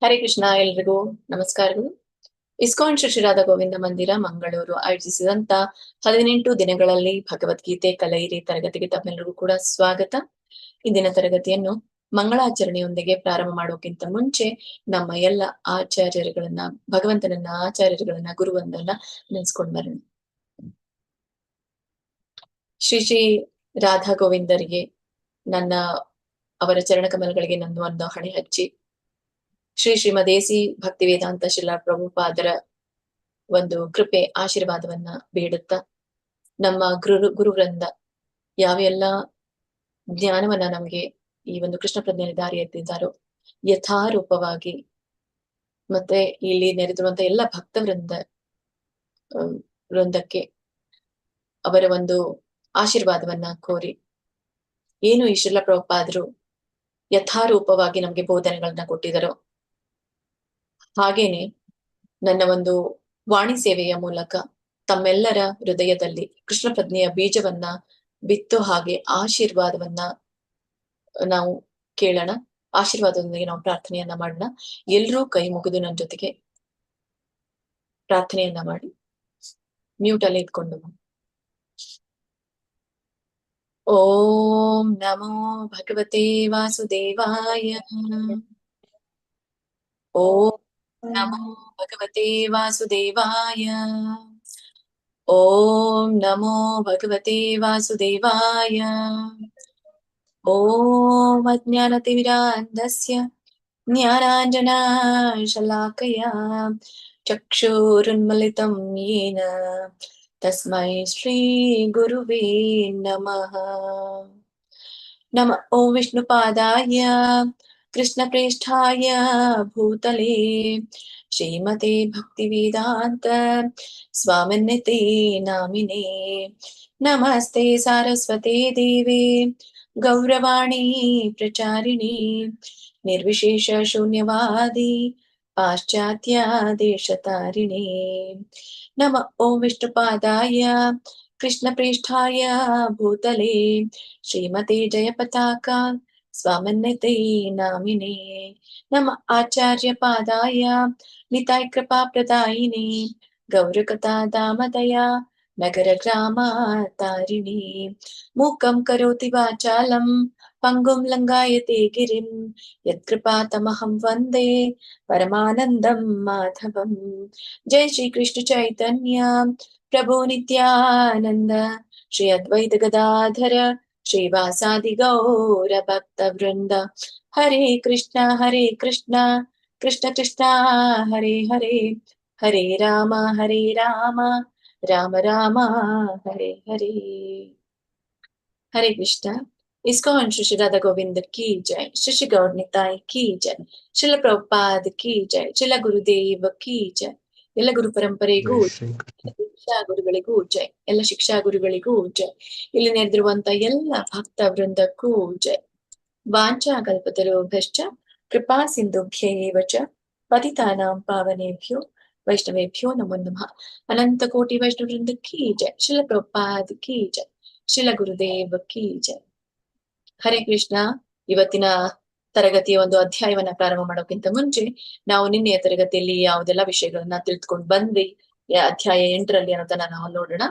ಹರೇ ಕೃಷ್ಣ. ಎಲ್ರಿಗೂ ನಮಸ್ಕಾರಗಳು. ಇಸ್ಕಾನ್ ಶ್ರೀ ರಾಧಾ ಗೋವಿಂದ ಮಂದಿರ ಮಂಗಳೂರು ಆಯೋಜಿಸಿದಂತ 18 ದಿನಗಳಲ್ಲಿ ಭಗವದ್ಗೀತೆ ಕಲೈರಿ ತರಗತಿಗೆ ತಮ್ಮೆಲ್ಲರಿಗೂ ಕೂಡ ಸ್ವಾಗತ. ಇಂದಿನ ತರಗತಿಯನ್ನು ಮಂಗಳಾಚರಣೆಯೊಂದಿಗೆ ಪ್ರಾರಂಭ ಮಾಡೋಕ್ಕಿಂತ ಮುಂಚೆ ನಮ್ಮ ಎಲ್ಲ ಆಚಾರ್ಯರುಗಳನ್ನ, ಭಗವಂತನನ್ನ, ಆಚಾರ್ಯರುಗಳನ್ನ, ಗುರುವಂದನ್ನ ನೆನೆಸ್ಕೊಂಡ್ ಬರೋಣ. ಶ್ರೀ ಶ್ರೀ ರಾಧಾ ಗೋವಿಂದರಿಗೆ ಅವರ ಚರಣ ಕಮಲಗಳಿಗೆ ನನ್ನ ಒಂದು ಹಣೆ ಹಚ್ಚಿ, ಶ್ರೀ ಶ್ರೀಮದೇಸಿ ಭಕ್ತಿ ವೇದಾಂತ ಶಿಲಾ ಪ್ರಭುಪಾದರ ಒಂದು ಕೃಪೆ ಆಶೀರ್ವಾದವನ್ನ ಬೇಡುತ್ತಾ, ನಮ್ಮ ಗುರುವೃಂದ ಯಾವೆಲ್ಲ ಜ್ಞಾನವನ್ನ ನಮ್ಗೆ ಈ ಒಂದು ಕೃಷ್ಣ ಪ್ರಜ್ಞೆ ದಾರಿ ಎತ್ತಿದ್ದಾರೋ ಯಥಾರೂಪವಾಗಿ, ಮತ್ತೆ ಇಲ್ಲಿ ನೆರೆದಿರುವಂತ ಎಲ್ಲ ವೃಂದಕ್ಕೆ ಅವರ ಒಂದು ಆಶೀರ್ವಾದವನ್ನ ಕೋರಿ, ಏನು ಈ ಶಿಲಾ ಪ್ರಭುಪಾದರು ಯಥಾರೂಪವಾಗಿ ನಮ್ಗೆ ಬೋಧನೆಗಳನ್ನ ಕೊಟ್ಟಿದ್ದಾರೋ ಹಾಗೇನೆ ನನ್ನ ಒಂದು ವಾಣಿ ಸೇವೆಯ ಮೂಲಕ ತಮ್ಮೆಲ್ಲರ ಹೃದಯದಲ್ಲಿ ಕೃಷ್ಣ ಪ್ರಜ್ಞೆಯ ಬೀಜವನ್ನ ಬಿತ್ತು ಹಾಗೆ ಆಶೀರ್ವಾದವನ್ನ ನಾವು ಕೇಳೋಣ. ಆಶೀರ್ವಾದದೊಂದಿಗೆ ನಾವು ಪ್ರಾರ್ಥನೆಯನ್ನ ಮಾಡೋಣ. ಎಲ್ರೂ ಕೈ ಮುಗಿದು ನನ್ನ ಜೊತೆಗೆ ಪ್ರಾರ್ಥನೆಯನ್ನ ಮಾಡಿ ಮ್ಯೂಟ್ ಅಲ್ಲಿ ಇಟ್ಕೊಂಡು, ಓಂ ನಮೋ ಭಗವತೆ ವಾಸುದೇವಾಯ, ಓಂ ನಮೋ ಭಗವತೆ ವಾಸುದೇವಾಯ, ಓಂ ನಮೋ ಭಗವತೆ ವಾಸುದೇವಾಯ, ಓಂ ಅಜ್ಞಾನತಿಮಿರಾಂಧಸ್ಯ ಜ್ಞಾನಾಂಜನಶಲಾಕಯಾ ಚಕ್ಷುರುನ್ಮಿಲಿತಂ ಯೇನ ತಸ್ಮೈ ಶ್ರೀ ಗುರುವೇ ನಮಃ. ನಮಃ ಓಂ ವಿಷ್ಣುಪಾದಾಯ ಕೃಷ್ಣಪ್ರೇಷ್ಠಾಯ ಭೂತಲೇ ಶ್ರೀಮತೆ ಭಕ್ತಿವೇದಾಂತ ಸ್ವಾಮಿನ್ನಿತೆ ನಾಮಿನೇ. ನಮಸ್ತೆ ಸಾರಸ್ವತೆ ದೇವೆ ಗೌರವಾಣಿ ಪ್ರಚಾರಿಣಿ ನಿರ್ವಿಶೇಷ ಶೂನ್ಯವಾದಿ ಪಾಶ್ಚಾತ್ಯ ದೇಶತಾರಿಣಿ. ನಮಃ ಓಂ ವಿಷ್ಣುಪಾದಾಯ ಕೃಷ್ಣಪ್ರೇಷ್ಠಾಯ ಭೂತಲೇ ಶ್ರೀಮತೆ ಜಯಪತಾಕ ಸ್ವಾಮಿನ್ನಿತೆ ನಾಮಿನೇ. ನಮಃ ಆಚಾರ್ಯ ಪಾದಾಯ ನಿತಾಯ ಕೃಪಾ ಪ್ರದಾಯಿನಿ ಗೌರಕಥಾ ದಾಮದಯ ನಗರ ಗ್ರಾಮ ತಾರಿಣಿ. ಮೂಕಂ ಕರೋತಿ ವಾಚಾಲಂ ಪಂಗುಂ ಲಂಗಾಯತೆ ಗಿರಿಂ ಯತ್ಕೃಪಾತಮಹಂ ವಂದೇ ಪರಮಾನಂದಂ ಮಾಧವಂ. ಜೈ ಶ್ರೀ ಕೃಷ್ಣ ಚೈತನ್ಯ ಪ್ರಭು ನಿತ್ಯಾನಂದ ಶ್ರೀ ಅದ್ವೈತ ಗದಾಧರ ಶ್ರೀವಾಸಾದಿ ಗೌರ ಭಕ್ತ ವೃಂದ. ಹರೇ ಕೃಷ್ಣ ಕೃಷ್ಣ ಕೃಷ್ಣ ಹರೇ ಹರೇ, ಹರೇ ರಾಮ ರಾಮ ರಾಮ ಹರೇ ಹರೇ. ಹರೇ ಕೃಷ್ಣ. ಇಸ್ಕಾನ್ ಶ್ರೀ ರಾಧಾ ಗೋವಿಂದ ಕಿ ಜೈ, ಶ್ರೀ ಗೌರ್ ನಿತಾಯ್ ಕಿ ಜೈ, ಶಿಲ ಪ್ರಭುಪಾದ್ ಕಿ ಜೈ, ಶಿಲ ಗುರುದೇವ ಕಿ ಜೈ. ಎಲ್ಲ ಗುರು ಪರಂಪರೆಗೂ, ಶಿಕ್ಷಾ ಗುರುಗಳಿಗೂ ಜೈ, ಎಲ್ಲ ಶಿಕ್ಷಾ ಗುರುಗಳಿಗೂ ಜೈ. ಇಲ್ಲಿ ನೆರೆದಿರುವಂತ ಎಲ್ಲ ಭಕ್ತ ವೃಂದಕ್ಕೂ ಜೈ. ವಾಂಚಾ ಕಲ್ಪತರುಭ್ಯಶ್ಚ ಕೃಪಾ ಸಿಂಧುಭ್ಯೇವ ಚ ಪತಿತಾನಾಂ ಪಾವನೇಭ್ಯೋ ವೈಷ್ಣವೇಭ್ಯೋ ನಮೋ ನಮಃ. ಅನಂತ ಕೋಟಿ ವೈಷ್ಣವ ವೃಂದ ಕಿ ಜೈ, ಶಿಲ ಪ್ರಭುಪಾದ್ ಕಿ ಜೈ, ಶಿಲ ಗುರುದೇವ ಕಿ ಜೈ. ಹರೇ ಕೃಷ್ಣ. ಇವತ್ತಿನ ತರಗತಿಯ ಒಂದು ಅಧ್ಯಾಯವನ್ನ ಪ್ರಾರಂಭ ಮಾಡೋಕ್ಕಿಂತ ಮುಂಚೆ ನಾವು ನಿನ್ನೆಯ ತರಗತಿಯಲ್ಲಿ ಯಾವುದೆಲ್ಲ ವಿಷಯಗಳನ್ನ ತಿಳಿದುಕೊಂಡು ಬಂದ್ವಿ, ಅಧ್ಯಾಯ 8ರಲ್ಲಿ ಅನ್ನೋದನ್ನ ನಾವು ನೋಡೋಣ.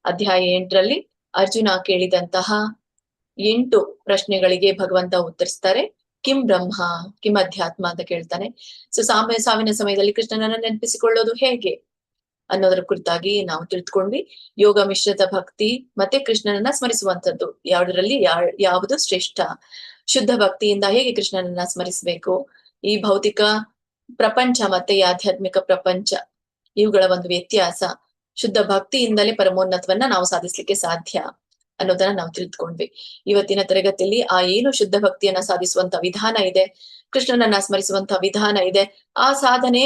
ಅಧ್ಯಾಯ 8ರಲ್ಲಿ ಅರ್ಜುನ ಕೇಳಿದಂತಹ 8 ಪ್ರಶ್ನೆಗಳಿಗೆ ಭಗವಂತ ಉತ್ತರಿಸ್ತಾರೆ. ಕಿಂ ಬ್ರಹ್ಮ ಕಿಂ ಅಧ್ಯಾತ್ಮ ಅಂತ ಕೇಳ್ತಾನೆ. ಸಾವಿನ ಸಮಯದಲ್ಲಿ ಕೃಷ್ಣನನ್ನ ನೆನಪಿಸಿಕೊಳ್ಳೋದು ಹೇಗೆ ಅನ್ನೋದ್ರ ಕುರಿತಾಗಿ ನಾವು ತಿಳಿದುಕೊಂಡ್ವಿ. ಯೋಗ ಮಿಶ್ರಿತ ಭಕ್ತಿ ಮತ್ತೆ ಕೃಷ್ಣನನ್ನ ಸ್ಮರಿಸುವಂತದ್ದು ಯಾವುದರಲ್ಲಿ ಯಾವುದು ಶ್ರೇಷ್ಠ, ಶುದ್ಧ ಭಕ್ತಿಯಿಂದ ಹೇಗೆ ಕೃಷ್ಣನನ್ನ ಸ್ಮರಿಸಬೇಕು, ಈ ಭೌತಿಕ ಪ್ರಪಂಚ ಮತ್ತೆ ಈ ಆಧ್ಯಾತ್ಮಿಕ ಪ್ರಪಂಚ ಇವುಗಳ ಒಂದು ವ್ಯತ್ಯಾಸ, ಶುದ್ಧ ಭಕ್ತಿಯಿಂದಲೇ ಪರಮೋನ್ನತವನ್ನ ನಾವು ಸಾಧಿಸ್ಲಿಕ್ಕೆ ಸಾಧ್ಯ ಅನ್ನೋದನ್ನ ನಾವು ತಿಳಿದುಕೊಂಡ್ವಿ. ಇವತ್ತಿನ ತರಗತಿಯಲ್ಲಿ ಆ ಏನು ಶುದ್ಧ ಭಕ್ತಿಯನ್ನ ಸಾಧಿಸುವಂತ ವಿಧಾನ ಇದೆ, ಕೃಷ್ಣನನ್ನ ಸ್ಮರಿಸುವಂತ ವಿಧಾನ ಇದೆ, ಆ ಸಾಧನೆ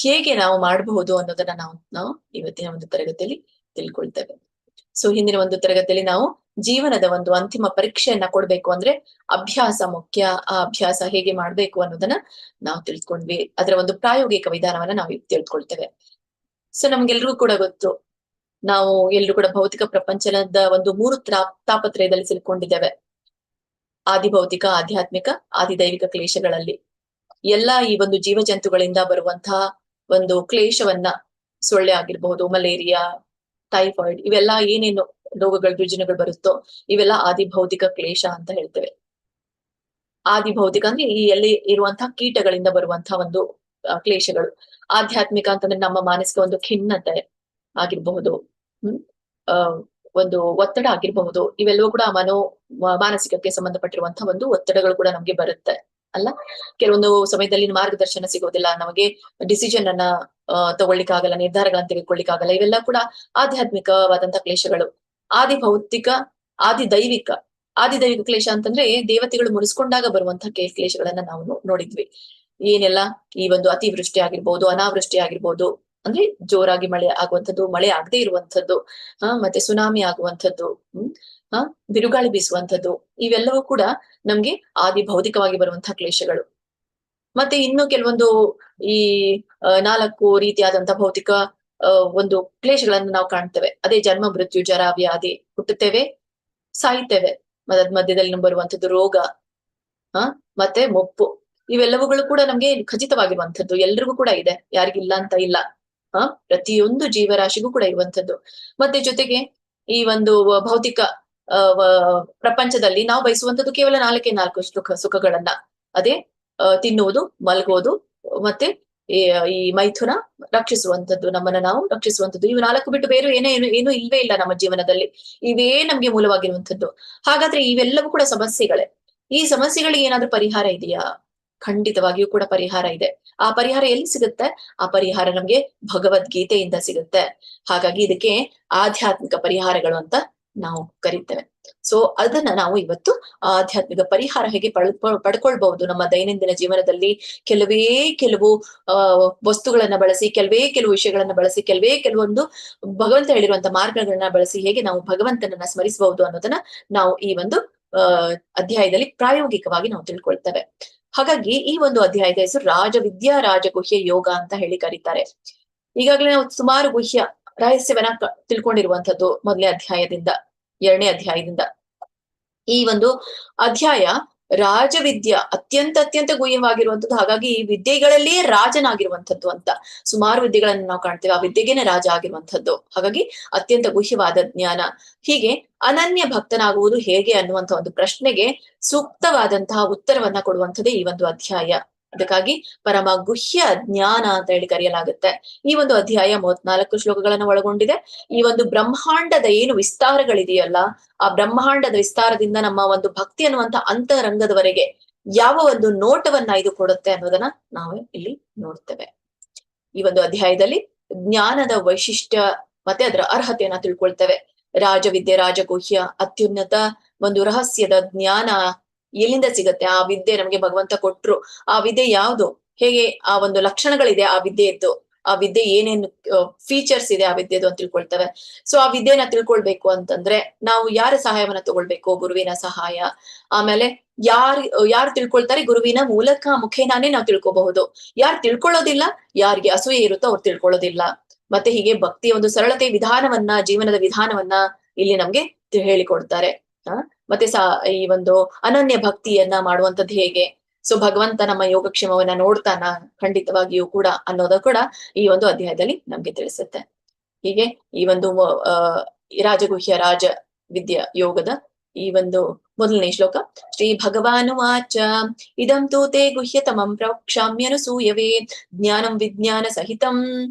ಹೇಗೆ ನಾವು ಮಾಡಬಹುದು ಅನ್ನೋದನ್ನ ನಾವು ಇವತ್ತಿನ ಒಂದು ತರಗತಿಯಲ್ಲಿ ತಿಳ್ಕೊಳ್ತೇವೆ. ಸೊ ಹಿಂದಿನ ಒಂದು ತರಗತಿಯಲ್ಲಿ ನಾವು ಜೀವನದ ಒಂದು ಅಂತಿಮ ಪರೀಕ್ಷೆಯನ್ನ ಕೊಡ್ಬೇಕು ಅಂದ್ರೆ ಅಭ್ಯಾಸ ಮುಖ್ಯ, ಆ ಅಭ್ಯಾಸ ಹೇಗೆ ಮಾಡ್ಬೇಕು ಅನ್ನೋದನ್ನ ನಾವು ತಿಳ್ಕೊಂಡ್ವಿ. ಅದರ ಒಂದು ಪ್ರಾಯೋಗಿಕ ವಿಧಾನವನ್ನ ನಾವು ತಿಳ್ಕೊಳ್ತೇವೆ. ಸೊ ನಮ್ಗೆಲ್ರಿಗೂ ಕೂಡ ಗೊತ್ತು, ನಾವು ಎಲ್ರು ಕೂಡ ಭೌತಿಕ ಪ್ರಪಂಚದ ಒಂದು 3 ತಾಪತ್ರಯದಲ್ಲಿ ಸಿಲ್ಕೊಂಡಿದ್ದೇವೆ. ಆದಿ ಭೌತಿಕ, ಆಧ್ಯಾತ್ಮಿಕ, ಆದಿ ದೈವಿಕ ಕ್ಲೇಶಗಳಲ್ಲಿ. ಎಲ್ಲ ಈ ಒಂದು ಜೀವ ಜಂತುಗಳಿಂದ ಬರುವಂತಹ ಒಂದು ಕ್ಲೇಶವನ್ನ, ಸೊಳ್ಳೆ ಆಗಿರ್ಬಹುದು, ಮಲೇರಿಯಾ, ಟೈಫಾಯ್ಡ್, ಇವೆಲ್ಲ ಏನೇನು ರೋಗಗಳು ರುಜಿನಗಳು ಬರುತ್ತೋ ಇವೆಲ್ಲ ಆದಿ ಭೌತಿಕ ಕ್ಲೇಶ ಅಂತ ಹೇಳ್ತೇವೆ. ಆದಿ ಭೌತಿಕ ಅಂದ್ರೆ ಈ ಎಲ್ಲಿ ಇರುವಂತಹ ಕೀಟಗಳಿಂದ ಬರುವಂತಹ ಒಂದು ಕ್ಲೇಶಗಳು. ಆಧ್ಯಾತ್ಮಿಕ ಅಂತಂದ್ರೆ ನಮ್ಮ ಮಾನಸಿಕ ಒಂದು ಖಿನ್ನತೆ ಆಗಿರಬಹುದು, ಹ್ಮ್ ಆ ಒಂದು ಒತ್ತಡ ಆಗಿರಬಹುದು. ಇವೆಲ್ಲವೂ ಕೂಡ ಮಾನಸಿಕಕ್ಕೆ ಸಂಬಂಧಪಟ್ಟಿರುವಂತಹ ಒಂದು ಒತ್ತಡಗಳು ಕೂಡ ನಮ್ಗೆ ಬರುತ್ತೆ ಅಲ್ಲ. ಕೆಲವೊಂದು ಸಮಯದಲ್ಲಿ ಮಾರ್ಗದರ್ಶನ ಸಿಗೋದಿಲ್ಲ ನಮಗೆ, ಡಿಸಿಷನ್ ಅನ್ನ ತಗೊಳ್ಳಿಕ್ಕಾಗಲ್ಲ, ನಿರ್ಧಾರಗಳನ್ನ ತೆಗೆದುಕೊಳ್ಳಿಕ್ಕಾಗಲ್ಲ. ಇವೆಲ್ಲ ಕೂಡ ಆಧ್ಯಾತ್ಮಿಕವಾದಂತಹ ಕ್ಲೇಶಗಳು. ಆದಿ ಭೌತಿಕ, ಆದಿ ದೈವಿಕ. ಆದಿ ದೈವಿಕ ಕ್ಲೇಶ ಅಂತಂದ್ರೆ ದೇವತೆಗಳು ಮುನಿಸ್ಕೊಂಡಾಗ ಬರುವಂತಹ ಕ್ಲೇಶಗಳನ್ನ ನಾವು ನೋಡಿದ್ವಿ. ಏನೆಲ್ಲ ಈ ಒಂದು ಅತಿವೃಷ್ಟಿ ಆಗಿರ್ಬೋದು, ಅನಾವೃಷ್ಟಿ ಆಗಿರ್ಬೋದು, ಅಂದ್ರೆ ಜೋರಾಗಿ ಮಳೆ ಆಗುವಂಥದ್ದು, ಮಳೆ ಆಗದೆ ಇರುವಂಥದ್ದು, ಮತ್ತೆ ಸುನಾಮಿ ಆಗುವಂಥದ್ದು, ಬಿರುಗಾಳಿ ಬೀಸುವಂಥದ್ದು, ಇವೆಲ್ಲವೂ ಕೂಡ ನಮ್ಗೆ ಆದಿ ಭೌತಿಕವಾಗಿ ಬರುವಂತಹ ಕ್ಲೇಶಗಳು. ಮತ್ತೆ ಇನ್ನು ಕೆಲವೊಂದು ಈ 4 ರೀತಿಯಾದಂತಹ ಭೌತಿಕ ಒಂದು ಕ್ಲೇಶಗಳನ್ನು ನಾವು ಕಾಣ್ತೇವೆ. ಅದೇ ಜನ್ಮ, ಮೃತ್ಯು, ಜರ, ವ್ಯಾಧಿ. ಹುಟ್ಟುತ್ತೇವೆ, ಸಾಯ್ತೇವೆ, ಮಧ್ಯದಲ್ಲಿ ಬರುವಂತದ್ದು ರೋಗ, ಮತ್ತೆ ಮುಪ್ಪು. ಇವೆಲ್ಲವುಗಳು ಕೂಡ ನಮ್ಗೆ ಖಚಿತವಾಗಿರುವಂತದ್ದು, ಎಲ್ರಿಗೂ ಕೂಡ ಇದೆ, ಯಾರಿಗಿಲ್ಲ ಅಂತ ಇಲ್ಲ. ಪ್ರತಿಯೊಂದು ಜೀವರಾಶಿಗೂ ಕೂಡ ಇರುವಂತದ್ದು. ಮತ್ತೆ ಜೊತೆಗೆ ಈ ಒಂದು ಭೌತಿಕ ಪ್ರಪಂಚದಲ್ಲಿ ನಾವು ಬಯಸುವಂತದ್ದು ಕೇವಲ 4 ಸುಖಗಳನ್ನ. ಅದೇ ತಿನ್ನುವುದು, ಮಲಗೋದು, ಮತ್ತೆ ಈ ಮೈಥುನ, ರಕ್ಷಿಸುವಂತದ್ದು, ನಮ್ಮನ್ನ ನಾವು ರಕ್ಷಿಸುವಂತದ್ದು. ಇವು 4 ಬಿಟ್ಟು ಬೇರೆ ಏನು ಇಲ್ವೇ ಇಲ್ಲ ನಮ್ಮ ಜೀವನದಲ್ಲಿ. ಇವೇ ನಮ್ಗೆ ಮೂಲವಾಗಿರುವಂತದ್ದು. ಹಾಗಾದ್ರೆ ಇವೆಲ್ಲವೂ ಕೂಡ ಸಮಸ್ಯೆಗಳೇ. ಈ ಸಮಸ್ಯೆಗಳಿಗೆ ಏನಾದ್ರೂ ಪರಿಹಾರ ಇದೆಯಾ? ಖಂಡಿತವಾಗಿಯೂ ಕೂಡ ಪರಿಹಾರ ಇದೆ. ಆ ಪರಿಹಾರ ಎಲ್ಲಿ ಸಿಗುತ್ತೆ? ಆ ಪರಿಹಾರ ನಮ್ಗೆ ಭಗವದ್ಗೀತೆಯಿಂದ ಸಿಗುತ್ತೆ. ಹಾಗಾಗಿ ಇದಕ್ಕೆ ಆಧ್ಯಾತ್ಮಿಕ ಪರಿಹಾರಗಳು ಅಂತ ನಾವು ಕರಿತೇವೆ. ಸೊ ಅದನ್ನ ನಾವು ಇವತ್ತು ಆಧ್ಯಾತ್ಮಿಕ ಪರಿಹಾರ ಹೇಗೆ ಪಡ್ಕೊಳ್ಬಹುದು ನಮ್ಮ ದೈನಂದಿನ ಜೀವನದಲ್ಲಿ. ಕೆಲವು ವಸ್ತುಗಳನ್ನ ಬಳಸಿ, ಕೆಲವು ವಿಷಯಗಳನ್ನ ಬಳಸಿ, ಕೆಲವೊಂದು ಭಗವಂತ ಹೇಳಿರುವಂತ ಮಾರ್ಗಗಳನ್ನ ಬಳಸಿ ಹೇಗೆ ನಾವು ಭಗವಂತನನ್ನ ಸ್ಮರಿಸಬಹುದು ಅನ್ನೋದನ್ನ ನಾವು ಈ ಒಂದು ಅಧ್ಯಾಯದಲ್ಲಿ ಪ್ರಾಯೋಗಿಕವಾಗಿ ನಾವು ತಿಳ್ಕೊಳ್ತೇವೆ. ಹಾಗಾಗಿ ಈ ಒಂದು ಅಧ್ಯಾಯದ ಹೆಸರು ರಾಜವಿದ್ಯಾ ರಾಜಗುಹ್ಯ ಯೋಗ ಅಂತ ಹೇಳಿ ಕರೀತಾರೆ. ಈಗಾಗಲೇ ನಾವು ಸುಮಾರು ಗುಹ್ಯ ರಹಸ್ಯವನ್ನ ತಿಳ್ಕೊಂಡಿರುವಂತದ್ದು ಮೊದಲನೇ ಅಧ್ಯಾಯದಿಂದ, 2ನೇ ಅಧ್ಯಾಯದಿಂದ. ಈ ಒಂದು ಅಧ್ಯಾಯ ರಾಜವಿದ್ಯಾ ಅತ್ಯಂತ ಗುಹ್ಯವಾಗಿರುವಂತದ್ದು. ಹಾಗಾಗಿ ಈ ವಿದ್ಯೆಗಳಲ್ಲಿಯೇ ರಾಜನಾಗಿರುವಂತದ್ದು ಅಂತ. ಸುಮಾರು ವಿದ್ಯೆಗಳನ್ನು ನಾವು ಕಾಣ್ತೇವೆ, ಆ ವಿದ್ಯೆಗೇನೆ ರಾಜ ಆಗಿರುವಂತದ್ದು. ಹಾಗಾಗಿ ಅತ್ಯಂತ ಗುಹ್ಯವಾದ ಜ್ಞಾನ. ಹೀಗೆ ಅನನ್ಯ ಭಕ್ತನಾಗುವುದು ಹೇಗೆ ಅನ್ನುವಂತ ಒಂದು ಪ್ರಶ್ನೆಗೆ ಸೂಕ್ತವಾದಂತಹ ಉತ್ತರವನ್ನ ಕೊಡುವಂಥದ್ದೇ ಈ ಒಂದು ಅಧ್ಯಾಯ. ಅದಕ್ಕಾಗಿ ಪರಮ ಗುಹ್ಯ ಜ್ಞಾನ ಅಂತ ಹೇಳಿ ಕರೆಯಲಾಗುತ್ತೆ. ಈ ಒಂದು ಅಧ್ಯಾಯ 34 ಶ್ಲೋಕಗಳನ್ನ ಒಳಗೊಂಡಿದೆ. ಈ ಒಂದು ಬ್ರಹ್ಮಾಂಡದ ಏನು ವಿಸ್ತಾರಗಳಿದೆಯಲ್ಲ, ಆ ಬ್ರಹ್ಮಾಂಡದ ವಿಸ್ತಾರದಿಂದ ನಮ್ಮ ಒಂದು ಭಕ್ತಿ ಅನ್ನುವಂತ ಅಂತರಂಗದವರೆಗೆ ಯಾವ ಒಂದು ನೋಟವನ್ನ ಇದು ಕೊಡುತ್ತೆ ಅನ್ನೋದನ್ನ ನಾವು ಇಲ್ಲಿ ನೋಡ್ತೇವೆ. ಈ ಒಂದು ಅಧ್ಯಾಯದಲ್ಲಿ ಜ್ಞಾನದ ವೈಶಿಷ್ಟ್ಯ ಮತ್ತೆ ಅದರ ಅರ್ಹತೆಯನ್ನ ತಿಳ್ಕೊಳ್ತೇವೆ. ರಾಜವಿದ್ಯೆ, ರಾಜಗುಹ್ಯ, ಅತ್ಯುನ್ನತ ಒಂದು ರಹಸ್ಯದ ಜ್ಞಾನ ಎಲ್ಲಿಂದ ಸಿಗತ್ತೆ? ಆ ವಿದ್ಯೆ ನಮ್ಗೆ ಭಗವಂತ ಕೊಟ್ರು. ಆ ವಿದ್ಯೆ ಯಾವುದು, ಹೇಗೆ ಆ ಒಂದು ಲಕ್ಷಣಗಳಿದೆ ಆ ವಿದ್ಯೆಯದ್ದು, ಆ ವಿದ್ಯೆ ಏನೇನು ಫೀಚರ್ಸ್ ಇದೆ ಆ ವಿದ್ಯೆದು ಅಂತ ತಿಳ್ಕೊಳ್ತೇವೆ. ಸೊ ಆ ವಿದ್ಯೆನ ತಿಳ್ಕೊಳ್ಬೇಕು ಅಂತಂದ್ರೆ ನಾವು ಯಾರ ಸಹಾಯವನ್ನ ತಗೊಳ್ಬೇಕು? ಗುರುವಿನ ಸಹಾಯ. ಆಮೇಲೆ ಯಾರು ತಿಳ್ಕೊಳ್ತಾರೆ? ಗುರುವಿನ ಮುಖೇನಾನೇ ನಾವು ತಿಳ್ಕೊಬಹುದು. ಯಾರು ತಿಳ್ಕೊಳ್ಳೋದಿಲ್ಲ, ಯಾರಿಗೆ ಅಸೂಯೆ ಇರುತ್ತೋ ಅವ್ರು ತಿಳ್ಕೊಳ್ಳೋದಿಲ್ಲ. ಮತ್ತೆ ಹೀಗೆ ಭಕ್ತಿಯ ಒಂದು ಸರಳತೆ ವಿಧಾನವನ್ನ, ಜೀವನದ ವಿಧಾನವನ್ನ ಇಲ್ಲಿ ನಮ್ಗೆ ಹೇಳಿಕೊಡ್ತಾರೆ. ಮತ್ತೆ ಈ ಒಂದು ಅನನ್ಯ ಭಕ್ತಿಯನ್ನ ಮಾಡುವಂತದ್ದು ಹೇಗೆ? ಸೊ ಭಗವಂತ ನಮ್ಮ ಯೋಗಕ್ಷೇಮವನ್ನ ನೋಡ್ತಾನ ಖಂಡಿತವಾಗಿಯೂ ಕೂಡ ಅನ್ನೋದು ಕೂಡ ಈ ಒಂದು ಅಧ್ಯಾಯದಲ್ಲಿ ನಮ್ಗೆ ತಿಳಿಸುತ್ತೆ. ಹೀಗೆ ಈ ಒಂದು ರಾಜಗುಹ್ಯ ರಾಜ ವಿದ್ಯಾ ಯೋಗದ ಈ ಒಂದು ಮೊದಲನೇ ಶ್ಲೋಕ. ಶ್ರೀ ಭಗವಾನುವಾಚ ಇದಂ ತೂತೆ ಗುಹ್ಯತಮಂ ಪ್ರವಕ್ಷ್ಯಾಮ್ಯನುಸೂಯವೇ ಜ್ಞಾನಂ ವಿಜ್ಞಾನ ಸಹಿತಂ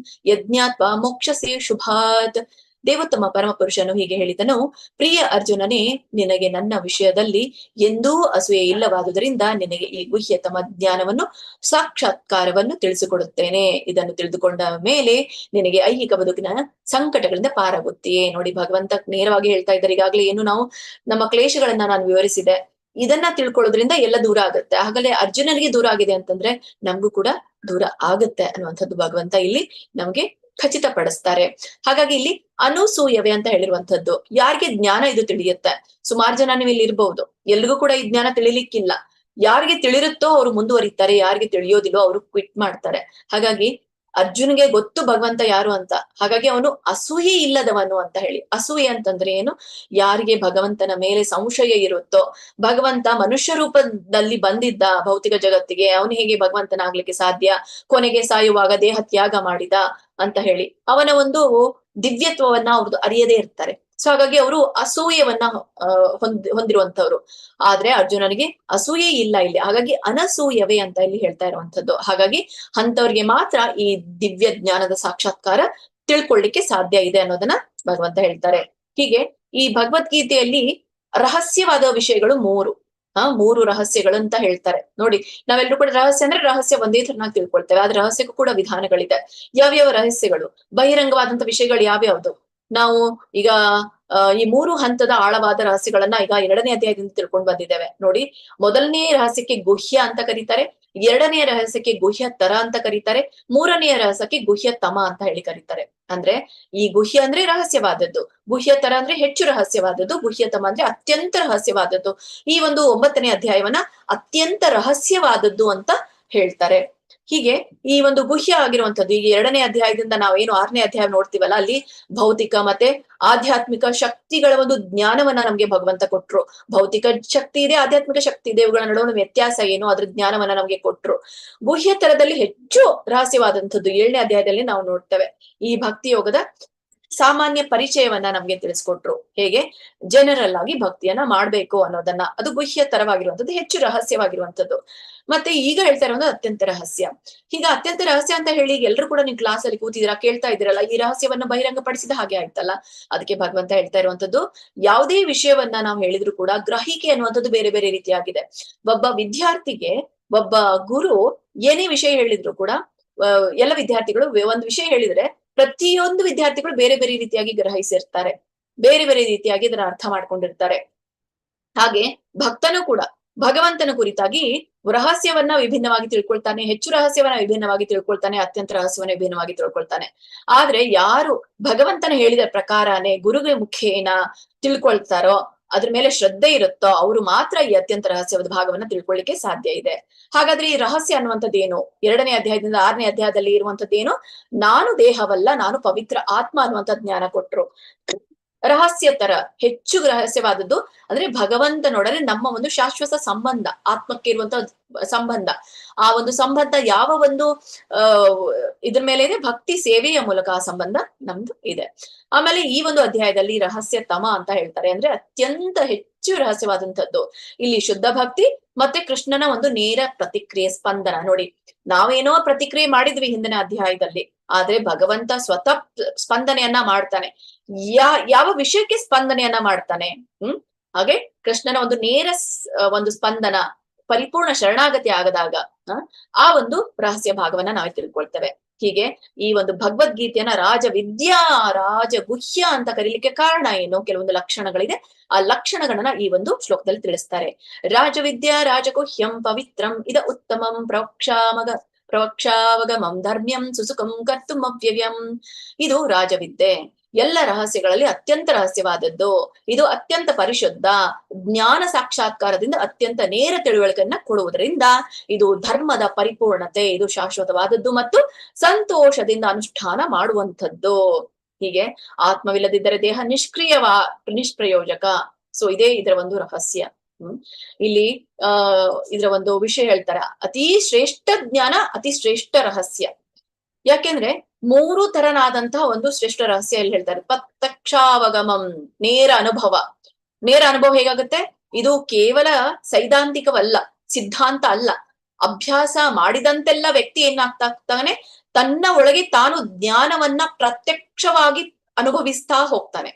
ಯಜ್ಞಾತ್ವಾ ಮೋಕ್ಷಸೇ ಶುಭಾತ್. ದೇವೋತ್ತಮ ಪರಮ ಪುರುಷನು ಹೀಗೆ ಹೇಳಿದನು, ಪ್ರಿಯ ಅರ್ಜುನನೇ, ನಿನಗೆ ನನ್ನ ವಿಷಯದಲ್ಲಿ ಎಂದೂ ಅಸೂಯೆ ಇಲ್ಲವಾದುದರಿಂದ ನಿನಗೆ ಈ ಗುಹ್ಯತಮ ಜ್ಞಾನವನ್ನು, ಸಾಕ್ಷಾತ್ಕಾರವನ್ನು ತಿಳಿಸಿಕೊಡುತ್ತೇನೆ. ಇದನ್ನು ತಿಳಿದುಕೊಂಡ ಮೇಲೆ ನಿನಗೆ ಐಹಿಕ ಬದುಕಿನ ಸಂಕಟಗಳಿಂದ ಪಾರಾಗುತ್ತೀಯೇ. ನೋಡಿ, ಭಗವಂತ ನೇರವಾಗಿ ಹೇಳ್ತಾ ಇದ್ದಾರೆ. ಈಗಾಗಲೇ ಏನು ನಾವು ನಮ್ಮ ಕ್ಲೇಶಗಳನ್ನ ನಾನು ವಿವರಿಸಿದೆ, ಇದನ್ನ ತಿಳ್ಕೊಳ್ಳೋದ್ರಿಂದ ಎಲ್ಲ ದೂರ ಆಗುತ್ತೆ. ಹಾಗಾದ್ರೆ ಅರ್ಜುನನಿಗೆ ದೂರ ಆಗಿದೆ ಅಂತಂದ್ರೆ ನಮ್ಗೂ ಕೂಡ ದೂರ ಆಗುತ್ತೆ ಅನ್ನುವಂಥದ್ದು ಭಗವಂತ ಇಲ್ಲಿ ನಮ್ಗೆ ಖಚಿತಪಡಿಸ್ತಾರೆ. ಹಾಗಾಗಿ ಇಲ್ಲಿ ಅನುಸೂಯವೇ ಅಂತ ಹೇಳಿರುವಂತದ್ದು. ಯಾರಿಗೆ ಜ್ಞಾನ ಇದು ತಿಳಿಯುತ್ತೆ? ಸುಮಾರು ಜನ ನೀವು ಇಲ್ಲಿ ಇರ್ಬಹುದು, ಎಲ್ರಿಗೂ ಕೂಡ ಈ ಜ್ಞಾನ ತಿಳಿಲಿಕ್ಕಿಲ್ಲ. ಯಾರಿಗೆ ತಿಳಿರುತ್ತೋ ಅವ್ರು ಮುಂದುವರಿತಾರೆ, ಯಾರಿಗೆ ತಿಳಿಯೋದಿಲ್ಲೋ ಅವರು ಕ್ವಿಟ್ ಮಾಡ್ತಾರೆ. ಹಾಗಾಗಿ ಅರ್ಜುನ್ಗೆ ಗೊತ್ತು ಭಗವಂತ ಯಾರು ಅಂತ, ಹಾಗಾಗಿ ಅವನು ಅಸೂಯೆ ಇಲ್ಲದವನು ಅಂತ ಹೇಳಿ. ಅಸೂಯೆ ಅಂತಂದ್ರೆ ಏನು? ಯಾರಿಗೆ ಭಗವಂತನ ಮೇಲೆ ಸಂಶಯ ಇರುತ್ತೋ, ಭಗವಂತ ಮನುಷ್ಯ ರೂಪದಲ್ಲಿ ಬಂದಿದ್ದ ಭೌತಿಕ ಜಗತ್ತಿಗೆ, ಅವನು ಹೇಗೆ ಭಗವಂತನಾಗ್ಲಿಕ್ಕೆ ಸಾಧ್ಯ, ಕೊನೆಗೆ ಸಾಯುವಾಗ ದೇಹ ತ್ಯಾಗ ಮಾಡಿದ ಅಂತ ಹೇಳಿ ಅವನ ಒಂದು ದಿವ್ಯತ್ವವನ್ನ ಅವ್ರದ್ದು ಅರಿಯದೇ ಇರ್ತಾರೆ. ಸೊ ಹಾಗಾಗಿ ಅವರು ಅಸೂಯೆವನ್ನ ಹೊಂದಿರುವಂತವ್ರು. ಆದ್ರೆ ಅರ್ಜುನನಿಗೆ ಅಸೂಯೆ ಇಲ್ಲ ಇಲ್ಲಿ, ಹಾಗಾಗಿ ಅನಸೂಯವೇ ಅಂತ ಇಲ್ಲಿ ಹೇಳ್ತಾ ಇರುವಂತದ್ದು. ಹಾಗಾಗಿ ಅಂತವ್ರಿಗೆ ಮಾತ್ರ ಈ ದಿವ್ಯ ಜ್ಞಾನದ ಸಾಕ್ಷಾತ್ಕಾರ ತಿಳ್ಕೊಳ್ಳಿಕ್ಕೆ ಸಾಧ್ಯ ಇದೆ ಅನ್ನೋದನ್ನ ಭಗವಂತ ಹೇಳ್ತಾರೆ. ಹೀಗೆ ಈ ಭಗವದ್ಗೀತೆಯಲ್ಲಿ ರಹಸ್ಯವಾದ ವಿಷಯಗಳು ಮೂರು ರಹಸ್ಯಗಳು ಅಂತ ಹೇಳ್ತಾರೆ. ನೋಡಿ, ನಾವೆಲ್ಲರೂ ಕೂಡ ರಹಸ್ಯ ಅಂದ್ರೆ ರಹಸ್ಯ ಒಂದೇ ತರನಾಗಿ ತಿಳ್ಕೊಳ್ತೇವೆ, ಆದ್ರೆ ರಹಸ್ಯಕ್ಕೂ ಕೂಡ ವಿಧಾನಗಳಿದೆ. ಯಾವ್ಯಾವ ರಹಸ್ಯಗಳು, ಬಹಿರಂಗವಾದಂತ ವಿಷಯಗಳು ಯಾವ್ಯಾವ್ದು? ನಾವು ಈಗ ಈ 3 ಹಂತದ ಆಳವಾದ ರಹಸ್ಯಗಳನ್ನ ಈಗ 2ನೇ ಅಧ್ಯಾಯದಿಂದ ತಿಳ್ಕೊಂಡು ಬಂದಿದ್ದೇವೆ. ನೋಡಿ, ಮೊದಲನೇ ರಹಸ್ಯಕ್ಕೆ ಗುಹ್ಯ ಅಂತ ಕರೀತಾರೆ, 2ನೇ ರಹಸ್ಯಕ್ಕೆ ಗುಹ್ಯತರ ಅಂತ ಕರೀತಾರೆ, 3ನೇ ರಹಸ್ಯಕ್ಕೆ ಗುಹ್ಯತಮ ಅಂತ ಹೇಳಿ ಕರೀತಾರೆ. ಅಂದ್ರೆ ಈ ಗುಹ್ಯ ಅಂದ್ರೆ ರಹಸ್ಯವಾದದ್ದು, ಗುಹ್ಯತರ ಅಂದ್ರೆ ಹೆಚ್ಚು ರಹಸ್ಯವಾದದ್ದು, ಗುಹ್ಯತಮ ಅಂದ್ರೆ ಅತ್ಯಂತ ರಹಸ್ಯವಾದದ್ದು. ಈ ಒಂದು 9ನೇ ಅಧ್ಯಾಯವನ್ನ ಅತ್ಯಂತ ರಹಸ್ಯವಾದದ್ದು ಅಂತ ಹೇಳ್ತಾರೆ. ಹೀಗೆ ಈ ಒಂದು ಗುಹ್ಯ ಆಗಿರುವಂತದ್ದು, ಈಗ 2ನೇ ಅಧ್ಯಾಯದಿಂದ ನಾವೇನು 6ನೇ ಅಧ್ಯಾಯ ನೋಡ್ತೀವಲ್ಲ, ಅಲ್ಲಿ ಭೌತಿಕ ಮತ್ತೆ ಆಧ್ಯಾತ್ಮಿಕ ಶಕ್ತಿಗಳ ಒಂದು ಜ್ಞಾನವನ್ನ ನಮ್ಗೆ ಭಗವಂತ ಕೊಟ್ರು. ಭೌತಿಕ ಶಕ್ತಿ ಇದೆ, ಆಧ್ಯಾತ್ಮಿಕ ಶಕ್ತಿ ಇದೆ, ಇವುಗಳ ನಡುವಿನ ವ್ಯತ್ಯಾಸ ಏನು, ಅದ್ರ ಜ್ಞಾನವನ್ನ ನಮ್ಗೆ ಕೊಟ್ರು. ಗುಹ್ಯ ತರದಲ್ಲಿ ಹೆಚ್ಚು ರಹಸ್ಯವಾದಂಥದ್ದು 7ನೇ ಅಧ್ಯಾಯದಲ್ಲಿ ನಾವು ನೋಡ್ತೇವೆ. ಈ ಭಕ್ತಿ ಯೋಗದ ಸಾಮಾನ್ಯ ಪರಿಚಯವನ್ನ ನಮ್ಗೆ ತಿಳಿಸ್ಕೊಟ್ರು, ಹೇಗೆ ಜನರಲ್ ಆಗಿ ಭಕ್ತಿಯನ್ನ ಮಾಡ್ಬೇಕು ಅನ್ನೋದನ್ನ. ಅದು ಗುಹ್ಯ ತರವಾಗಿರುವಂತದ್ದು, ಹೆಚ್ಚು ರಹಸ್ಯವಾಗಿರುವಂತದ್ದು. ಮತ್ತೆ ಈಗ ಹೇಳ್ತಾ ಇರೋದು ಅತ್ಯಂತ ರಹಸ್ಯ. ಈಗ ಅತ್ಯಂತ ರಹಸ್ಯ ಅಂತ ಹೇಳಿ ಎಲ್ರು ಕೂಡ ನೀವು ಕ್ಲಾಸ್ ಅಲ್ಲಿ ಕೂತಿದ್ದೀರಾ, ಕೇಳ್ತಾ ಇದ್ದೀರಲ್ಲ, ಈ ರಹಸ್ಯವನ್ನ ಬಹಿರಂಗಪಡಿಸಿದ ಹಾಗೆ ಆಯ್ತಲ್ಲ. ಅದಕ್ಕೆ ಭಗವಂತ ಹೇಳ್ತಾ ಇರುವಂತದ್ದು, ಯಾವುದೇ ವಿಷಯವನ್ನ ನಾವು ಹೇಳಿದ್ರು ಕೂಡ ಗ್ರಹಿಕೆ ಅನ್ನುವಂಥದ್ದು ಬೇರೆ ಬೇರೆ ರೀತಿಯಾಗಿದೆ. ಒಬ್ಬ ವಿದ್ಯಾರ್ಥಿಗೆ ಒಬ್ಬ ಗುರು ಏನೇ ವಿಷಯ ಹೇಳಿದ್ರು ಕೂಡ, ಎಲ್ಲ ವಿದ್ಯಾರ್ಥಿಗಳು ಒಂದು ವಿಷಯ ಹೇಳಿದ್ರೆ ಪ್ರತಿಯೊಂದು ವಿದ್ಯಾರ್ಥಿಗಳು ಬೇರೆ ಬೇರೆ ರೀತಿಯಾಗಿ ಗ್ರಹಿಸಿರ್ತಾರೆ, ಬೇರೆ ಬೇರೆ ರೀತಿಯಾಗಿ ಇದನ್ನ ಅರ್ಥ ಮಾಡ್ಕೊಂಡಿರ್ತಾರೆ. ಹಾಗೆ ಭಕ್ತನು ಕೂಡ ಭಗವಂತನ ಕುರಿತಾಗಿ ರಹಸ್ಯವನ್ನ ವಿಭಿನ್ನವಾಗಿ ತಿಳ್ಕೊಳ್ತಾನೆ, ಹೆಚ್ಚು ರಹಸ್ಯವನ್ನ ವಿಭಿನ್ನವಾಗಿ ತಿಳ್ಕೊಳ್ತಾನೆ, ಅತ್ಯಂತ ರಹಸ್ಯವನ್ನ ವಿಭಿನ್ನವಾಗಿ ತಿಳ್ಕೊಳ್ತಾನೆ. ಆದ್ರೆ ಯಾರು ಭಗವಂತನ ಹೇಳಿದ ಪ್ರಕಾರನೇ ಗುರುಗಳ ಮುಖೇನ ತಿಳ್ಕೊಳ್ತಾರೋ, ಅದ್ರ ಮೇಲೆ ಶ್ರದ್ಧೆ ಇರುತ್ತೋ, ಅವರು ಮಾತ್ರ ಈ ಅತ್ಯಂತ ರಹಸ್ಯವಾದ ಭಾಗವನ್ನ ತಿಳ್ಕೊಳ್ಳಿಕ್ಕೆ ಸಾಧ್ಯ ಇದೆ. ಹಾಗಾದ್ರೆ ಈ ರಹಸ್ಯ ಅನ್ನುವಂಥದ್ದೇನು? 2ನೇ ಅಧ್ಯಾಯದಿಂದ 6ನೇ ಅಧ್ಯಾಯದಲ್ಲಿ ಇರುವಂತದ್ದೇನು? ನಾನು ದೇಹವಲ್ಲ, ನಾನು ಪವಿತ್ರ ಆತ್ಮ ಅನ್ನುವಂಥ ಜ್ಞಾನ ಕೊಟ್ರು. ರಹಸ್ಯ ತರ ಹೆಚ್ಚು ರಹಸ್ಯವಾದದ್ದು ಅಂದ್ರೆ ಭಗವಂತನೊಡನೆ ನಮ್ಮ ಒಂದು ಶಾಶ್ವತ ಸಂಬಂಧ, ಆತ್ಮಕ್ಕೆ ಇರುವಂತ ಸಂಬಂಧ. ಆ ಒಂದು ಸಂಬಂಧ ಯಾವ ಒಂದು ಇದ್ರ ಮೇಲೆ ಇದೆ? ಭಕ್ತಿ ಸೇವೆಯ ಮೂಲಕ ಆ ಸಂಬಂಧ ನಮ್ದು ಇದೆ. ಆಮೇಲೆ ಈ ಒಂದು ಅಧ್ಯಾಯದಲ್ಲಿ ರಹಸ್ಯ ತಮ ಅಂತ ಹೇಳ್ತಾರೆ, ಅಂದ್ರೆ ಅತ್ಯಂತ ಹೆಚ್ಚು ರಹಸ್ಯವಾದಂಥದ್ದು. ಇಲ್ಲಿ ಶುದ್ಧ ಭಕ್ತಿ ಮತ್ತೆ ಕೃಷ್ಣನ ಒಂದು ನೇರ ಪ್ರತಿಕ್ರಿಯೆ, ಸ್ಪಂದನ. ನೋಡಿ, ನಾವೇನೋ ಪ್ರತಿಕ್ರಿಯೆ ಮಾಡಿದ್ವಿ ಹಿಂದಿನ ಅಧ್ಯಾಯದಲ್ಲಿ, ಆದ್ರೆ ಭಗವಂತ ಸ್ವತಃ ಸ್ಪಂದನೆಯನ್ನ ಮಾಡ್ತಾನೆ. ಯಾವ ವಿಷಯಕ್ಕೆ ಸ್ಪಂದನೆಯನ್ನ ಮಾಡ್ತಾನೆ? ಹಾಗೆ ಕೃಷ್ಣನ ಒಂದು ನೇರ ಒಂದು ಸ್ಪಂದನ, ಪರಿಪೂರ್ಣ ಶರಣಾಗತಿ ಆಗದಾಗ ಆ ಒಂದು ರಹಸ್ಯ ಭಾಗವನ್ನ ನಾವು ತಿಳ್ಕೊಳ್ತೇವೆ. ಹೀಗೆ ಈ ಒಂದು ಭಗವದ್ಗೀತೆಯನ್ನ ರಾಜವಿದ್ಯಾ ರಾಜಗುಹ್ಯ ಅಂತ ಕರೀಲಿಕ್ಕೆ ಕಾರಣ ಏನು? ಕೆಲವೊಂದು ಲಕ್ಷಣಗಳಿದೆ, ಆ ಲಕ್ಷಣಗಳನ್ನ ಈ ಒಂದು ಶ್ಲೋಕದಲ್ಲಿ ತಿಳಿಸ್ತಾರೆ. ರಾಜವಿದ್ಯಾ ರಾಜಗುಹ್ಯಂ ಪವಿತ್ರಂ ಇದ ಉತ್ತಮಂ ಪ್ರವಕ್ಷಾವಗಮಂ ಧರ್ಮ್ಯಂ ಸುಸುಖಂ ಕರ್ತುಂ ಅವ್ಯವ್ಯಂ. ಇದು ರಾಜವಿದ್ಯೆ, ಎಲ್ಲ ರಹಸ್ಯಗಳಲ್ಲಿ ಅತ್ಯಂತ ರಹಸ್ಯವಾದದ್ದು. ಇದು ಅತ್ಯಂತ ಪರಿಶುದ್ಧ, ಜ್ಞಾನ ಸಾಕ್ಷಾತ್ಕಾರದಿಂದ ಅತ್ಯಂತ ನೇರ ತಿಳುವಳಿಕೆಯನ್ನ ಕೊಡುವುದರಿಂದ ಇದು ಧರ್ಮದ ಪರಿಪೂರ್ಣತೆ, ಇದು ಶಾಶ್ವತವಾದದ್ದು ಮತ್ತು ಸಂತೋಷದಿಂದ ಅನುಷ್ಠಾನ ಮಾಡುವಂಥದ್ದು. ಹೀಗೆ ಆತ್ಮವಿಲ್ಲದಿದ್ದರೆ ದೇಹ ನಿಷ್ಪ್ರಯೋಜಕ. ಸೊ ಇದೇ ಇದರ ಒಂದು ರಹಸ್ಯ. ಇಲ್ಲಿ ಇದರ ಒಂದು ವಿಷಯ ಹೇಳ್ತಾರೆ, ಅತಿ ಶ್ರೇಷ್ಠ ಜ್ಞಾನ, ಅತಿ ಶ್ರೇಷ್ಠ ರಹಸ್ಯ. ಯಾಕೆಂದ್ರೆ 3 ತರನಾದಂತಹ ಒಂದು ಶ್ರೇಷ್ಠ ರಹಸ್ಯ ಇಲ್ಲಿ ಹೇಳ್ತಾರೆ. ಪ್ರತ್ಯಕ್ಷಾವಗಮಂ, ನೇರ ಅನುಭವ. ನೇರ ಅನುಭವ ಹೇಗಾಗುತ್ತೆ? ಇದು ಕೇವಲ ಸೈದ್ಧಾಂತಿಕವಲ್ಲ, ಸಿದ್ಧಾಂತ ಅಲ್ಲ. ಅಭ್ಯಾಸ ಮಾಡಿದಂತೆಲ್ಲ ವ್ಯಕ್ತಿ ಏನಾಗ್ತಾನೆ, ತನ್ನ ಒಳಗೆ ತಾನು ಜ್ಞಾನವನ್ನ ಪ್ರತ್ಯಕ್ಷವಾಗಿ ಅನುಭವಿಸ್ತಾ ಹೋಗ್ತಾನೆ,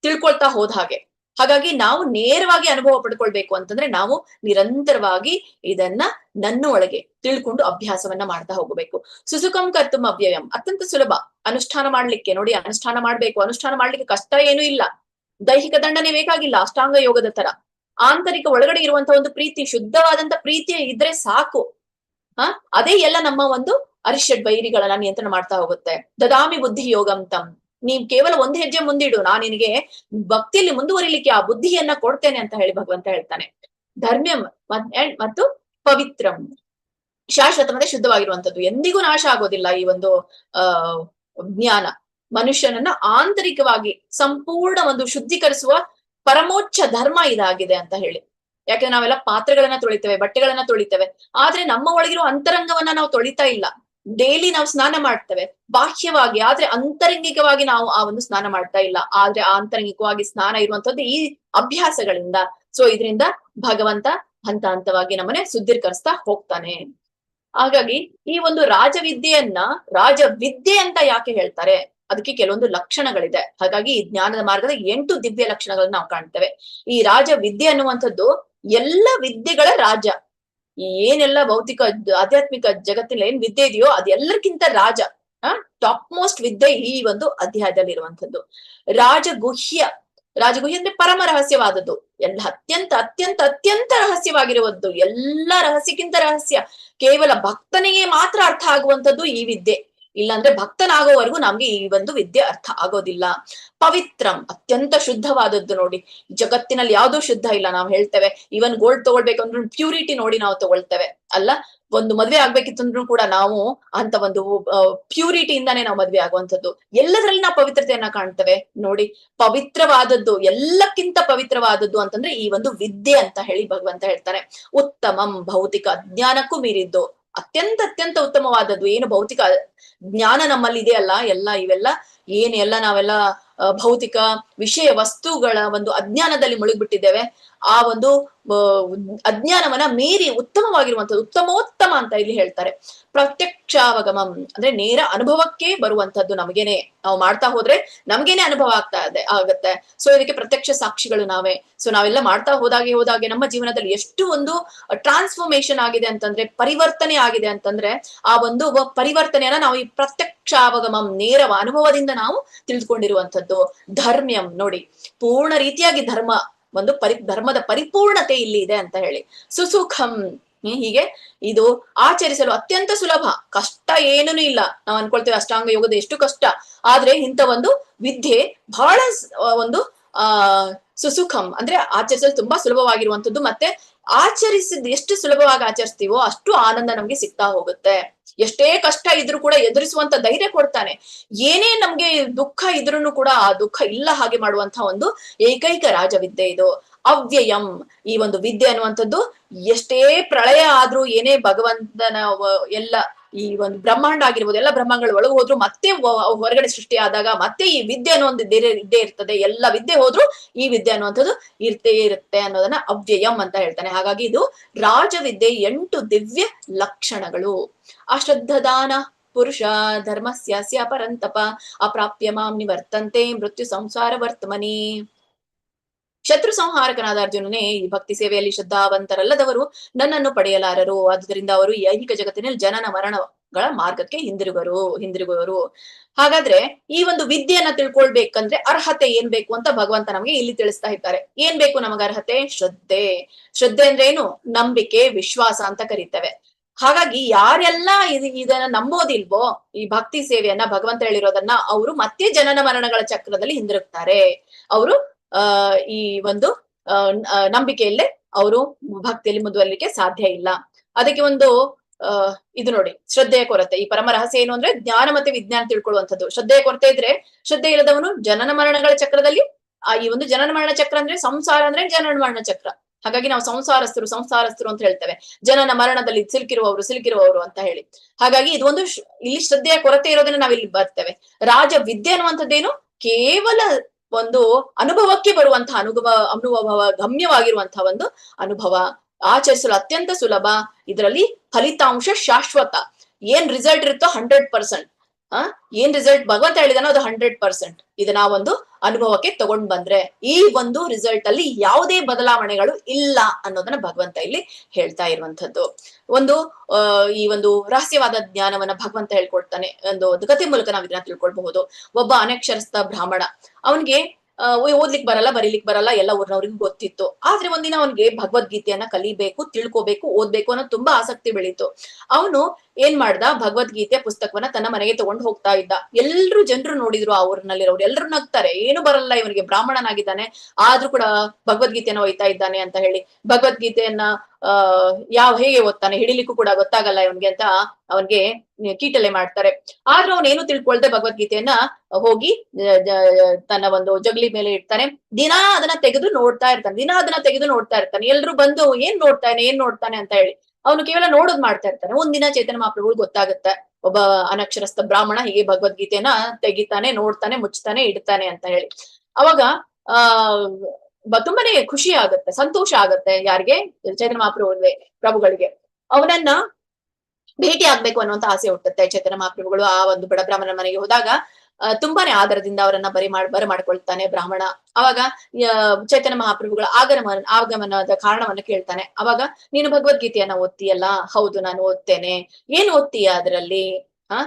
ತಿಳ್ಕೊಳ್ತಾ ಹೋದ ಹಾಗೆ. ಹಾಗಾಗಿ ನಾವು ನೇರವಾಗಿ ಅನುಭವ ಪಡ್ಕೊಳ್ಬೇಕು ಅಂತಂದ್ರೆ ನಾವು ನಿರಂತರವಾಗಿ ಇದನ್ನ ನನ್ನ ಒಳಗೆ ತಿಳ್ಕೊಂಡು ಅಭ್ಯಾಸವನ್ನ ಮಾಡ್ತಾ ಹೋಗಬೇಕು. ಸುಸುಖಂ ಕರ್ತುಂ ಅವ್ಯಯಂ, ಅತ್ಯಂತ ಸುಲಭ ಅನುಷ್ಠಾನ ಮಾಡ್ಲಿಕ್ಕೆ. ನೋಡಿ, ಅನುಷ್ಠಾನ ಮಾಡ್ಬೇಕು, ಅನುಷ್ಠಾನ ಮಾಡ್ಲಿಕ್ಕೆ ಕಷ್ಟ ಏನೂ ಇಲ್ಲ, ದೈಹಿಕ ದಂಡನೆ ಬೇಕಾಗಿಲ್ಲ, ಅಷ್ಟಾಂಗ ಯೋಗದ ತರ. ಆಂತರಿಕ ಒಳಗಡೆ ಇರುವಂತಹ ಒಂದು ಪ್ರೀತಿ, ಶುದ್ಧವಾದಂತ ಪ್ರೀತಿ ಇದ್ರೆ ಸಾಕು. ಅದೇ ಎಲ್ಲ ನಮ್ಮ ಒಂದು ಅರಿಷಡ್ ವೈರಿಗಳನ್ನ ನಿಯಂತ್ರಣ ಮಾಡ್ತಾ ಹೋಗುತ್ತೆ. ದದಾಮಿ ಬುದ್ಧಿ ಯೋಗಂ ತಂ, ನೀವ್ ಕೇವಲ ಒಂದು ಹೆಜ್ಜೆ ಮುಂದಿಡು, ನಾನು ನಿನಗೆ ಭಕ್ತಿಯಲ್ಲಿ ಮುಂದುವರಿಲಿಕ್ಕೆ ಆ ಬುದ್ಧಿಯನ್ನ ಕೊಡ್ತೇನೆ ಅಂತ ಹೇಳಿ ಭಗವಂತ ಹೇಳ್ತಾನೆ. ಧರ್ಮ್ಯಂ ಮತ್ತು ಪವಿತ್ರಂ, ಶಾಶ್ವತ ಮತ್ತೆ ಶುದ್ಧವಾಗಿರುವಂತದ್ದು, ಎಂದಿಗೂ ನಾಶ ಆಗೋದಿಲ್ಲ ಈ ಒಂದು ಆ ಜ್ಞಾನ. ಮನುಷ್ಯನನ್ನ ಆಂತರಿಕವಾಗಿ ಸಂಪೂರ್ಣ ಒಂದು ಶುದ್ಧೀಕರಿಸುವ ಪರಮೋಚ್ಚ ಧರ್ಮ ಇದಾಗಿದೆ ಅಂತ ಹೇಳಿ. ಯಾಕಂದ್ರೆ ನಾವೆಲ್ಲ ಪಾತ್ರೆಗಳನ್ನ ತೊಳಿತೇವೆ, ಬಟ್ಟೆಗಳನ್ನ ತೊಳಿತೇವೆ, ಆದ್ರೆ ನಮ್ಮ ಒಳಗಿರೋ ಅಂತರಂಗವನ್ನ ನಾವು ತೊಳಿತಾ ಇಲ್ಲ. ಡೈಲಿ ನಾವು ಸ್ನಾನ ಮಾಡ್ತೇವೆ ಬಾಹ್ಯವಾಗಿ, ಆದ್ರೆ ಅಂತರಂಗಿಕವಾಗಿ ನಾವು ಆ ಒಂದು ಸ್ನಾನ ಮಾಡ್ತಾ ಇಲ್ಲ. ಆದ್ರೆ ಆಂತರಂಗಿಕವಾಗಿ ಸ್ನಾನ ಇರುವಂತದ್ದು ಈ ಅಭ್ಯಾಸಗಳಿಂದ. ಸೊ ಇದರಿಂದ ಭಗವಂತ ಹಂತ ಹಂತವಾಗಿ ನಮ್ಮನೆ ಶುದ್ಧೀಕರಿಸ್ತಾ ಹೋಗ್ತಾನೆ. ಹಾಗಾಗಿ ಈ ಒಂದು ರಾಜವಿದ್ಯೆಯನ್ನ ರಾಜವಿದ್ಯೆ ಅಂತ ಯಾಕೆ ಹೇಳ್ತಾರೆ? ಅದಕ್ಕೆ ಕೆಲವೊಂದು ಲಕ್ಷಣಗಳಿದೆ. ಹಾಗಾಗಿ ಈ ಜ್ಞಾನದ ಮಾರ್ಗದ 8 ದಿವ್ಯ ಲಕ್ಷಣಗಳನ್ನ ನಾವು ಕಾಣ್ತೇವೆ. ಈ ರಾಜವಿದ್ಯೆ ಅನ್ನುವಂಥದ್ದು ಎಲ್ಲ ವಿದ್ಯೆಗಳ ರಾಜ. ಈ ಏನೆಲ್ಲ ಭೌತಿಕ ಆಧ್ಯಾತ್ಮಿಕ ಜಗತ್ತಿನಲ್ಲಿ ಏನ್ ವಿದ್ಯೆ ಇದೆಯೋ ಅದೆಲ್ಲರಿಗಿಂತ ರಾಜ. ಟಾಪ್ ಮೋಸ್ಟ್ ವಿದ್ಯೆ ಈ ಒಂದು ಅಧ್ಯಾಯದಲ್ಲಿ ಇರುವಂತದ್ದು. ರಾಜಗುಹ್ಯ. ರಾಜಗುಹ್ಯ ಅಂದ್ರೆ ಪರಮ ರಹಸ್ಯವಾದದ್ದು, ಎಲ್ಲ ಅತ್ಯಂತ ಅತ್ಯಂತ ಅತ್ಯಂತ ರಹಸ್ಯವಾಗಿರುವುದು, ಎಲ್ಲ ರಹಸ್ಯಕ್ಕಿಂತ ರಹಸ್ಯ. ಕೇವಲ ಭಕ್ತನಿಗೆ ಮಾತ್ರ ಅರ್ಥ ಆಗುವಂತದ್ದು ಈ ವಿದ್ಯೆ. ಇಲ್ಲಾಂದ್ರೆ ಭಕ್ತನಾಗೋವರೆಗೂ ನಮ್ಗೆ ಈ ಒಂದು ವಿದ್ಯೆ ಅರ್ಥ ಆಗೋದಿಲ್ಲ. ಪವಿತ್ರಂ, ಅತ್ಯಂತ ಶುದ್ಧವಾದದ್ದು. ನೋಡಿ, ಜಗತ್ತಿನಲ್ಲಿ ಯಾವ್ದೂ ಶುದ್ಧ ಇಲ್ಲ. ನಾವು ಹೇಳ್ತೇವೆ ಇವನ್ ಗೋಲ್ಡ್ ತಗೊಳ್ಬೇಕಂದ್ರೂ ಪ್ಯೂರಿಟಿ ನೋಡಿ ನಾವು ತಗೊಳ್ತೇವೆ ಅಲ್ಲ. ಒಂದು ಮದ್ವೆ ಆಗ್ಬೇಕಿತ್ತಂದ್ರೂ ಕೂಡ ನಾವು ಅಂತ ಒಂದು ಪ್ಯೂರಿಟಿಯಿಂದಾನೇ ನಾವು ಮದ್ವೆ ಆಗುವಂಥದ್ದು. ಎಲ್ಲದ್ರಲ್ಲಿ ನಾವು ಪವಿತ್ರತೆಯನ್ನ ಕಾಣ್ತೇವೆ. ನೋಡಿ, ಪವಿತ್ರವಾದದ್ದು, ಎಲ್ಲಕ್ಕಿಂತ ಪವಿತ್ರವಾದದ್ದು ಅಂತಂದ್ರೆ ಈ ಒಂದು ವಿದ್ಯೆ ಅಂತ ಹೇಳಿ ಭಗವಂತ ಹೇಳ್ತಾನೆ. ಉತ್ತಮಂ, ಭೌತಿಕ ಅಜ್ಞಾನಕ್ಕೂ ಮೀರಿದ್ದು, ಅತ್ಯಂತ ಅತ್ಯಂತ ಉತ್ತಮವಾದದ್ದು. ಏನು ಭೌತಿಕ ಜ್ಞಾನ ನಮ್ಮಲ್ಲಿ ಇದೆಯಲ್ಲ, ಇವೆಲ್ಲ ಏನೆಲ್ಲ ನಾವೆಲ್ಲ ಭೌತಿಕ ವಿಷಯ ವಸ್ತುಗಳ ಒಂದು ಅಜ್ಞಾನದಲ್ಲಿ ಮುಳುಗ್ಬಿಟ್ಟಿದ್ದೇವೆ. ಆ ಒಂದು ಅಜ್ಞಾನವನ್ನ ಮೀರಿ ಉತ್ತಮವಾಗಿರುವಂತದ್ದು, ಉತ್ತಮೋತ್ತಮ ಅಂತ ಇಲ್ಲಿ ಹೇಳ್ತಾರೆ. ಪ್ರತ್ಯಕ್ಷಾವಗಮಂ ಅಂದ್ರೆ ನೇರ ಅನುಭವಕ್ಕೆ ಬರುವಂತದ್ದು. ನಮಗೇನೆ ನಾವು ಮಾಡ್ತಾ ಹೋದ್ರೆ ನಮ್ಗೇನೆ ಅನುಭವ ಆಗತ್ತೆ. ಸೊ ಇದಕ್ಕೆ ಪ್ರತ್ಯಕ್ಷ ಸಾಕ್ಷಿಗಳು ನಾವೇ. ಸೊ ನಾವೆಲ್ಲ ಮಾಡ್ತಾ ಹೋದಾಗೆ ನಮ್ಮ ಜೀವನದಲ್ಲಿ ಎಷ್ಟು ಒಂದು ಟ್ರಾನ್ಸ್ಫಾರ್ಮೇಶನ್ ಆಗಿದೆ ಅಂತಂದ್ರೆ, ಪರಿವರ್ತನೆ ಆಗಿದೆ ಅಂತಂದ್ರೆ, ಆ ಒಂದು ಪರಿವರ್ತನೆಯನ್ನ ನಾವು ಈ ಪ್ರತ್ಯಕ್ಷಾವಗಮಂ ನೇರ ಅನುಭವದಿಂದ ನಾವು ತಿಳಿದುಕೊಂಡಿರುವಂತದ್ದು. ಧರ್ಮ್ಯಂ, ನೋಡಿ, ಪೂರ್ಣ ರೀತಿಯಾಗಿ ಒಂದು ಧರ್ಮದ ಪರಿಪೂರ್ಣತೆ ಇಲ್ಲಿ ಇದೆ ಅಂತ ಹೇಳಿ. ಸುಸುಖಂ, ಹೀಗೆ ಇದು ಆಚರಿಸಲು ಅತ್ಯಂತ ಸುಲಭ, ಕಷ್ಟ ಏನೂ ಇಲ್ಲ. ನಾವು ಅನ್ಕೊಳ್ತೇವೆ ಅಷ್ಟಾಂಗ ಯೋಗದ ಎಷ್ಟು ಕಷ್ಟ, ಆದ್ರೆ ಇಂಥ ಒಂದು ವಿದ್ಯೆ ಬಹಳ ಒಂದು ಸುಸುಖಂ ಅಂದ್ರೆ ಆಚರಿಸಲು ತುಂಬಾ ಸುಲಭವಾಗಿರುವಂತದ್ದು. ಮತ್ತೆ ಆಚರಿಸಿದ್ ಎಷ್ಟು ಸುಲಭವಾಗಿ ಆಚರಿಸ್ತೀವೋ ಅಷ್ಟು ಆನಂದ ನಮ್ಗೆ ಸಿಗ್ತಾ ಹೋಗುತ್ತೆ. ಎಷ್ಟೇ ಕಷ್ಟ ಇದ್ರೂ ಕೂಡ ಎದುರಿಸುವಂತ ಧೈರ್ಯ ಕೊಡ್ತಾನೆ. ಏನೇ ನಮ್ಗೆ ದುಃಖ ಇದ್ರೂ ಕೂಡ ಆ ದುಃಖ ಇಲ್ಲ ಹಾಗೆ ಮಾಡುವಂತಹ ಒಂದು ಏಕೈಕ ರಾಜವಿದ್ಯೆ ಇದು. ಅವ್ಯಯಂ, ಈ ಒಂದು ವಿದ್ಯೆ ಅನ್ನುವಂಥದ್ದು ಎಷ್ಟೇ ಪ್ರಳಯ ಆದ್ರೂ, ಏನೇ ಭಗವಂತನ ಎಲ್ಲ ಈ ಒಂದು ಬ್ರಹ್ಮಾಂಡ ಆಗಿರ್ಬೋದು, ಎಲ್ಲ ಬ್ರಹ್ಮಾಂಡಗಳ ಒಳಗೆ ಹೋದ್ರು ಮತ್ತೆ ಹೊರಗಡೆ ಸೃಷ್ಟಿ ಆದಾಗ ಮತ್ತೆ ಈ ವಿದ್ಯೆ ಅನ್ನೋ ಒಂದು ಇದ್ದೇ ಇರ್ತದೆ. ಎಲ್ಲ ವಿದ್ಯೆ ಹೋದ್ರು ಈ ವಿದ್ಯೆ ಅನ್ನುವಂಥದ್ದು ಇರ್ತೇ ಇರುತ್ತೆ ಅನ್ನೋದನ್ನ ಅವ್ಯಯಂ ಅಂತ ಹೇಳ್ತಾನೆ. ಹಾಗಾಗಿ ಇದು ರಾಜವಿದ್ಯೆ 8 ದಿವ್ಯ ಲಕ್ಷಣಗಳು. ಅಶ್ರದ್ಧದಾನ ಪುರುಷ ಧರ್ಮಸ್ಯ ಪರಂತಪ ಅಪ್ರಾಪ್ಯ ಮಾಂ ನಿವರ್ತಂತೆ ಮೃತ್ಯು ಸಂಸಾರ ವರ್ತಮನಿ. ಶತ್ರು ಸಂಹಾರಕನಾದ ಅರ್ಜುನನೇ, ಈ ಭಕ್ತಿ ಸೇವೆಯಲ್ಲಿ ಶ್ರದ್ಧಾವಂತರಲ್ಲದವರು ನನ್ನನ್ನು ಪಡೆಯಲಾರರು. ಆದುದರಿಂದ ಅವರು ಈ ಐಹಿಕ ಜಗತ್ತಿನಲ್ಲಿ ಜನನ ಮರಣಗಳ ಮಾರ್ಗಕ್ಕೆ ಹಿಂದಿರುಗುವರು. ಹಾಗಾದ್ರೆ ಈ ಒಂದು ವಿದ್ಯೆಯನ್ನ ತಿಳ್ಕೊಳ್ಬೇಕಂದ್ರೆ ಅರ್ಹತೆ ಏನ್ ಬೇಕು ಅಂತ ಭಗವಂತ ನಮ್ಗೆ ಇಲ್ಲಿ ತಿಳಿಸ್ತಾ ಇದ್ದಾರೆ. ಏನ್ ಬೇಕು ನಮಗ ಅರ್ಹತೆ? ಶ್ರದ್ಧೆ ಅಂದ್ರೆ ಏನು? ನಂಬಿಕೆ, ವಿಶ್ವಾಸ ಅಂತ ಕರೀತೇವೆ. ಹಾಗಾಗಿ ಯಾರೆಲ್ಲ ಇದನ್ನ ನಂಬೋದಿಲ್ವೋ, ಈ ಭಕ್ತಿ ಸೇವೆಯನ್ನ ಭಗವಂತ ಹೇಳಿರೋದನ್ನ, ಅವರು ಮತ್ತೆ ಜನನ ಮರಣಗಳ ಚಕ್ರದಲ್ಲಿ ಹಿಂದಿರುಗ್ತಾರೆ. ಅವರು ಈ ಒಂದು ನಂಬಿಕೆಯಲ್ಲೇ ಅವರು ಭಕ್ತಿಯಲ್ಲಿ ಮುಂದುವರಿಲಿಕ್ಕೆ ಸಾಧ್ಯ ಇಲ್ಲ. ಅದಕ್ಕೆ ಒಂದು ಇದು ನೋಡಿ, ಶ್ರದ್ಧೆಯ ಕೊರತೆ. ಈ ಪರಮ ರಹಸ್ಯ ಏನು ಅಂದ್ರೆ ಜ್ಞಾನ ಮತ್ತೆ ವಿಜ್ಞಾನ ತಿಳ್ಕೊಳ್ಳುವಂಥದ್ದು. ಶ್ರದ್ಧೆಯ ಕೊರತೆ ಇದ್ರೆ, ಶ್ರದ್ಧೆ ಇಲ್ಲದವನು ಜನನ ಮರಣಗಳ ಚಕ್ರದಲ್ಲಿ, ಈ ಒಂದು ಜನನ ಮರಣ ಚಕ್ರ ಅಂದ್ರೆ ಸಂಸಾರ ಅಂದ್ರೆ ಜನನ ಮರಣ ಚಕ್ರ. ಹಾಗಾಗಿ ನಾವು ಸಂಸಾರಸ್ಥರು ಅಂತ ಹೇಳ್ತೇವೆ. ಜನನ ಮರಣದಲ್ಲಿ ಸಿಲುಕಿರುವವರು ಅಂತ ಹೇಳಿ. ಹಾಗಾಗಿ ಇದು ಒಂದು ಇಲ್ಲಿ ಶ್ರದ್ಧೆಯ ಕೊರತೆ ಇರೋದನ್ನ ನಾವಿಲ್ಲಿ ಬರ್ತೇವೆ. ರಾಜ ವಿದ್ಯೆ ಅನ್ನುವಂಥದ್ದೇನು? ಕೇವಲ ಒಂದು ಅನುಭವಕ್ಕೆ ಬರುವಂತಹ ಅನುಭವ ಗಮ್ಯವಾಗಿರುವಂತಹ ಒಂದು ಅನುಭವ. ಆಚರಿಸಲು ಅತ್ಯಂತ ಸುಲಭ. ಇದರಲ್ಲಿ ಫಲಿತಾಂಶ ಶಾಶ್ವತ. ಏನ್ ರಿಸಲ್ಟ್ ಇರುತ್ತೋ 100%. ಏನ್ ರಿಸಲ್ಟ್ ಭಗವಂತ ಹೇಳಿದಾನೋ ಅದು 100%. ಇದು ನಾವೊಂದು ಅನುಭವಕ್ಕೆ ತಗೊಂಡ್ ಬಂದ್ರೆ ಈ ಒಂದು ರಿಸಲ್ಟ್ ಅಲ್ಲಿ ಯಾವುದೇ ಬದಲಾವಣೆಗಳು ಇಲ್ಲ ಅನ್ನೋದನ್ನ ಭಗವಂತ ಇಲ್ಲಿ ಹೇಳ್ತಾ ಇರುವಂತದ್ದು. ಈ ಒಂದು ರಹಸ್ಯವಾದ ಜ್ಞಾನವನ್ನ ಭಗವಂತ ಹೇಳ್ಕೊಡ್ತಾನೆ. ಒಂದು ಕಥೆ ಮೂಲಕ ನಾವ್ ಇದನ್ನ ತಿಳ್ಕೊಳ್ಬಹುದು. ಒಬ್ಬ ಅನಕ್ಷರಸ್ಥ ಬ್ರಾಹ್ಮಣ, ಅವನ್ಗೆ ಓದ್ಲಿಕ್ ಬರಲ್ಲ, ಬರೀಲಿಕ್ ಬರಲ್ಲ, ಎಲ್ಲ ಊರಿನವ್ರಿಗೂ ಗೊತ್ತಿತ್ತು. ಆದ್ರೆ ಒಂದಿನ ಅವನ್ಗೆ ಭಗವದ್ಗೀತೆಯನ್ನ ಕಲಿಬೇಕು, ತಿಳ್ಕೋಬೇಕು, ಓದ್ಬೇಕು ಅನ್ನೋ ತುಂಬಾ ಆಸಕ್ತಿ ಬೆಳೀತು. ಅವನು ಏನ್ ಮಾಡ್ದ, ಭಗವದ್ಗೀತೆಯ ಪುಸ್ತಕವನ್ನ ತನ್ನ ಮನೆಗೆ ತಗೊಂಡು ಹೋಗ್ತಾ ಇದ್ದ. ಎಲ್ರು ಜನರು ನೋಡಿದ್ರು, ಆ ಊರಿನಲ್ಲಿರೋರು ಎಲ್ರು ನಗ್ತಾರೆ, ಏನು ಬರಲ್ಲ ಇವನಿಗೆ, ಬ್ರಾಹ್ಮಣನಾಗಿದ್ದಾನೆ ಆದ್ರೂ ಕೂಡ ಭಗವದ್ಗೀತೆಯನ್ನ ಒಯ್ತಾ ಇದ್ದಾನೆ ಅಂತ ಹೇಳಿ. ಭಗವದ್ಗೀತೆಯನ್ನ ಹೇಗೆ ಓದ್ತಾನೆ, ಹಿಡಿಲಿಕ್ಕೂ ಕೂಡ ಗೊತ್ತಾಗಲ್ಲ ಇವನ್ಗೆ ಅಂತ ಅವನ್ಗೆ ಕೀಟಲೆ ಮಾಡ್ತಾರೆ. ಆದ್ರೂ ಅವನೇನು ತಿಳ್ಕೊಳ್ದೆ ಭಗವದ್ಗೀತೆಯನ್ನ ಹೋಗಿ ತನ್ನ ಒಂದು ಜಗಲಿ ಮೇಲೆ ಇಡ್ತಾನೆ. ದಿನಾ ಅದನ್ನ ತೆಗೆದು ನೋಡ್ತಾ ಇರ್ತಾನೆ. ಎಲ್ರು ಬಂದು ಏನ್ ನೋಡ್ತಾನೆ ಅಂತ ಹೇಳಿ ಅವನು ಕೇವಲ ನೋಡೋದ್ ಮಾಡ್ತಾ ಇರ್ತಾನೆ. ಒಂದಿನ ಚೈತನ್ಯ ಮಹಾಪ್ರಭುಗಳು ಗೊತ್ತಾಗುತ್ತೆ, ಒಬ್ಬ ಅನಕ್ಷರಸ್ಥ ಬ್ರಾಹ್ಮಣ ಹೀಗೆ ಭಗವದ್ಗೀತೆಯನ್ನ ತೆಗಿತಾನೆ, ನೋಡ್ತಾನೆ, ಮುಚ್ತಾನೆ, ಇಡ್ತಾನೆ ಅಂತ ಹೇಳಿ. ಅವಾಗ ಆ ತುಂಬಾನೇ ಖುಷಿ ಆಗುತ್ತೆ, ಸಂತೋಷ ಆಗುತ್ತೆ. ಯಾರಿಗೆ? ಚೈತನ್ಯ ಪ್ರಭುಗಳಿಗೆ. ಅವನನ್ನ ಭೇಟಿ ಆಗ್ಬೇಕು ಅನ್ನುವಂತ ಆಸೆ ಹುಟ್ಟುತ್ತೆ. ಚೈತನ್ಯ ಮಹಾಪ್ರಭುಗಳು ಆ ಒಂದು ಬಡ ಬ್ರಾಹ್ಮಣನ ಮನೆಗೆ ಹೋದಾಗ ತುಂಬಾನೇ ಆದರದಿಂದ ಅವರನ್ನ ಬರಮಾಡ್ಕೊಳ್ತಾನೆ ಬ್ರಾಹ್ಮಣ. ಅವಾಗ ಚೈತನ್ಯ ಮಹಾಪ್ರಭುಗಳ ಆಗಮನದ ಕಾರಣವನ್ನ ಕೇಳ್ತಾನೆ. ಅವಾಗ ನೀನು ಭಗವದ್ಗೀತೆಯನ್ನ ಓದ್ತೀಯಲ್ಲ? ಹೌದು, ನಾನು ಓದ್ತೇನೆ. ಏನ್ ಓದ್ತೀಯ ಅದರಲ್ಲಿ? ಆ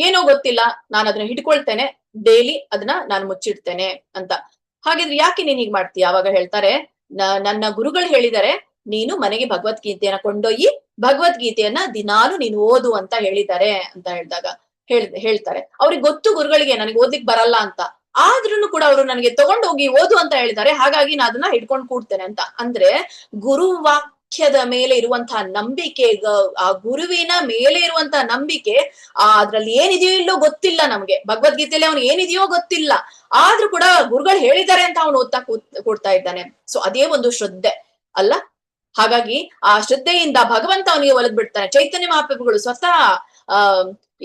ಏನೋ ಗೊತ್ತಿಲ್ಲ, ನಾನು ಅದನ್ನ ಹಿಡ್ಕೊಳ್ತೇನೆ, ಡೈಲಿ ಅದನ್ನ ನಾನು ಮುಚ್ಚಿಡ್ತೇನೆ ಅಂತ. ಹಾಗಿದ್ರೆ ಯಾಕೆ ನೀನ್ ಹೀಗ್ ಮಾಡ್ತೀಯ? ಅವಾಗ ಹೇಳ್ತಾರೆ, ನನ್ನ ಗುರುಗಳು ಹೇಳಿದ್ದಾರೆ, ನೀನು ಮನೆಗೆ ಭಗವದ್ಗೀತೆಯನ್ನ ಕೊಂಡೊಯ್ಯಿ, ಭಗವದ್ಗೀತೆಯನ್ನ ದಿನಾಲು ನೀನು ಓದು ಅಂತ ಹೇಳಿದ್ದಾರೆ ಅಂತ ಹೇಳ್ತಾರೆ. ಅವ್ರಿಗೆ ಗೊತ್ತು ಗುರುಗಳಿಗೆ ನನಗೆ ಓದ್ಲಿಕ್ ಬರಲ್ಲ ಅಂತ. ಆದ್ರೂ ಕೂಡ ಅವರು ನನಗೆ ತಗೊಂಡೋಗಿ ಓದು ಅಂತ ಹೇಳಿದ್ದಾರೆ, ಹಾಗಾಗಿ ನಾನು ಅದನ್ನ ಹಿಡ್ಕೊಂಡು ಕೂಡ್ತೇನೆ ಅಂತ. ಅಂದ್ರೆ ಗುರು ವಾಕ್ಯದ ಮೇಲೆ ಇರುವಂತಹ ನಂಬಿಕೆ, ಆ ಗುರುವಿನ ಮೇಲೆ ಇರುವಂತಹ ನಂಬಿಕೆ, ಅದ್ರಲ್ಲಿ ಏನಿದೆಯೋ ಇಲ್ಲೋ ಗೊತ್ತಿಲ್ಲ ನಮ್ಗೆ, ಭಗವದ್ಗೀತೆಯಲ್ಲಿ ಅವನು ಏನಿದೆಯೋ ಗೊತ್ತಿಲ್ಲ, ಆದ್ರೂ ಕೂಡ ಗುರುಗಳು ಹೇಳಿದ್ದಾರೆ ಅಂತ ಅವನು ಓದ್ತಾ ಕೂಡ್ತಾ ಇದ್ದಾನೆ. ಸೊ ಅದೇ ಒಂದು ಶ್ರದ್ಧೆ ಅಲ್ಲ. ಹಾಗಾಗಿ ಆ ಶ್ರದ್ಧೆಯಿಂದ ಭಗವಂತ ಅವನಿಗೆ ಒಲಿದ್ ಬಿಡ್ತಾನೆ. ಚೈತನ್ಯ ಮಹಾಪ್ರಭುಗಳು ಸ್ವತಃ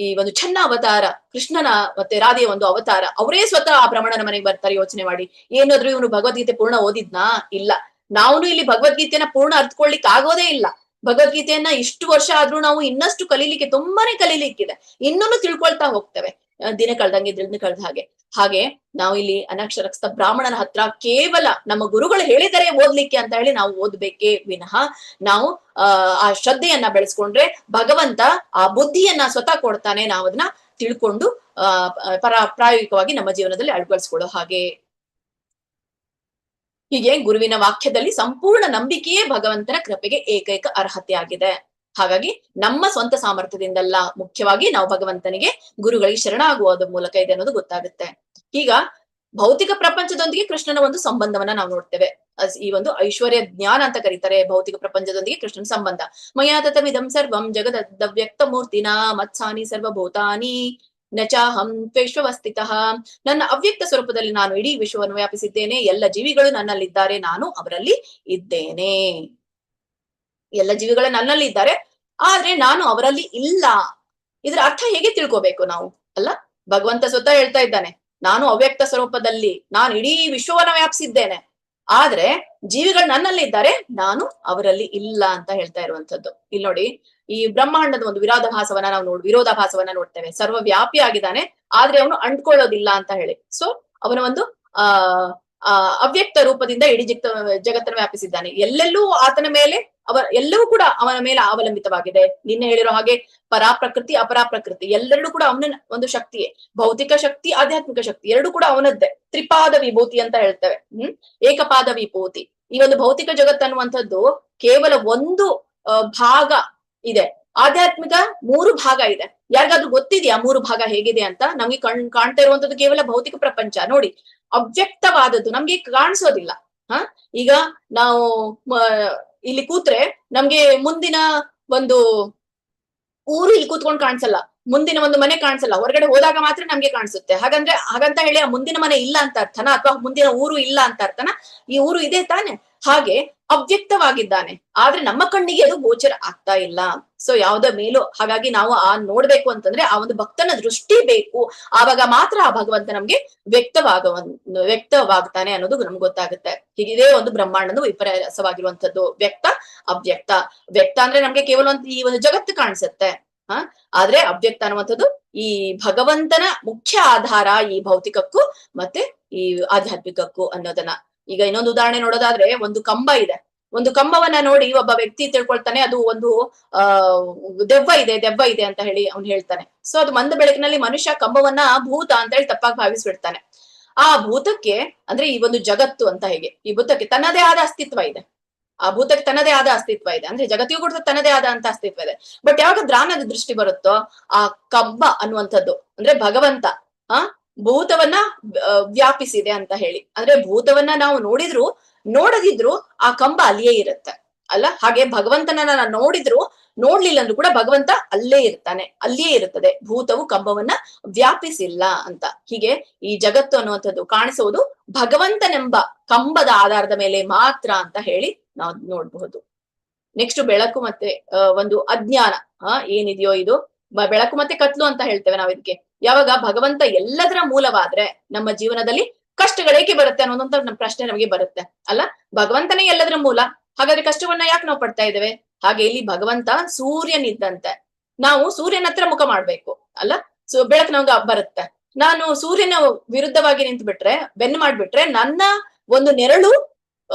ಈ ಒಂದು ಚೆನ್ನ ಅವತಾರ, ಕೃಷ್ಣನ ಮತ್ತೆ ರಾಧೆಯ ಒಂದು ಅವತಾರ, ಅವರೇ ಸ್ವತಃ ಆ ಬ್ರಾಹ್ಮಣನ ಮನೆಗೆ ಬರ್ತಾರೆ. ಯೋಚನೆ ಮಾಡಿ, ಏನಾದ್ರೂ ಇವನು ಭಗವದ್ಗೀತೆ ಪೂರ್ಣ ಓದಿದ್ನಾ? ಇಲ್ಲ. ನಾವು ಇಲ್ಲಿ ಭಗವದ್ಗೀತೆಯನ್ನ ಪೂರ್ಣ ಅರ್ಥಕೊಳ್ಲಿಕ್ಕೆ ಆಗೋದೇ ಇಲ್ಲ. ಭಗವದ್ಗೀತೆಯನ್ನ ಇಷ್ಟು ವರ್ಷ ಆದ್ರೂ ನಾವು ಇನ್ನಷ್ಟು ಕಲೀಲಿಕ್ಕೆ, ತುಂಬಾನೇ ಕಲೀಲಿಕ್ಕಿದೆ, ಇನ್ನೂ ತಿಳ್ಕೊಳ್ತಾ ಹೋಗ್ತೇವೆ ದಿನ ಕಳ್ದ ಹಾಗೆ ನಾವು ಇಲ್ಲಿ ಅನಕ್ಷರಸ್ಥ ಬ್ರಾಹ್ಮಣನ ಹತ್ರ ಕೇವಲ ನಮ್ಮ ಗುರುಗಳು ಹೇಳಿದರೆ ಓದ್ಲಿಕ್ಕೆ ಅಂತ ಹೇಳಿ ನಾವು ಓದ್ಬೇಕೇ ವಿನಃ, ನಾವು ಆ ಶ್ರದ್ಧೆಯನ್ನ ಬೆಳೆಸ್ಕೊಂಡ್ರೆ ಭಗವಂತ ಆ ಬುದ್ಧಿಯನ್ನ ಸ್ವತಃ ಕೊಡ್ತಾನೆ. ನಾವು ಅದನ್ನ ತಿಳ್ಕೊಂಡು ಪ್ರಾಯೋಗಿಕವಾಗಿ ನಮ್ಮ ಜೀವನದಲ್ಲಿ ಅಳವಡಿಸ್ಕೊಳ್ಳೋ ಹಾಗೆ. ಹೀಗೆ ಗುರುವಿನ ವಾಕ್ಯದಲ್ಲಿ ಸಂಪೂರ್ಣ ನಂಬಿಕೆಯೇ ಭಗವಂತನ ಕೃಪೆಗೆ ಏಕೈಕ ಅರ್ಹತೆ ಆಗಿದೆ. ಹಾಗಾಗಿ ನಮ್ಮ ಸ್ವಂತ ಸಾಮರ್ಥ್ಯದಿಂದಲ್ಲ, ಮುಖ್ಯವಾಗಿ ನಾವು ಭಗವಂತನಿಗೆ, ಗುರುಗಳಿಗೆ ಶರಣಾಗುವುದರ ಮೂಲಕ ಇದೆ ಅನ್ನೋದು ಗೊತ್ತಾಗುತ್ತೆ. ಈಗ ಭೌತಿಕ ಪ್ರಪಂಚದೊಂದಿಗೆ ಕೃಷ್ಣನ ಒಂದು ಸಂಬಂಧವನ್ನ ನಾವು ನೋಡ್ತೇವೆ. ಈ ಒಂದು ಐಶ್ವರ್ಯ ಜ್ಞಾನ ಅಂತ ಕರೀತಾರೆ ಭೌತಿಕ ಪ್ರಪಂಚದೊಂದಿಗೆ ಕೃಷ್ಣನ ಸಂಬಂಧ. ಮಯಾ ತತಮಿದಂ ಸರ್ವಂ ಜಗದವ್ಯಕ್ತ ಮೂರ್ತಿನಾ ಮತ್ಸಾನಿ ಸರ್ವಭೂತಾನಿ ನಚಾಹಂ ತ್ವೇಷ್ವಸ್ಥಿತಃ. ನನ್ನ ಅವ್ಯಕ್ತ ಸ್ವರೂಪದಲ್ಲಿ ನಾನು ಇಡೀ ವಿಶ್ವವನ್ನು ವ್ಯಾಪಿಸಿದ್ದೇನೆ, ಎಲ್ಲ ಜೀವಿಗಳು ನನ್ನಲ್ಲಿದ್ದಾರೆ, ನಾನು ಅವರಲ್ಲಿ ಇದ್ದೇನೆ. ಎಲ್ಲ ಜೀವಿಗಳು ನನ್ನಲ್ಲಿ ಇದ್ದಾರೆ, ಆದ್ರೆ ನಾನು ಅವರಲ್ಲಿ ಇಲ್ಲ. ಇದ್ರ ಅರ್ಥ ಹೇಗೆ ತಿಳ್ಕೋಬೇಕು ನಾವು? ಅಲ್ಲ, ಭಗವಂತ ಸ್ವತಃ ಹೇಳ್ತಾ ಇದ್ದಾನೆ, ನಾನು ಅವ್ಯಕ್ತ ಸ್ವರೂಪದಲ್ಲಿ ನಾನು ಇಡೀ ವಿಶ್ವವನ್ನ ವ್ಯಾಪಿಸಿದ್ದೇನೆ, ಆದ್ರೆ ಜೀವಿಗಳು ನನ್ನಲ್ಲಿ ಇದ್ದಾರೆ, ನಾನು ಅವರಲ್ಲಿ ಇಲ್ಲ ಅಂತ ಹೇಳ್ತಾ ಇರುವಂತದ್ದು. ಇಲ್ಲಿ ನೋಡಿ, ಈ ಬ್ರಹ್ಮಾಂಡದ ಒಂದು ವಿರೋಧಾಭಾಸವನ್ನ ನೋಡ್ತೇವೆ. ಸರ್ವವ್ಯಾಪಿ ಆಗಿದ್ದಾನೆ, ಆದ್ರೆ ಅವನು ಅಂಡ್ಕೊಳ್ಳೋದಿಲ್ಲ ಅಂತ ಹೇಳಿ. ಸೊ ಅವನ ಒಂದು ಅವ್ಯಕ್ತ ರೂಪದಿಂದ ಇಡೀ ಜಗತ್ತನ್ನು ವ್ಯಾಪಿಸಿದ್ದಾನೆ. ಎಲ್ಲೆಲ್ಲೂ ಆತನ ಮೇಲೆ ಎಲ್ಲವೂ ಕೂಡ ಅವನ ಮೇಲೆ ಅವಲಂಬಿತವಾಗಿದೆ. ನಿನ್ನೆ ಹೇಳಿರೋ ಹಾಗೆ ಪರಾಪ್ರಕೃತಿ ಅಪರಾಪ್ರಕೃತಿ ಎಲ್ಲರೂ ಕೂಡ ಅವನ ಒಂದು ಶಕ್ತಿಯೇ. ಭೌತಿಕ ಶಕ್ತಿ, ಆಧ್ಯಾತ್ಮಿಕ ಶಕ್ತಿ ಎರಡು ಕೂಡ ಅವನದ್ದೇ. ತ್ರಿಪಾದ ವಿಭೂತಿ ಅಂತ ಹೇಳ್ತೇವೆ. ಏಕಪಾದ ವಿಭೂತಿ. ಈ ಒಂದು ಭೌತಿಕ ಜಗತ್ತು ಅನ್ನುವಂಥದ್ದು ಕೇವಲ ಒಂದು ಭಾಗ ಇದೆ, ಆಧ್ಯಾತ್ಮಿಕ 3 ಭಾಗ ಇದೆ. ಯಾರಿಗಾದ್ರೂ ಗೊತ್ತಿದೆಯಾ 3 ಭಾಗ ಹೇಗಿದೆ ಅಂತ? ನಮ್ಗೆ ಕಾಣ್ತಾ ಇರುವಂತದ್ದು ಕೇವಲ ಭೌತಿಕ ಪ್ರಪಂಚ. ನೋಡಿ, ಅವ್ಯಕ್ತವಾದದ್ದು ನಮ್ಗೆ ಕಾಣಿಸೋದಿಲ್ಲ. ಈಗ ನಾವು ಇಲ್ಲಿ ಕೂತ್ರೆ ನಮ್ಗೆ ಮುಂದಿನ ಒಂದು ಊರು ಇಲ್ಲಿ ಕೂತ್ಕೊಂಡು ಕಾಣಿಸಲ್ಲ, ಮುಂದಿನ ಒಂದು ಮನೆ ಕಾಣಿಸಲ್ಲ, ಹೊರಗಡೆ ಹೋದಾಗ ಮಾತ್ರ ನಮ್ಗೆ ಕಾಣಿಸುತ್ತೆ. ಹಾಗಂತ ಹೇಳಿ ಆ ಮುಂದಿನ ಮನೆ ಇಲ್ಲ ಅಂತ ಅರ್ಥನ, ಅಥವಾ ಮುಂದಿನ ಊರು ಇಲ್ಲ ಅಂತ ಅರ್ಥನ? ಈ ಊರು ಇದೆ ತಾನೆ. ಹಾಗೆ ಅವ್ಯಕ್ತವಾಗಿದ್ದಾನೆ, ಆದ್ರೆ ನಮ್ಮ ಕಣ್ಣಿಗೆ ಅದು ಗೋಚರ ಆಗ್ತಾ ಇಲ್ಲ. ಸೊ ಯಾವುದ ಮೇಲೂ, ಹಾಗಾಗಿ ನಾವು ನೋಡ್ಬೇಕು ಅಂತಂದ್ರೆ ಆ ಒಂದು ಭಕ್ತನ ದೃಷ್ಟಿ ಬೇಕು. ಆವಾಗ ಮಾತ್ರ ಆ ಭಗವಂತ ನಮ್ಗೆ ವ್ಯಕ್ತವಾಗ್ತಾನೆ ಅನ್ನೋದು ನಮ್ಗೆ ಗೊತ್ತಾಗುತ್ತೆ. ಹೀಗಿದೆ ಒಂದು ಬ್ರಹ್ಮಾಂಡದ ವಿಪರ್ಯಾಸವಾಗಿರುವಂತದ್ದು, ವ್ಯಕ್ತ ಅವ್ಯಕ್ತ. ವ್ಯಕ್ತ ಅಂದ್ರೆ ನಮ್ಗೆ ಕೇವಲ ಈ ಒಂದು ಜಗತ್ತು ಕಾಣಿಸುತ್ತೆ, ಆದ್ರೆ ಅವ್ಯಕ್ತ ಅನ್ನುವಂಥದ್ದು ಈ ಭಗವಂತನ ಮುಖ್ಯ ಆಧಾರ, ಈ ಭೌತಿಕಕ್ಕೂ ಮತ್ತೆ ಈ ಆಧ್ಯಾತ್ಮಿಕಕ್ಕೂ ಅನ್ನೋದನ್ನ. ಈಗ ಇನ್ನೊಂದು ಉದಾಹರಣೆ ನೋಡೋದಾದ್ರೆ, ಒಂದು ಕಂಬ ಇದೆ. ಒಂದು ಕಂಬವನ್ನ ನೋಡಿ ಒಬ್ಬ ವ್ಯಕ್ತಿ ತಿಳ್ಕೊಳ್ತಾನೆ ಅದು ಒಂದು ದೆವ್ವ ಇದೆ ಅಂತ ಹೇಳಿ ಅವ್ನು ಹೇಳ್ತಾನೆ. ಸೊ ಅದು ಮಂದ ಬೆಳಕಿನಲ್ಲಿ ಮನುಷ್ಯ ಕಂಬವನ್ನ ಭೂತ ಅಂತ ಹೇಳಿ ತಪ್ಪಾಗಿ ಭಾವಿಸ್ಬಿಡ್ತಾನೆ. ಆ ಭೂತಕ್ಕೆ, ಅಂದ್ರೆ ಈ ಒಂದು ಜಗತ್ತು ಅಂತ ಹೇಗೆ, ಈ ಭೂತಕ್ಕೆ ತನ್ನದೇ ಆದ ಅಸ್ತಿತ್ವ ಇದೆ. ಆ ಭೂತಕ್ಕೆ ತನ್ನದೇ ಆದ ಅಸ್ತಿತ್ವ ಇದೆ, ಅಂದ್ರೆ ಜಗತ್ತಿಗೂ ಕೂಡ ತನ್ನದೇ ಆದ ಅಂತ ಅಸ್ತಿತ್ವ ಇದೆ. ಬಟ್ ಯಾವಾಗ ಧ್ಯಾನದ ದೃಷ್ಟಿ ಬರುತ್ತೋ, ಆ ಕಂಬ ಅನ್ನುವಂಥದ್ದು ಅಂದ್ರೆ ಭಗವಂತ ಭೂತವನ್ನ ವ್ಯಾಪಿಸಿದೆ ಅಂತ ಹೇಳಿ. ಅಂದ್ರೆ ಭೂತವನ್ನ ನಾವು ನೋಡದಿದ್ರು ಆ ಕಂಬ ಅಲ್ಲಿಯೇ ಇರುತ್ತೆ. ಅಲ್ಲ. ಹಾಗೆ ಭಗವಂತನನ್ನ ನಾನು ನೋಡಿದ್ರು ನೋಡ್ಲಿಲ್ಲ ಅಂದ್ರೂ ಕೂಡ ಭಗವಂತ ಅಲ್ಲೇ ಇರ್ತಾನೆ, ಅಲ್ಲಿಯೇ ಇರುತ್ತದೆ. ಭೂತವು ಕಂಬವನ್ನ ವ್ಯಾಪಿಸಿಲ್ಲ ಅಂತ. ಹೀಗೆ ಈ ಜಗತ್ತು ಅನ್ನುವಂಥದ್ದು ಕಾಣಿಸುವುದು ಭಗವಂತನೆಂಬ ಕಂಬದ ಆಧಾರದ ಮೇಲೆ ಮಾತ್ರ ಅಂತ ಹೇಳಿ ನಾವು ನೋಡ್ಬಹುದು. ನೆಕ್ಸ್ಟ್ ಬೆಳಕು ಮತ್ತೆ ಒಂದು ಅಜ್ಞಾನ ಏನಿದೆಯೋ ಇದು ಬೆಳಕು ಮತ್ತೆ ಕತ್ಲು ಅಂತ ಹೇಳ್ತೇವೆ ನಾವು ಇದಕ್ಕೆ. ಯಾವಾಗ ಭಗವಂತ ಎಲ್ಲದರ ಮೂಲವಾದ್ರೆ ನಮ್ಮ ಜೀವನದಲ್ಲಿ ಕಷ್ಟಗಳೇಕೆ ಬರುತ್ತೆ ಅನ್ನೋದಂತ ನಮ್ಮ ಪ್ರಶ್ನೆ ನಮಗೆ ಬರುತ್ತೆ ಅಲ್ಲ. ಭಗವಂತನೇ ಎಲ್ಲದರ ಮೂಲ, ಹಾಗಾದ್ರೆ ಕಷ್ಟವನ್ನ ಯಾಕೆ ನಾವು ಪಡ್ತಾ ಇದ್ದೇವೆ? ಹಾಗೆ ಇಲ್ಲಿ ಭಗವಂತ ಸೂರ್ಯನಿದ್ದಂತೆ ನಾವು ಸೂರ್ಯನ ಹತ್ರ ಮುಖ ಮಾಡ್ಬೇಕು ಅಲ್ಲ. ಬೆಳಕು ನಮ್ಗೆ ಬರುತ್ತೆ. ನಾನು ಸೂರ್ಯನ ವಿರುದ್ಧವಾಗಿ ನಿಂತು ಬಿಟ್ರೆ, ಬೆನ್ನು ಮಾಡ್ಬಿಟ್ರೆ ನನ್ನ ಒಂದು ನೆರಳು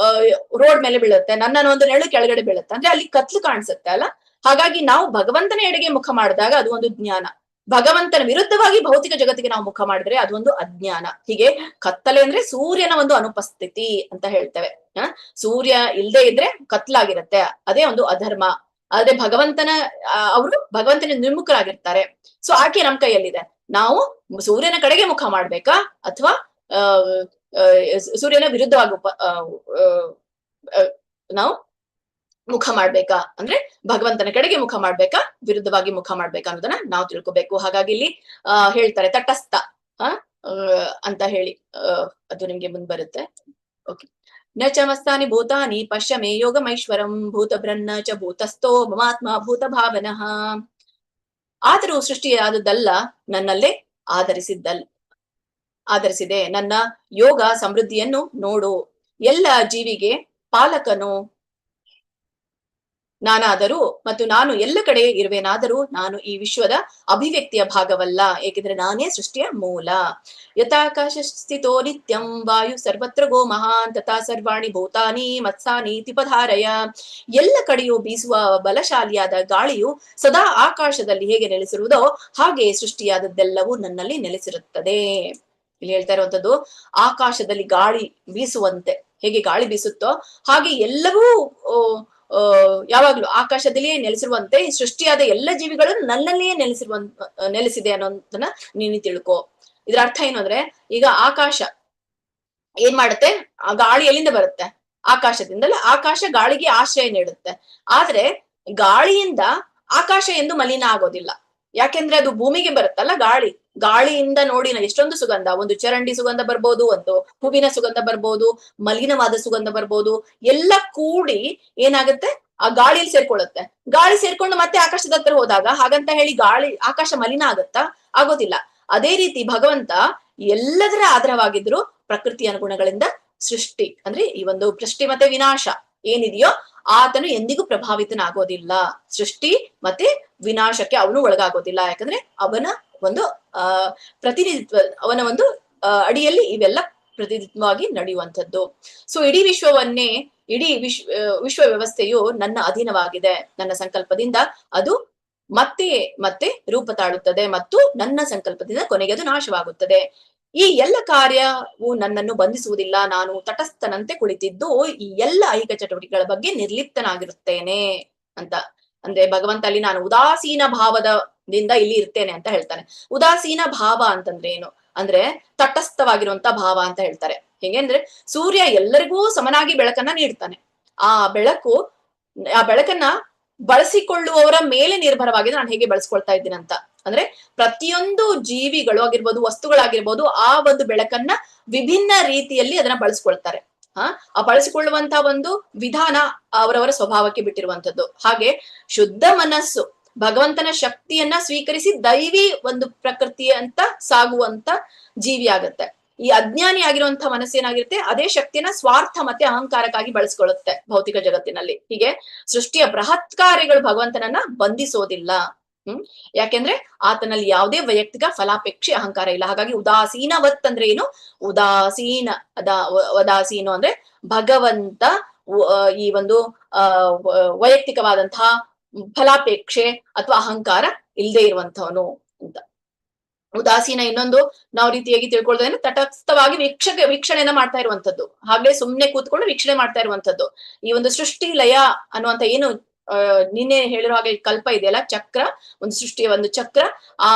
ರೋಡ್ ಮೇಲೆ ಬೀಳುತ್ತೆ, ನನ್ನ ಒಂದು ನೆರಳು ಕೆಳಗಡೆ ಬೀಳುತ್ತೆ, ಅಂದ್ರೆ ಅಲ್ಲಿ ಕತ್ಲು ಕಾಣಿಸುತ್ತೆ ಅಲ್ಲ. ಹಾಗಾಗಿ ನಾವು ಭಗವಂತನ ಎಡೆಗೆ ಮುಖ ಮಾಡಿದಾಗ ಅದು ಒಂದು ಜ್ಞಾನ. ಭಗವಂತನ ವಿರುದ್ಧವಾಗಿ ಭೌತಿಕ ಜಗತ್ತಿಗೆ ನಾವು ಮುಖ ಮಾಡಿದ್ರೆ ಅದು ಒಂದು ಅಜ್ಞಾನ. ಹೀಗೆ ಕತ್ತಲೆ ಅಂದ್ರೆ ಸೂರ್ಯನ ಒಂದು ಅನುಪಸ್ಥಿತಿ ಅಂತ ಹೇಳ್ತೇವೆ. ಸೂರ್ಯ ಇಲ್ದೇ ಇದ್ರೆ ಕತ್ಲಾಗಿರುತ್ತೆ, ಅದೇ ಒಂದು ಅಧರ್ಮ. ಆದ್ರೆ ಭಗವಂತನ ಅವರು ಭಗವಂತನ ನಿರ್ಮುಖರಾಗಿರ್ತಾರೆ. ಸೊ ಆಕೆ ನಮ್ ಕೈಯಲ್ಲಿದೆ. ನಾವು ಸೂರ್ಯನ ಕಡೆಗೆ ಮುಖ ಮಾಡ್ಬೇಕಾ ಅಥವಾ ಸೂರ್ಯನ ವಿರುದ್ಧವಾಗಿ ನಾವು ಮುಖ ಮಾಡ್ಬೇಕಾ, ಅಂದ್ರೆ ಭಗವಂತನ ಕಡೆಗೆ ಮುಖ ಮಾಡ್ಬೇಕಾ ವಿರುದ್ಧವಾಗಿ ಮುಖ ಮಾಡ್ಬೇಕಾ ಅನ್ನೋದನ್ನ ನಾವು ತಿಳ್ಕೊಬೇಕು. ಹಾಗಾಗಿ ಇಲ್ಲಿ ಹೇಳ್ತಾರೆ ತಟಸ್ಥ ಅಂತ ಹೇಳಿ, ಅದು ನಿಮ್ಗೆ ಮುಂದ್ ಬರುತ್ತೆ. ಓಕೆ. ನ ಚಮಸ್ತಾನಿ ಭೂತಾನಿ ಪಶ್ಯ ಮೇ ಯೋಗಮೈಶ್ವರಂ ಭೂತಭ್ರನ್ನ ಚ ಭೂತಸ್ಥೋ ಮಮಾತ್ಮ ಭೂತ ಭಾವನಃ. ಆದರೂ ಸೃಷ್ಟಿಯಾದದ್ದಲ್ಲ, ನನ್ನಲ್ಲೇ ಆಧರಿಸಿದೆ. ನನ್ನ ಯೋಗ ಸಮೃದ್ಧಿಯನ್ನು ನೋಡು. ಎಲ್ಲ ಜೀವಿಗೆ ಪಾಲಕನು ನಾನಾದರೂ ಮತ್ತು ನಾನು ಎಲ್ಲ ಕಡೆ ಇರುವೆನಾದರೂ ನಾನು ಈ ವಿಶ್ವದ ಅಭಿವ್ಯಕ್ತಿಯ ಭಾಗವಲ್ಲ, ಏಕೆಂದ್ರೆ ನಾನೇ ಸೃಷ್ಟಿಯ ಮೂಲ. ಯಥಾಕಾಶ ಸ್ಥಿತೋ ನಿತ್ಯಂ ವಾಯು ಸರ್ವತ್ರ ಗೋ ಮಹಾನ್ ತಥಾ ಸರ್ವಾಣಿ ಭೂತಾನಿ ಮತ್ಸಾನಿ ತಿಪಧಾರಯ. ಎಲ್ಲ ಕಡೆಯೂ ಬೀಸುವ ಬಲಶಾಲಿಯಾದ ಗಾಳಿಯು ಸದಾ ಆಕಾಶದಲ್ಲಿ ಹೇಗೆ ನೆಲೆಸಿರುವುದೋ ಹಾಗೆ ಸೃಷ್ಟಿಯಾದದ್ದೆಲ್ಲವೂ ನನ್ನಲ್ಲಿ ನೆಲೆಸಿರುತ್ತದೆ. ಇಲ್ಲಿ ಹೇಳ್ತಾ ಇರುವಂತದ್ದು ಆಕಾಶದಲ್ಲಿ ಗಾಳಿ ಬೀಸುವಂತೆ, ಹೇಗೆ ಗಾಳಿ ಬೀಸುತ್ತೋ ಹಾಗೆ ಎಲ್ಲವೂ ಯಾವಾಗ್ಲೂ ಆಕಾಶದಲ್ಲಿಯೇ ನೆಲೆಸಿರುವಂತೆ ಸೃಷ್ಟಿಯಾದ ಎಲ್ಲ ಜೀವಿಗಳು ನನ್ನಲ್ಲಿಯೇ ನೆಲೆಸಿದೆ ಅನ್ನೋದನ್ನ ನೀನು ತಿಳ್ಕೊ. ಇದ್ರ ಅರ್ಥ ಏನು ಅಂದ್ರೆ, ಈಗ ಆಕಾಶ ಏನ್ ಮಾಡುತ್ತೆ, ಆ ಗಾಳಿ ಎಲ್ಲಿಂದ ಬರುತ್ತೆ? ಆಕಾಶದಿಂದಲೇ. ಆಕಾಶ ಗಾಳಿಗೆ ಆಶ್ರಯ ನೀಡುತ್ತೆ. ಆದ್ರೆ ಗಾಳಿಯಿಂದ ಆಕಾಶ ಎಂದು ಮಲಿನ ಆಗೋದಿಲ್ಲ. ಯಾಕೆಂದ್ರೆ ಅದು ಭೂಮಿಗೆ ಬರುತ್ತಲ್ಲ ಗಾಳಿಯಿಂದ ನೋಡಿ ಎಷ್ಟೊಂದು ಸುಗಂಧ, ಒಂದು ಚರಂಡಿ ಸುಗಂಧ ಬರ್ಬೋದು, ಒಂದು ಹೂವಿನ ಸುಗಂಧ ಬರ್ಬೋದು, ಮಲಿನವಾದ ಸುಗಂಧ ಬರ್ಬೋದು, ಎಲ್ಲ ಕೂಡಿ ಏನಾಗುತ್ತೆ ಆ ಗಾಳಿಯಲ್ಲಿ ಸೇರ್ಕೊಳ್ಳುತ್ತೆ. ಗಾಳಿ ಸೇರ್ಕೊಂಡು ಮತ್ತೆ ಆಕಾಶದ ಹತ್ರ ಹೋದಾಗ ಹಾಗಂತ ಹೇಳಿ ಆಕಾಶ ಮಲಿನ ಆಗತ್ತಾ? ಆಗೋದಿಲ್ಲ. ಅದೇ ರೀತಿ ಭಗವಂತ ಎಲ್ಲದರ ಆಧಾರವಾಗಿದ್ರು ಪ್ರಕೃತಿ ಅನುಗುಣಗಳಿಂದ ಸೃಷ್ಟಿ ಅಂದ್ರೆ ಈ ಒಂದು ಸೃಷ್ಟಿ ಮತ್ತೆ ವಿನಾಶ ಏನಿದೆಯೋ ಆತನು ಎಂದಿಗೂ ಪ್ರಭಾವಿತನಾಗೋದಿಲ್ಲ. ಸೃಷ್ಟಿ ಮತ್ತೆ ವಿನಾಶಕ್ಕೆ ಅವನು ಒಳಗಾಗೋದಿಲ್ಲ. ಯಾಕಂದ್ರೆ ಅವನ ಒಂದು ಪ್ರತಿನಿಧಿತ್ವ, ಅವನ ಒಂದು ಅಡಿಯಲ್ಲಿ ಇವೆಲ್ಲ ಪ್ರತಿನಿಧಿತ್ವವಾಗಿ ನಡೆಯುವಂಥದ್ದು. ಸೊ ಇಡೀ ವಿಶ್ವ ವ್ಯವಸ್ಥೆಯು ನನ್ನ ಅಧೀನವಾಗಿದೆ. ನನ್ನ ಸಂಕಲ್ಪದಿಂದ ಅದು ಮತ್ತೆ ಮತ್ತೆ ರೂಪ ತಾಳುತ್ತದೆ ಮತ್ತು ನನ್ನ ಸಂಕಲ್ಪದಿಂದ ಕೊನೆಗೆ ಅದು ನಾಶವಾಗುತ್ತದೆ. ಈ ಎಲ್ಲ ಕಾರ್ಯವು ನನ್ನನ್ನು ಬಂಧಿಸುವುದಿಲ್ಲ. ನಾನು ತಟಸ್ಥನಂತೆ ಕುಳಿತಿದ್ದು ಈ ಎಲ್ಲ ಐಹಿಕ ಚಟುವಟಿಕೆಗಳ ಬಗ್ಗೆ ನಿರ್ಲಿಪ್ತನಾಗಿರುತ್ತೇನೆ ಅಂತ. ಅಂದ್ರೆ ಭಗವಂತ ಅಲ್ಲಿ ನಾನು ಉದಾಸೀನ ಭಾವದಿಂದ ಇಲ್ಲಿ ಇರ್ತೇನೆ ಅಂತ ಹೇಳ್ತಾನೆ. ಉದಾಸೀನ ಭಾವ ಅಂತಂದ್ರೆ ಏನು ಅಂದ್ರೆ ತಟಸ್ಥವಾಗಿರುವಂತ ಭಾವ ಅಂತ ಹೇಳ್ತಾರೆ. ಹೇಗೆ ಅಂದ್ರೆ ಸೂರ್ಯ ಎಲ್ಲರಿಗೂ ಸಮನಾಗಿ ಬೆಳಕನ್ನ ನೀಡ್ತಾನೆ. ಆ ಬೆಳಕನ್ನ ಬಳಸಿಕೊಳ್ಳುವವರ ಮೇಲೆ ನಿರ್ಭರವಾಗಿದೆ ನಾನು ಹೇಗೆ ಬಳಸ್ಕೊಳ್ತಾ ಇದ್ದೀನಿ ಅಂತ. ಅಂದ್ರೆ ಪ್ರತಿಯೊಂದು ಜೀವಿಗಳು ಆಗಿರ್ಬೋದು, ವಸ್ತುಗಳಾಗಿರ್ಬೋದು, ಆ ಒಂದು ಬೆಳಕನ್ನ ವಿಭಿನ್ನ ರೀತಿಯಲ್ಲಿ ಅದನ್ನ ಬಳಸ್ಕೊಳ್ತಾರೆ. ಆ ಬಳಸಿಕೊಳ್ಳುವಂತಹ ಒಂದು ವಿಧಾನ ಅವರವರ ಸ್ವಭಾವಕ್ಕೆ ಬಿಟ್ಟಿರುವಂತದ್ದು. ಹಾಗೆ ಶುದ್ಧ ಮನಸ್ಸು ಭಗವಂತನ ಶಕ್ತಿಯನ್ನ ಸ್ವೀಕರಿಸಿ ದೈವಿ ಒಂದು ಪ್ರಕೃತಿ ಅಂತ ಸಾಗುವಂತ ಜೀವಿ ಆಗತ್ತೆ. ಈ ಅಜ್ಞಾನಿ ಆಗಿರುವಂತಹ ಮನಸ್ಸೇನಾಗಿರುತ್ತೆ, ಅದೇ ಶಕ್ತಿಯನ್ನ ಸ್ವಾರ್ಥ ಮತ್ತೆ ಅಹಂಕಾರಕ್ಕಾಗಿ ಬಳಸ್ಕೊಳ್ಳುತ್ತೆ ಭೌತಿಕ ಜಗತ್ತಿನಲ್ಲಿ. ಹೀಗೆ ಸೃಷ್ಟಿಯ ಬೃಹತ್ ಕಾರ್ಯಗಳು ಭಗವಂತನನ್ನ ಬಂಧಿಸೋದಿಲ್ಲ. ಯಾಕೆಂದ್ರೆ ಆತನಲ್ಲಿ ಯಾವುದೇ ವೈಯಕ್ತಿಕ ಫಲಾಪೇಕ್ಷೆ ಅಹಂಕಾರ ಇಲ್ಲ. ಹಾಗಾಗಿ ಉದಾಸೀನವತ್ ಅಂದ್ರೆ ಏನು? ಉದಾಸೀನ ಅಂದ್ರೆ ಭಗವಂತ ಈ ಒಂದು ವೈಯಕ್ತಿಕವಾದಂತಹ ಫಲಾಪೇಕ್ಷೆ ಅಥವಾ ಅಹಂಕಾರ ಇಲ್ಲದೆ ಇರುವಂತವನು ಅಂತ. ಉದಾಸೀನ ಇನ್ನೊಂದು ನಾವು ರೀತಿಯಾಗಿ ತಿಳ್ಕೊಳ್ಳೋದೇನೆ ತಟಸ್ಥವಾಗಿ ವೀಕ್ಷಣೆಯನ್ನ ಮಾಡ್ತಾ ಇರುವಂತದ್ದು. ಹಾಗೆ ಸುಮ್ನೆ ಕೂತ್ಕೊಂಡು ವೀಕ್ಷಣೆ ಮಾಡ್ತಾ ಇರುವಂತದ್ದು. ಈ ಒಂದು ಸೃಷ್ಟಿ ಲಯ ಅನ್ನುವಂತ ಏನು ನಿನ್ನೆ ಹೇಳಿರೋ ಹಾಗೆ ಕಲ್ಪ ಇದೆಯಲ್ಲ, ಚಕ್ರ, ಒಂದು ಸೃಷ್ಟಿಯ ಒಂದು ಚಕ್ರ, ಆ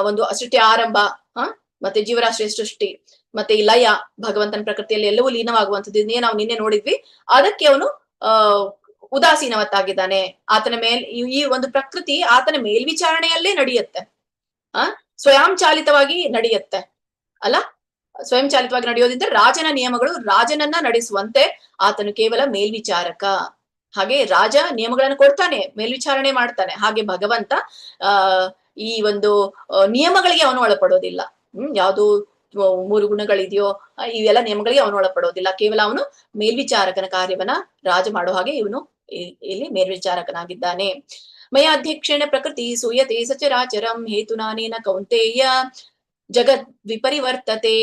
ಒಂದು ಸೃಷ್ಟಿಯ ಆರಂಭ, ಮತ್ತೆ ಜೀವರಾಶಿಯ ಸೃಷ್ಟಿ, ಮತ್ತೆ ಈ ಲಯ, ಭಗವಂತನ ಪ್ರಕೃತಿಯಲ್ಲಿ ಎಲ್ಲವೂ ಲೀನವಾಗುವಂಥದ್ದು, ಇದನ್ನೇ ನಾವು ನಿನ್ನೆ ನೋಡಿದ್ವಿ. ಅದಕ್ಕೆ ಅವನು ಉದಾಸೀನವತ್ತಾಗಿದ್ದಾನೆ. ಆತನ ಈ ಒಂದು ಪ್ರಕೃತಿ ಆತನ ಮೇಲ್ವಿಚಾರಣೆಯಲ್ಲೇ ನಡೆಯುತ್ತೆ. ಸ್ವಯಂಚಾಲಿತವಾಗಿ ನಡೆಯುತ್ತೆ ಅಲ್ಲ. ಸ್ವಯಂಚಾಲಿತವಾಗಿ ನಡೆಯೋದಿದ್ರೆ ರಾಜನ ನಿಯಮಗಳು ರಾಜನನ್ನ ನಡೆಸುವಂತೆ ಆತನು ಕೇವಲ ಮೇಲ್ವಿಚಾರಕ. ಹಾಗೆ ರಾಜ ನಿಯಮಗಳನ್ನು ಕೊಡ್ತಾನೆ, ಮೇಲ್ವಿಚಾರಣೆ ಮಾಡ್ತಾನೆ. ಹಾಗೆ ಭಗವಂತ ಆ ಈ ಒಂದು ನಿಯಮಗಳಿಗೆ ಅವನು ಒಳಪಡೋದಿಲ್ಲ. ಯಾವುದು 3 ಗುಣಗಳಿದೆಯೋ ಇವೆಲ್ಲ ನಿಯಮಗಳಿಗೆ ಅವನು ಒಳಪಡೋದಿಲ್ಲ. ಕೇವಲ ಅವನು ಮೇಲ್ವಿಚಾರಕನ ಕಾರ್ಯವನ್ನ ರಾಜ ಮಾಡೋ ಹಾಗೆ ಇವನು ಇಲ್ಲಿ ಮೇಲ್ವಿಚಾರಕನಾಗಿದ್ದಾನೆ. ಮಯಾಧ್ಯಕ್ಷೇಣ ಪ್ರಕೃತಿ ಸೂಯತೆ ಸಚರಾಚರಂ ಹೇತುನಾನೇನ ಕೌಂತೆಯ ಜಗದ್ ವಿಪರಿವರ್ತತೆ.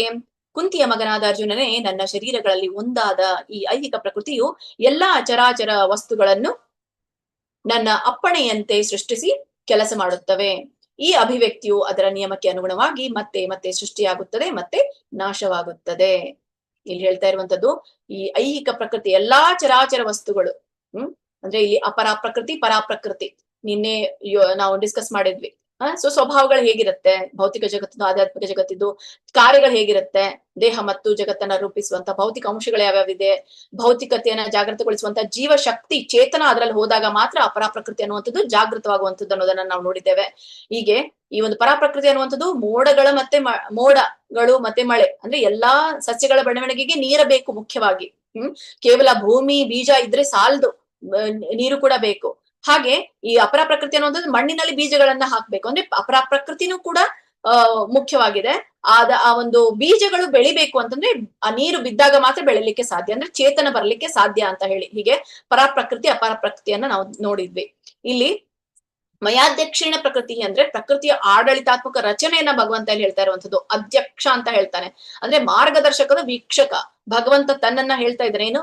ಕುಂತಿಯ ಮಗನಾದ ಅರ್ಜುನನೇ, ನನ್ನ ಶರೀರಗಳಲ್ಲಿ ಒಂದಾದ ಈ ಐಹಿಕ ಪ್ರಕೃತಿಯು ಎಲ್ಲಾ ಅಚರಾಚರ ವಸ್ತುಗಳನ್ನು ನನ್ನ ಅಪ್ಪಣೆಯಂತೆ ಸೃಷ್ಟಿಸಿ ಕೆಲಸ ಮಾಡುತ್ತವೆ. ಈ ಅಭಿವ್ಯಕ್ತಿಯು ಅದರ ನಿಯಮಕ್ಕೆ ಅನುಗುಣವಾಗಿ ಮತ್ತೆ ಮತ್ತೆ ಸೃಷ್ಟಿಯಾಗುತ್ತದೆ ಮತ್ತೆ ನಾಶವಾಗುತ್ತದೆ. ಇಲ್ಲಿ ಹೇಳ್ತಾ ಇರುವಂತದ್ದು ಈ ಐಹಿಕ ಪ್ರಕೃತಿ ಎಲ್ಲಾ ಚರಾಚರ ವಸ್ತುಗಳು. ಅಂದ್ರೆ ಇಲ್ಲಿ ಅಪರಾ ಪ್ರಕೃತಿ ಪರಾ ಪ್ರಕೃತಿ ನಿನ್ನೆ ನಾವು ಡಿಸ್ಕಸ್ ಮಾಡಿದ್ವಿ. ಸೊ ಸ್ವಭಾವಗಳು ಹೇಗಿರುತ್ತೆ, ಭೌತಿಕ ಜಗತ್ತಿದ್ದು ಆಧ್ಯಾತ್ಮಿಕ ಜಗತ್ತಿದ್ದು ಕಾರ್ಯಗಳು ಹೇಗಿರುತ್ತೆ, ದೇಹ ಮತ್ತು ಜಗತ್ತನ್ನ ರೂಪಿಸುವಂತ ಭೌತಿಕ ಅಂಶಗಳು ಯಾವ್ಯಾವಿದೆ, ಭೌತಿಕತೆಯನ್ನ ಜಾಗೃತಗೊಳಿಸುವಂತ ಜೀವ ಶಕ್ತಿ ಚೇತನ ಅದರಲ್ಲಿ ಹೋದಾಗ ಮಾತ್ರ ಅಪರಾ ಪ್ರಕೃತಿ ಅನ್ನುವಂಥದ್ದು ಜಾಗೃತವಾಗುವಂಥದ್ದು ಅನ್ನೋದನ್ನ ನಾವು ನೋಡಿದ್ದೇವೆ. ಹೀಗೆ ಈ ಒಂದು ಪರಾಪ್ರಕೃತಿ ಅನ್ನುವಂಥದ್ದು ಮೋಡಗಳ ಮತ್ತೆ ಮೋಡಗಳು ಮತ್ತೆ ಮಳೆ, ಅಂದ್ರೆ ಎಲ್ಲಾ ಸಸ್ಯಗಳ ಬೆಳವಣಿಗೆಗೆ ನೀರ ಬೇಕು ಮುಖ್ಯವಾಗಿ. ಕೇವಲ ಭೂಮಿ ಬೀಜ ಇದ್ರೆ ಸಾಲದು, ನೀರು ಕೂಡ ಬೇಕು. ಹಾಗೆ ಈ ಅಪರಾ ಪ್ರಕೃತಿ ಅನ್ನುವಂಥದ್ದು ಮಣ್ಣಿನಲ್ಲಿ ಬೀಜಗಳನ್ನ ಹಾಕ್ಬೇಕು. ಅಂದ್ರೆ ಅಪರಾ ಪ್ರಕೃತಿನೂ ಕೂಡ ಮುಖ್ಯವಾಗಿದೆ. ಆ ಒಂದು ಬೀಜಗಳು ಬೆಳಿಬೇಕು ಅಂತಂದ್ರೆ ಆ ನೀರು ಬಿದ್ದಾಗ ಮಾತ್ರ ಬೆಳಿಲಿಕ್ಕೆ ಸಾಧ್ಯ, ಅಂದ್ರೆ ಚೇತನ ಬರ್ಲಿಕ್ಕೆ ಸಾಧ್ಯ ಅಂತ ಹೇಳಿ. ಹೀಗೆ ಪರಾಪ್ರಕೃತಿ ಅಪರ ಪ್ರಕೃತಿಯನ್ನ ನಾವು ನೋಡಿದ್ವಿ. ಇಲ್ಲಿ ಮಯಾಧ್ಯಕ್ಷಿಣ ಪ್ರಕೃತಿ ಅಂದ್ರೆ ಪ್ರಕೃತಿಯ ಆಡಳಿತಾತ್ಮಕ ರಚನೆಯನ್ನ ಭಗವಂತ ಇಲ್ಲಿ ಹೇಳ್ತಾ ಇರುವಂತದ್ದು. ಅಧ್ಯಕ್ಷ ಅಂತ ಹೇಳ್ತಾನೆ, ಅಂದ್ರೆ ಮಾರ್ಗದರ್ಶಕದ ವೀಕ್ಷಕ. ಭಗವಂತ ತನ್ನನ್ನ ಹೇಳ್ತಾ ಇದ್ದಾನೆ ಏನು,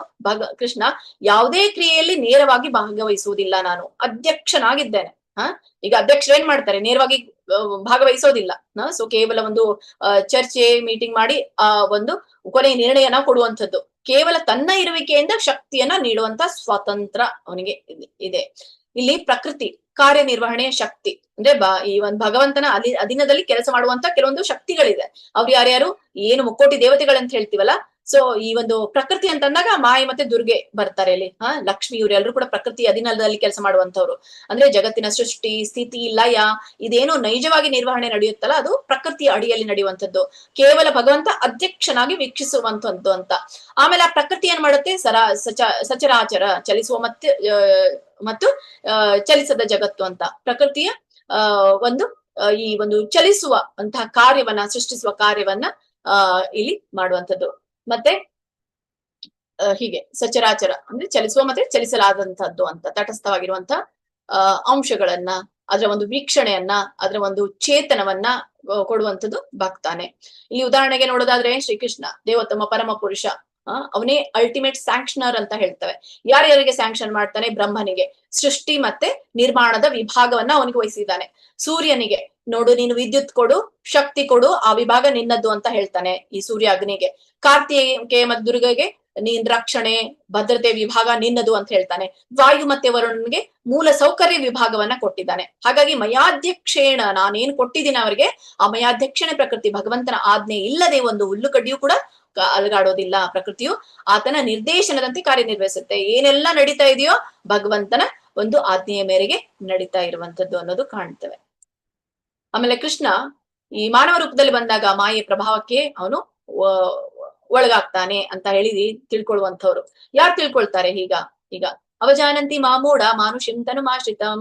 ಕೃಷ್ಣ ಯಾವುದೇ ಕ್ರಿಯೆಯಲ್ಲಿ ನೇರವಾಗಿ ಭಾಗವಹಿಸುವುದಿಲ್ಲ, ನಾನು ಅಧ್ಯಕ್ಷನಾಗಿದ್ದೇನೆ. ಈಗ ಅಧ್ಯಕ್ಷರು ಏನ್ ಮಾಡ್ತಾರೆ, ನೇರವಾಗಿ ಭಾಗವಹಿಸೋದಿಲ್ಲ. ಸೊ ಕೇವಲ ಒಂದು ಚರ್ಚೆ ಮೀಟಿಂಗ್ ಮಾಡಿ ಆ ಒಂದು ಕೊನೆಯ ನಿರ್ಣಯನ ಕೊಡುವಂಥದ್ದು. ಕೇವಲ ತನ್ನ ಇರುವಿಕೆಯಿಂದ ಶಕ್ತಿಯನ್ನ ನೀಡುವಂತ ಸ್ವಾತಂತ್ರ ಅವನಿಗೆ ಇದೆ. ಇಲ್ಲಿ ಪ್ರಕೃತಿ ಕಾರ್ಯನಿರ್ವಹಣೆಯ ಶಕ್ತಿ ಅಂದ್ರೆ ಈ ಒಂದು ಭಗವಂತನ ಅಧೀನದಲ್ಲಿ ಕೆಲಸ ಮಾಡುವಂತ ಕೆಲವೊಂದು ಶಕ್ತಿಗಳಿದೆ. ಅವ್ರು ಯಾರ್ಯಾರು, ಏನು ಮುಕ್ಕೋಟಿ ದೇವತೆಗಳಂತ ಹೇಳ್ತೀವಲ್ಲ, ಸೊ ಈ ಒಂದು ಪ್ರಕೃತಿ ಅಂತಂದಾಗ ಮಾಯೆ ಮತ್ತೆ ದುರ್ಗೆ ಬರ್ತಾರೆ ಇಲ್ಲಿ. ಲಕ್ಷ್ಮಿ ಇವರೆಲ್ಲರೂ ಕೂಡ ಪ್ರಕೃತಿ ಅಧೀನದಲ್ಲಿ ಕೆಲಸ ಮಾಡುವಂತವ್ರು. ಅಂದ್ರೆ ಜಗತ್ತಿನ ಸೃಷ್ಟಿ ಸ್ಥಿತಿ ಲಯ ಇದೇನು ನೈಜವಾಗಿ ನಿರ್ವಹಣೆ ನಡೆಯುತ್ತಲ್ಲ ಅದು ಪ್ರಕೃತಿಯ ಅಡಿಯಲ್ಲಿ ನಡೆಯುವಂಥದ್ದು. ಕೇವಲ ಭಗವಂತ ಅಧ್ಯಕ್ಷನಾಗಿ ವೀಕ್ಷಿಸುವಂತದ್ದು ಅಂತ. ಆಮೇಲೆ ಆ ಪ್ರಕೃತಿ ಏನ್ ಮಾಡುತ್ತೆ, ಸಚರಾಚರ ಚಲಿಸುವ ಮತ್ತು ಚಲಿಸದ ಜಗತ್ತು ಅಂತ. ಪ್ರಕೃತಿಯ ಒಂದು ಈ ಒಂದು ಚಲಿಸುವ ಅಂತಹ ಕಾರ್ಯವನ್ನ ಸೃಷ್ಟಿಸುವ ಕಾರ್ಯವನ್ನ ಇಲ್ಲಿ ಮಾಡುವಂಥದ್ದು. ಮತ್ತೆ ಹೀಗೆ ಸಚರಾಚರ ಅಂದ್ರೆ ಚಲಿಸುವ ಮತ್ತೆ ಚಲಿಸಲಾದಂತಹದ್ದು ಅಂತ. ತಟಸ್ಥವಾಗಿರುವಂತಹ ಅಂಶಗಳನ್ನ, ಅದರ ಒಂದು ವೀಕ್ಷಣೆಯನ್ನ, ಅದರ ಒಂದು ಚೇತನವನ್ನ ಕೊಡುವಂಥದ್ದು ಭಕ್ತಾನೆ. ಇಲ್ಲಿ ಉದಾಹರಣೆಗೆ ನೋಡೋದಾದ್ರೆ ಶ್ರೀಕೃಷ್ಣ ದೇವೋತ್ತಮ ಪರಮ ಪುರುಷ, ಅವನೇ ಅಲ್ಟಿಮೇಟ್ ಸ್ಯಾಂಕ್ಷನರ್ ಅಂತ ಹೇಳ್ತವೆ. ಯಾರ್ಯಾರಿಗೆ ಸ್ಯಾಂಕ್ಷನ್ ಮಾಡ್ತಾನೆ, ಬ್ರಹ್ಮನಿಗೆ ಸೃಷ್ಟಿ ಮತ್ತೆ ನಿರ್ಮಾಣದ ವಿಭಾಗವನ್ನ ಅವನಿಗೆ ವಹಿಸಿದ್ದಾನೆ. ಸೂರ್ಯನಿಗೆ ನೋಡು ನೀನು ವಿದ್ಯುತ್ ಕೊಡು, ಶಕ್ತಿ ಕೊಡು, ಆ ವಿಭಾಗ ನಿನ್ನದ್ದು ಅಂತ ಹೇಳ್ತಾನೆ ಈ ಸೂರ್ಯ ಅಗ್ನಿಗೆ. ಕಾರ್ತಿಕೇಯ ಮತ್ತು ದುರ್ಗಗೆ ನೀನ್ ರಕ್ಷಣೆ ಭದ್ರತೆ ವಿಭಾಗ ನಿನ್ನದು ಅಂತ ಹೇಳ್ತಾನೆ. ವಾಯು ಮತ್ತೆ ವರುಣನ್ಗೆ ಮೂಲ ಸೌಕರ್ಯ ವಿಭಾಗವನ್ನ ಕೊಟ್ಟಿದ್ದಾನೆ. ಹಾಗಾಗಿ ಮಯಾಧ್ಯಕ್ಷೇಣ ನಾನೇನ್ ಕೊಟ್ಟಿದ್ದೀನಿ ಅವರಿಗೆ, ಆ ಮಯಾಧ್ಯಕ್ಷಣೆ ಪ್ರಕೃತಿ ಭಗವಂತನ ಆಜ್ಞೆ ಇಲ್ಲದೆ ಒಂದು ಹುಲ್ಲು ಕಡ್ಡಿಯೂ ಕೂಡ ಅಲಗಾಡೋದಿಲ್ಲ. ಪ್ರಕೃತಿಯು ಆತನ ನಿರ್ದೇಶನದಂತೆ ಕಾರ್ಯನಿರ್ವಹಿಸುತ್ತೆ. ಏನೆಲ್ಲ ನಡೀತಾ ಇದೆಯೋ ಭಗವಂತನ ಒಂದು ಆಜ್ಞೆಯ ಮೇರೆಗೆ ನಡೀತಾ ಇರುವಂತದ್ದು ಅನ್ನೋದು ಕಾಣ್ತೇವೆ. ಆಮೇಲೆ ಕೃಷ್ಣ ಈ ಮಾನವ ರೂಪದಲ್ಲಿ ಬಂದಾಗ ಮಾಯೆ ಪ್ರಭಾವಕ್ಕೆ ಅವನು ಒಳಗಾಗ್ತಾನೆ ಅಂತ ಹೇಳಿ ತಿಳ್ಕೊಳ್ಳುವಂಥವ್ರು ಯಾರು ತಿಳ್ಕೊಳ್ತಾರೆ ಈಗ ಅವಜಾನಂತಿ ಮಾಮೂಢ ಮಾನುಷಿಂತನು ಮಾಶ್ರಿತಂ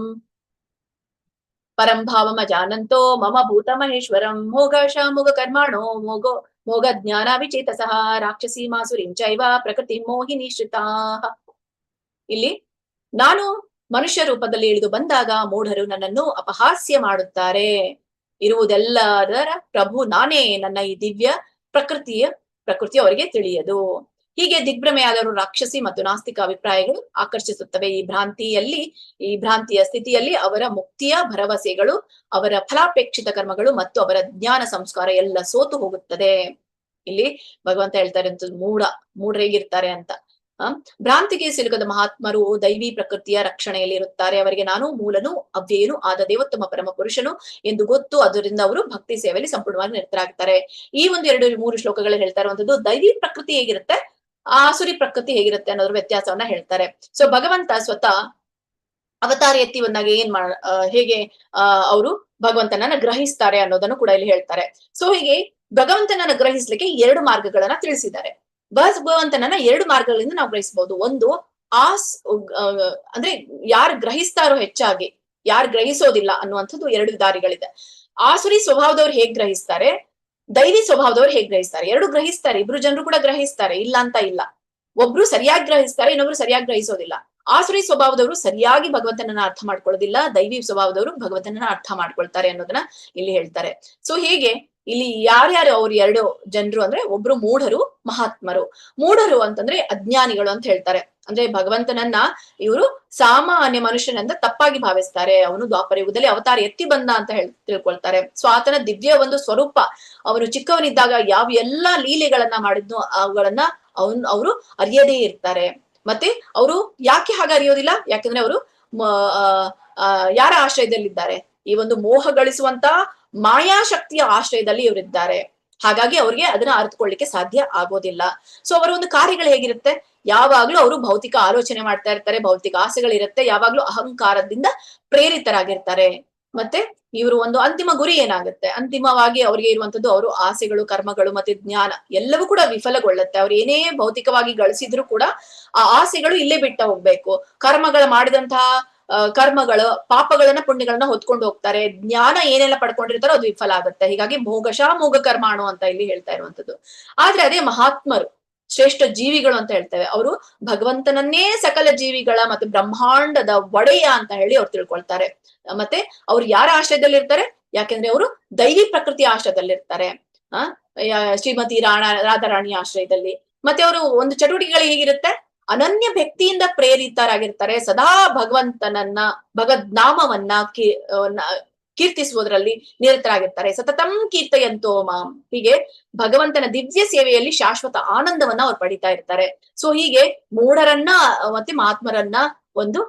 ಪರಂಭಾವಮ ಜಾನಂತೋ ಮಮ ಭೂತ ಮಹೇಶ್ವರಂ ಮೋಘಶ ಮೋಘ ಕರ್ಮಾಣೋ ಮೋಘ ಜ್ಞಾನ ವಿಚೇತಸಃ ರಾಕ್ಷಸಿ ಮಾಸುರಿಂ ಚೈವ ಪ್ರಕೃತಿ ಮೋಹಿನಿ ಶ್ರಿತಾ. ಇಲ್ಲಿ ನಾನು ಮನುಷ್ಯ ರೂಪದಲ್ಲಿ ಇಳಿದು ಬಂದಾಗ ಮೂಢರು ನನ್ನನ್ನು ಅಪಹಾಸ್ಯ ಮಾಡುತ್ತಾರೆ. ಇರುವುದೆಲ್ಲದರ ಪ್ರಭು ನಾನೇ, ನನ್ನ ಈ ದಿವ್ಯ ಪ್ರಕೃತಿ ಅವರಿಗೆ ತಿಳಿಯದು. ಹೀಗೆ ದಿಗ್ಭ್ರಮೆಯಾದವರು ರಾಕ್ಷಸಿ ಮತ್ತು ನಾಸ್ತಿಕ ಅಭಿಪ್ರಾಯಗಳು ಆಕರ್ಷಿಸುತ್ತವೆ. ಈ ಭ್ರಾಂತಿಯ ಸ್ಥಿತಿಯಲ್ಲಿ ಅವರ ಮುಕ್ತಿಯ ಭರವಸೆಗಳು, ಅವರ ಫಲಾಪೇಕ್ಷಿತ ಕರ್ಮಗಳು ಮತ್ತು ಅವರ ಜ್ಞಾನ ಸಂಸ್ಕಾರ ಎಲ್ಲ ಸೋತು ಹೋಗುತ್ತದೆ. ಇಲ್ಲಿ ಭಗವಂತ ಹೇಳ್ತಾರೆ ಮೂಢರು ಹೇಗಿರ್ತಾರೆ ಅಂತ. ಭ್ರಾಂತಿಗೆ ಸಿಲುಕದ ಮಹಾತ್ಮರು ದೈವಿ ಪ್ರಕೃತಿಯ ರಕ್ಷಣೆಯಲ್ಲಿ ಇರುತ್ತಾರೆ. ಅವರಿಗೆ ನಾನು ಮೂಲನು ಅವ್ಯಯನು ಆದ ದೇವೋತ್ತಮ ಪರಮ ಪುರುಷನು ಎಂದು ಗೊತ್ತು. ಅದರಿಂದ ಅವರು ಭಕ್ತಿ ಸೇವೆಯಲ್ಲಿ ಸಂಪೂರ್ಣವಾಗಿ ನಿರತರಾಗ್ತಾರೆ. ಈ ಒಂದು 2-3 ಶ್ಲೋಕಗಳಲ್ಲಿ ಹೇಳ್ತಾ ಇರುವಂತದ್ದು ದೈವಿ ಪ್ರಕೃತಿ ಹೇಗಿರುತ್ತೆ, ಆಸುರಿ ಪ್ರಕೃತಿ ಹೇಗಿರುತ್ತೆ ಅನ್ನೋದ್ರ ವ್ಯತ್ಯಾಸವನ್ನ ಹೇಳ್ತಾರೆ. ಸೊ ಭಗವಂತ ಸ್ವತಃ ಅವತಾರ ಎತ್ತಿ ಬಂದಾಗ ಹೇಗೆ ಅವರು ಭಗವಂತನನ್ನ ಗ್ರಹಿಸ್ತಾರೆ ಅನ್ನೋದನ್ನು ಕೂಡ ಇಲ್ಲಿ ಹೇಳ್ತಾರೆ. ಸೊ ಹೀಗೆ ಭಗವಂತನನ್ನ ಗ್ರಹಿಸ್ಲಿಕ್ಕೆ 2 ಮಾರ್ಗಗಳನ್ನ ತಿಳಿಸಿದ್ದಾರೆ. ಭಗವಂತನನ್ನ 2 ಮಾರ್ಗಗಳಿಂದ ನಾವು ಗ್ರಹಿಸಬಹುದು. ಒಂದು ಆಸ್ ಅಂದ್ರೆ ಯಾರು ಗ್ರಹಿಸ್ತಾರೋ ಹೆಚ್ಚಾಗಿ, ಯಾರು ಗ್ರಹಿಸೋದಿಲ್ಲ ಅನ್ನುವಂಥದ್ದು 2 ದಾರಿಗಳಿದೆ. ಆಸುರಿ ಸ್ವಭಾವದವ್ರು ಹೇಗ್ ಗ್ರಹಿಸ್ತಾರೆ, ದೈವಿ ಸ್ವಭಾವದವ್ರು ಹೇಗ್ ಗ್ರಹಿಸ್ತಾರೆ. 2 ಗ್ರಹಿಸ್ತಾರೆ, ಇಬ್ರು ಜನರು ಕೂಡ ಗ್ರಹಿಸ್ತಾರೆ, ಇಲ್ಲ ಅಂತ ಇಲ್ಲ. ಒಬ್ರು ಸರಿಯಾಗಿ ಗ್ರಹಿಸ್ತಾರೆ, ಇನ್ನೊಬ್ರು ಸರಿಯಾಗಿ ಗ್ರಹಿಸೋದಿಲ್ಲ. ಆಸುರಿ ಸ್ವಭಾವದವರು ಸರಿಯಾಗಿ ಭಗವಂತನನ್ನ ಅರ್ಥ ಮಾಡ್ಕೊಳ್ಳೋದಿಲ್ಲ, ದೈವಿ ಸ್ವಭಾವದವರು ಭಗವಂತನನ್ನ ಅರ್ಥ ಮಾಡ್ಕೊಳ್ತಾರೆ ಅನ್ನೋದನ್ನ ಇಲ್ಲಿ ಹೇಳ್ತಾರೆ. ಸೊ ಹೀಗೆ ಇಲ್ಲಿ ಯಾರ್ಯಾರು ಅವ್ರು 2 ಜನರು ಅಂದ್ರೆ ಒಬ್ರು ಮೂಢರು, ಮಹಾತ್ಮರು. ಮೂಢರು ಅಂತಂದ್ರೆ ಅಜ್ಞಾನಿಗಳು ಅಂತ ಹೇಳ್ತಾರೆ. ಅಂದ್ರೆ ಭಗವಂತನನ್ನ ಇವರು ಸಾಮಾನ್ಯ ಮನುಷ್ಯನಂದ ತಪ್ಪಾಗಿ ಭಾವಿಸ್ತಾರೆ. ಅವನು ದ್ವಾಪರ ಯುಗದಲ್ಲಿ ಅವತಾರ ಎತ್ತಿ ಬಂದ ಅಂತ ತಿಳ್ಕೊಳ್ತಾರೆ. ಸೊ ಆತನ ದಿವ್ಯ ಒಂದು ಸ್ವರೂಪ, ಅವನು ಚಿಕ್ಕವನಿದ್ದಾಗ ಯಾವ ಎಲ್ಲಾ ಲೀಲೆಗಳನ್ನ ಮಾಡಿದ್ನೋ ಅವುಗಳನ್ನ ಅವರು ಅರಿಯದೇ ಇರ್ತಾರೆ. ಮತ್ತೆ ಅವರು ಯಾಕೆ ಹಾಗೆ ಅರಿಯೋದಿಲ್ಲ? ಯಾಕಂದ್ರೆ ಅವರು ಯಾರ ಆಶ್ರಯದಲ್ಲಿದ್ದಾರೆ? ಈ ಒಂದು ಮೋಹ ಗಳಿಸುವಂತ ಮಾಯಾಶಕ್ತಿಯ ಆಶ್ರಯದಲ್ಲಿ ಇವರಿದ್ದಾರೆ. ಹಾಗಾಗಿ ಅವ್ರಿಗೆ ಅದನ್ನ ಅರ್ಥಕೊಳ್ಳಿಕ್ಕೆ ಸಾಧ್ಯ ಆಗೋದಿಲ್ಲ. ಸೊ ಅವರ ಒಂದು ಕಾರ್ಯಗಳು ಹೇಗಿರುತ್ತೆ? ಯಾವಾಗ್ಲೂ ಅವರು ಭೌತಿಕ ಆಲೋಚನೆ ಮಾಡ್ತಾ ಇರ್ತಾರೆ, ಭೌತಿಕ ಆಸೆಗಳಿರುತ್ತೆ, ಯಾವಾಗ್ಲೂ ಅಹಂಕಾರದಿಂದ ಪ್ರೇರಿತರಾಗಿರ್ತಾರೆ. ಮತ್ತೆ ಇವರು ಒಂದು ಅಂತಿಮ ಗುರಿ ಏನಾಗುತ್ತೆ? ಅಂತಿಮವಾಗಿ ಅವ್ರಿಗೆ ಇರುವಂತದ್ದು ಅವರು ಆಸೆಗಳು, ಕರ್ಮಗಳು ಮತ್ತೆ ಜ್ಞಾನ ಎಲ್ಲವೂ ಕೂಡ ವಿಫಲಗೊಳ್ಳುತ್ತೆ. ಅವ್ರು ಏನೇ ಭೌತಿಕವಾಗಿ ಗಳಿಸಿದ್ರು ಕೂಡ ಆ ಆಸೆಗಳು ಇಲ್ಲೇ ಬಿಟ್ಟ ಹೋಗ್ಬೇಕು. ಕರ್ಮಗಳು ಮಾಡಿದಂತಹ ಕರ್ಮಗಳು, ಪಾಪಗಳನ್ನ ಪುಣ್ಯಗಳನ್ನ ಹೊತ್ಕೊಂಡು ಹೋಗ್ತಾರೆ. ಜ್ಞಾನ ಏನೆಲ್ಲ ಪಡ್ಕೊಂಡಿರ್ತಾರೋ ಅದು ವಿಫಲ ಆಗುತ್ತೆ. ಹೀಗಾಗಿ ಮೋಘ ಕರ್ಮಾಣು ಅಂತ ಇಲ್ಲಿ ಹೇಳ್ತಾ ಇರುವಂತದ್ದು. ಆದ್ರೆ ಅದೇ ಮಹಾತ್ಮರು, ಶ್ರೇಷ್ಠ ಜೀವಿಗಳು ಅಂತ ಹೇಳ್ತೇವೆ, ಅವರು ಭಗವಂತನನ್ನೇ ಸಕಲ ಜೀವಿಗಳ ಮತ್ತೆ ಬ್ರಹ್ಮಾಂಡದ ಒಡೆಯ ಅಂತ ಹೇಳಿ ಅವ್ರು ತಿಳ್ಕೊಳ್ತಾರೆ. ಮತ್ತೆ ಅವ್ರು ಯಾರ ಆಶ್ರಯದಲ್ಲಿ ಇರ್ತಾರೆ? ಯಾಕೆಂದ್ರೆ ಅವರು ದೈವಿ ಪ್ರಕೃತಿ ಆಶ್ರಯದಲ್ಲಿರ್ತಾರೆ. ಶ್ರೀಮತಿ ರಾಧಾರಾಣಿ ಆಶ್ರಯದಲ್ಲಿ. ಮತ್ತೆ ಅವರು ಒಂದು ಚಟುವಟಿಕೆಗಳು ಹೇಗಿರುತ್ತೆ? ಅನನ್ಯ ಭಕ್ತಿಯಿಂದ ಪ್ರೇರಿತರಾಗಿರ್ತಾರೆ. ಸದಾ ಭಗವಂತನನ್ನ, ಭಗವದ್ನಾಮವನ್ನ ಕೀರ್ತಿಸುವುದರಲ್ಲಿ ನಿರತರಾಗಿರ್ತಾರೆ. ಸತತಂ ಕೀರ್ತಯಂತೋ ಮಾಂ. ಹೀಗೆ ಭಗವಂತನ ದಿವ್ಯ ಸೇವೆಯಲ್ಲಿ ಶಾಶ್ವತ ಆನಂದವನ್ನ ಅವ್ರು ಪಡಿತಾ ಇರ್ತಾರೆ. ಸೊ ಹೀಗೆ ಮೂಢರನ್ನ ಮತ್ತೆ ಮಹಾತ್ಮರನ್ನ ಒಂದು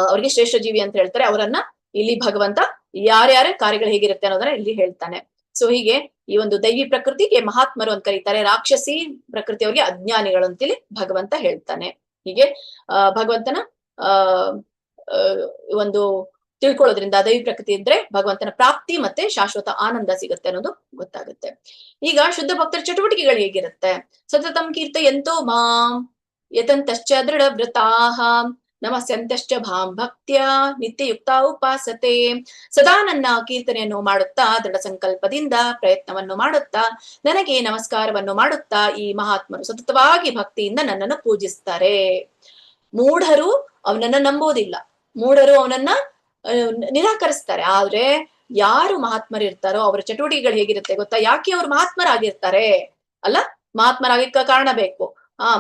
ಅವ್ರಿಗೆ ಶ್ರೇಷ್ಠ ಜೀವಿ ಅಂತ ಹೇಳ್ತಾರೆ. ಅವರನ್ನ ಇಲ್ಲಿ ಭಗವಂತ ಯಾರ್ಯಾರ ಕಾರ್ಯಗಳು ಹೇಗಿರುತ್ತೆ ಅನ್ನೋದನ್ನ ಇಲ್ಲಿ ಹೇಳ್ತಾನೆ. ಸೊ ಹೀಗೆ ಈ ಒಂದು ದೈವಿ ಪ್ರಕೃತಿಗೆ ಮಹಾತ್ಮರು ಅಂತ ಕರೀತಾರೆ, ರಾಕ್ಷಸಿ ಪ್ರಕೃತಿಯವರಿಗೆ ಅಜ್ಞಾನಿಗಳು ಅಂತೇಳಿ ಭಗವಂತ ಹೇಳ್ತಾನೆ. ಹೀಗೆ ಭಗವಂತನ ಒಂದು ತಿಳ್ಕೊಳ್ಳೋದ್ರಿಂದ ದೈವಿ ಪ್ರಕೃತಿ ಇದ್ರೆ ಭಗವಂತನ ಪ್ರಾಪ್ತಿ ಮತ್ತೆ ಶಾಶ್ವತ ಆನಂದ ಸಿಗುತ್ತೆ ಅನ್ನೋದು ಗೊತ್ತಾಗುತ್ತೆ. ಈಗ ಶುದ್ಧ ಭಕ್ತರ ಚಟುವಟಿಕೆಗಳು ಹೇಗಿರುತ್ತೆ? ಸತತಂ ಕೀರ್ತಯಂತೋ ಮಾಂ ಯತಂತಶ್ಚ ದೃಢ ವ್ರತಾಃ ನಮಸ್ಯಂತಶ್ಚ ಭಾಂ ಭಕ್ತ್ಯ ನಿತ್ಯಯುಕ್ತ ಉಪಾಸತೆ. ಸದಾ ನನ್ನ ಕೀರ್ತನೆಯನ್ನು ಮಾಡುತ್ತಾ, ದೃಢ ಸಂಕಲ್ಪದಿಂದ ಪ್ರಯತ್ನವನ್ನು ಮಾಡುತ್ತಾ, ನನಗೆ ನಮಸ್ಕಾರವನ್ನು ಮಾಡುತ್ತಾ ಈ ಮಹಾತ್ಮರು ಸತತವಾಗಿ ಭಕ್ತಿಯಿಂದ ನನ್ನನ್ನು ಪೂಜಿಸ್ತಾರೆ. ಮೂಢರು ಅವನನ್ನ ನಂಬೋದಿಲ್ಲ, ಮೂಢರು ಅವನನ್ನ ನಿರಾಕರಿಸ್ತಾರೆ. ಆದ್ರೆ ಯಾರು ಮಹಾತ್ಮರಿರ್ತಾರೋ ಅವರ ಚಟುವಟಿಕೆಗಳು ಹೇಗಿರುತ್ತೆ ಗೊತ್ತಾ? ಯಾಕೆ ಅವ್ರು ಮಹಾತ್ಮರಾಗಿರ್ತಾರೆ? ಅಲ್ಲ, ಮಹಾತ್ಮರಾಗಿಕ್ಕ ಕಾರಣ ಬೇಕು.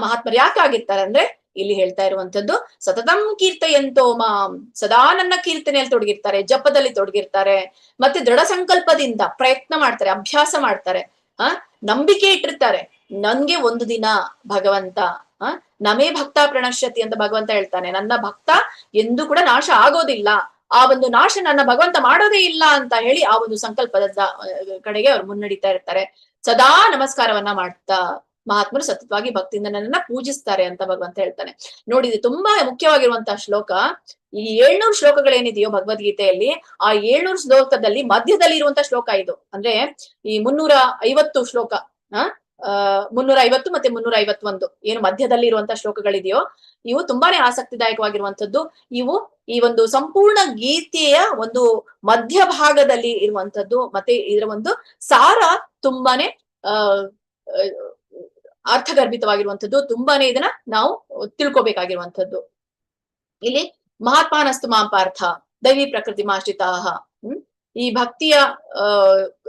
ಮಹಾತ್ಮರು ಯಾಕೆ ಆಗಿರ್ತಾರೆ ಅಂದ್ರೆ ಇಲ್ಲಿ ಹೇಳ್ತಾ ಇರುವಂತದ್ದು ಸತತಂ ಕೀರ್ತಯಂತೋ ಮಾಂ. ಸದಾ ನನ್ನ ಕೀರ್ತನೆಯಲ್ಲಿ ತೊಡಗಿರ್ತಾರೆ, ಜಪದಲ್ಲಿ ತೊಡಗಿರ್ತಾರೆ, ಮತ್ತೆ ದೃಢ ಸಂಕಲ್ಪದಿಂದ ಪ್ರಯತ್ನ ಮಾಡ್ತಾರೆ, ಅಭ್ಯಾಸ ಮಾಡ್ತಾರೆ, ನಂಬಿಕೆ ಇಟ್ಟಿರ್ತಾರೆ. ನನ್ಗೆ ಒಂದು ದಿನ ಭಗವಂತ ನಮೇ ಭಕ್ತ ಪ್ರಣಶ್ಯತಿ ಅಂತ ಭಗವಂತ ಹೇಳ್ತಾನೆ. ನನ್ನ ಭಕ್ತ ಎಂದೂ ಕೂಡ ನಾಶ ಆಗೋದಿಲ್ಲ, ಆ ಒಂದು ನಾಶ ನನ್ನ ಭಗವಂತ ಮಾಡೋದೇ ಇಲ್ಲ ಅಂತ ಹೇಳಿ ಆ ಒಂದು ಸಂಕಲ್ಪದ ಕಡೆಗೆ ಅವ್ರು ಮುನ್ನಡೀತಾ ಇರ್ತಾರೆ. ಸದಾ ನಮಸ್ಕಾರವನ್ನ ಮಾಡ್ತಾ ಮಹಾತ್ಮರು ಸತತವಾಗಿ ಭಕ್ತಿಯಿಂದ ನನ್ನನ್ನ ಪೂಜಿಸ್ತಾರೆ ಅಂತ ಭಗವಂತ ಹೇಳ್ತಾನೆ. ನೋಡಿ, ಇದು ತುಂಬಾ ಮುಖ್ಯವಾಗಿರುವಂತಹ ಶ್ಲೋಕ. ಈ 700 ಶ್ಲೋಕಗಳೇನಿದೆಯೋ ಭಗವದ್ಗೀತೆಯಲ್ಲಿ, ಆ 700 ಶ್ಲೋಕದಲ್ಲಿ ಮಧ್ಯದಲ್ಲಿ ಇರುವಂತಹ ಶ್ಲೋಕ ಇದು. ಅಂದ್ರೆ ಈ 350 ಶ್ಲೋಕ, 350 ಮತ್ತೆ 351 ಏನು ಮಧ್ಯದಲ್ಲಿ ಇರುವಂತಹ ಶ್ಲೋಕಗಳಿದೆಯೋ ಇವು ತುಂಬಾನೇ ಆಸಕ್ತಿದಾಯಕವಾಗಿರುವಂತದ್ದು. ಇವು ಈ ಒಂದು ಸಂಪೂರ್ಣ ಗೀತೆಯ ಒಂದು ಮಧ್ಯಭಾಗದಲ್ಲಿ ಇರುವಂತದ್ದು. ಮತ್ತೆ ಇದರ ಒಂದು ಸಾರ ತುಂಬಾನೇ ಅರ್ಥಗರ್ಭಿತವಾಗಿರುವಂತದ್ದು. ತುಂಬಾನೇ ಇದನ್ನ ನಾವು ತಿಳ್ಕೊಬೇಕಾಗಿರುವಂತದ್ದು. ಇಲ್ಲಿ ಮಹಾತ್ಮಾನಸ್ತು ಮಾಂ ಪಾರ್ಥ ದೈವಿ ಪ್ರಕೃತಿ ಮಾಶ್ರಿತಾಹ. ಈ ಭಕ್ತಿಯ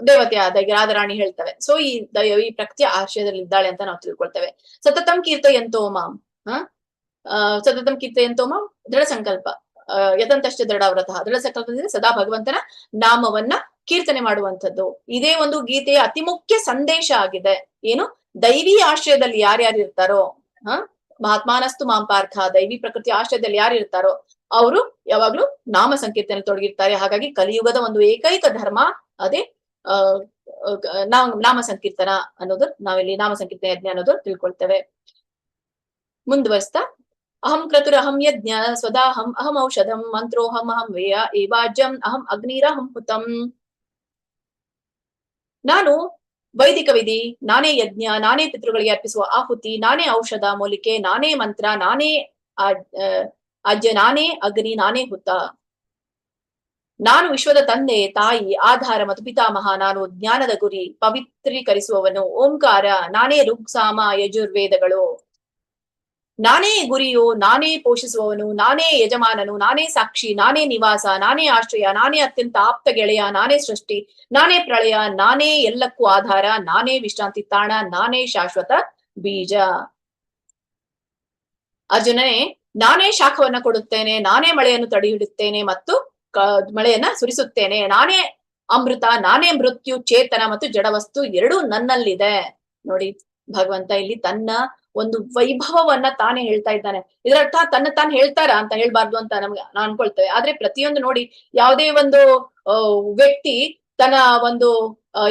ದೇವತೆಯಾದ ರಾಧಾರಾಣಿ ಹೇಳ್ತವೆ. ಸೊ ಈ ಪ್ರಕೃತಿಯ ಆಶ್ರಯದಲ್ಲಿ ಇದ್ದಾಳೆ ಅಂತ ನಾವು ತಿಳ್ಕೊಳ್ತೇವೆ. ಸತತಂ ಕೀರ್ತಯಂತೋ ಮಾಂ, ಸತತಂ ಕೀರ್ತಯಂತೋ ಮಾಂ ದೃಢ ಸಂಕಲ್ಪ ಯತಂತಶ್ಚ ದೃಢ ವ್ರತಃ. ದೃಢ ಸಂಕಲ್ಪದಿಂದ ಸದಾ ಭಗವಂತನ ನಾಮವನ್ನ ಕೀರ್ತನೆ ಮಾಡುವಂಥದ್ದು. ಇದೇ ಒಂದು ಗೀತೆಯ ಅತಿ ಮುಖ್ಯ ಸಂದೇಶ ಆಗಿದೆ. ಏನು? ದೈವಿ ಆಶ್ರಯದಲ್ಲಿ ಯಾರ್ಯಾರು ಇರ್ತಾರೋ, ಮಹಾತ್ಮಾನಸ್ತು ಮಾಂ ಪಾರ್ಥ, ದೈವಿ ಪ್ರಕೃತಿ ಆಶ್ರಯದಲ್ಲಿ ಯಾರು ಇರ್ತಾರೋ ಅವರು ಯಾವಾಗ್ಲೂ ನಾಮ ಸಂಕೀರ್ತನೆ ತೊಡಗಿರ್ತಾರೆ. ಹಾಗಾಗಿ ಕಲಿಯುಗದ ಒಂದು ಏಕೈಕ ಧರ್ಮ ಅದೇ ನಾಮ ಸಂಕೀರ್ತನ ಅನ್ನೋದು, ನಾವಿಲ್ಲಿ ನಾಮ ಸಂಕೀರ್ತನ ಯಜ್ಞ ಅನ್ನೋದು ತಿಳ್ಕೊಳ್ತೇವೆ. ಮುಂದುವರಿಸ್ತಾ, ಅಹಂ ಕ್ರತುರ್ ಅಹಂ ಯಜ್ಞ ಸ್ವದಾಹಂ ಅಹಂ ಔಷಧಂ ಮಂತ್ರೋಹಂ ಅಹಂ ವೇಯ ಏವಾಜ್ಯಂ ಅಹಂ ಅಗ್ನಿರಹಂ ಹುತಂ. ನಾನು ವೈದಿಕ ವಿಧಿ, ನಾನೇ ಯಜ್ಞ, ನಾನೇ ಪಿತೃಗಳಿಗೆ ಅರ್ಪಿಸುವ ಆಹುತಿ, ನಾನೇ ಔಷಧ ಮೂಲಿಕೆ, ನಾನೇ ಮಂತ್ರ, ನಾನೇ ಅಜ್ಯ, ನಾನೇ ಅಗ್ನಿ, ನಾನೇ ಹುತ. ನಾನು ವಿಶ್ವದ ತಂದೆ, ತಾಯಿ, ಆಧಾರ ಮತ್ತು ಪಿತಾಮಹ. ನಾನು ಜ್ಞಾನದ ಗುರಿ, ಪವಿತ್ರೀಕರಿಸುವವನು, ಓಂಕಾರ. ನಾನೇ ಋಗ್ ಸಾಮ ಯಜುರ್ವೇದಗಳು. ನಾನೇ ಗುರಿಯು, ನಾನೇ ಪೋಷಿಸುವವನು, ನಾನೇ ಯಜಮಾನನು, ನಾನೇ ಸಾಕ್ಷಿ, ನಾನೇ ನಿವಾಸ, ನಾನೇ ಆಶ್ರಯ, ನಾನೇ ಅತ್ಯಂತ ಆಪ್ತ ಗೆಳೆಯ, ನಾನೇ ಸೃಷ್ಟಿ, ನಾನೇ ಪ್ರಳಯ, ನಾನೇ ಎಲ್ಲಕ್ಕೂ ಆಧಾರ, ನಾನೇ ವಿಶ್ರಾಂತಿ ತಾಣ, ನಾನೇ ಶಾಶ್ವತ ಬೀಜ. ಅರ್ಜುನನೇ, ನಾನೇ ಶಾಖವನ್ನ ಕೊಡುತ್ತೇನೆ, ನಾನೇ ಮಳೆಯನ್ನು ತಡೆಹಿಡುತ್ತೇನೆ ಮತ್ತು ಮಳೆಯನ್ನ ಸುರಿಸುತ್ತೇನೆ, ನಾನೇ ಅಮೃತ, ನಾನೇ ಮೃತ್ಯು, ಚೇತನ ಮತ್ತು ಜಡವಸ್ತು ಎರಡೂ ನನ್ನಲ್ಲಿದೆ. ನೋಡಿ, ಭಗವಂತ ಇಲ್ಲಿ ತನ್ನ ಒಂದು ವೈಭವವನ್ನ ತಾನೇ ಹೇಳ್ತಾ ಇದ್ದಾನೆ. ಇದರರ್ಥ ತನ್ನ ತಾನು ಹೇಳ್ತಾರ ಅಂತ ಹೇಳ್ಬಾರ್ದು ಅಂತ ನಮ್ಗೆ ನಾವು ಅನ್ಕೊಳ್ತೇವೆ. ಆದ್ರೆ ಪ್ರತಿಯೊಂದು ನೋಡಿ, ಯಾವುದೇ ಒಂದು ವ್ಯಕ್ತಿ ತನ್ನ ಒಂದು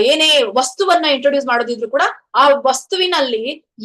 ಏನೇ ವಸ್ತುವನ್ನ ಇಂಟ್ರೊಡ್ಯೂಸ್ ಮಾಡೋದಿದ್ರು ಕೂಡ ಆ ವಸ್ತುವಿನಲ್ಲಿ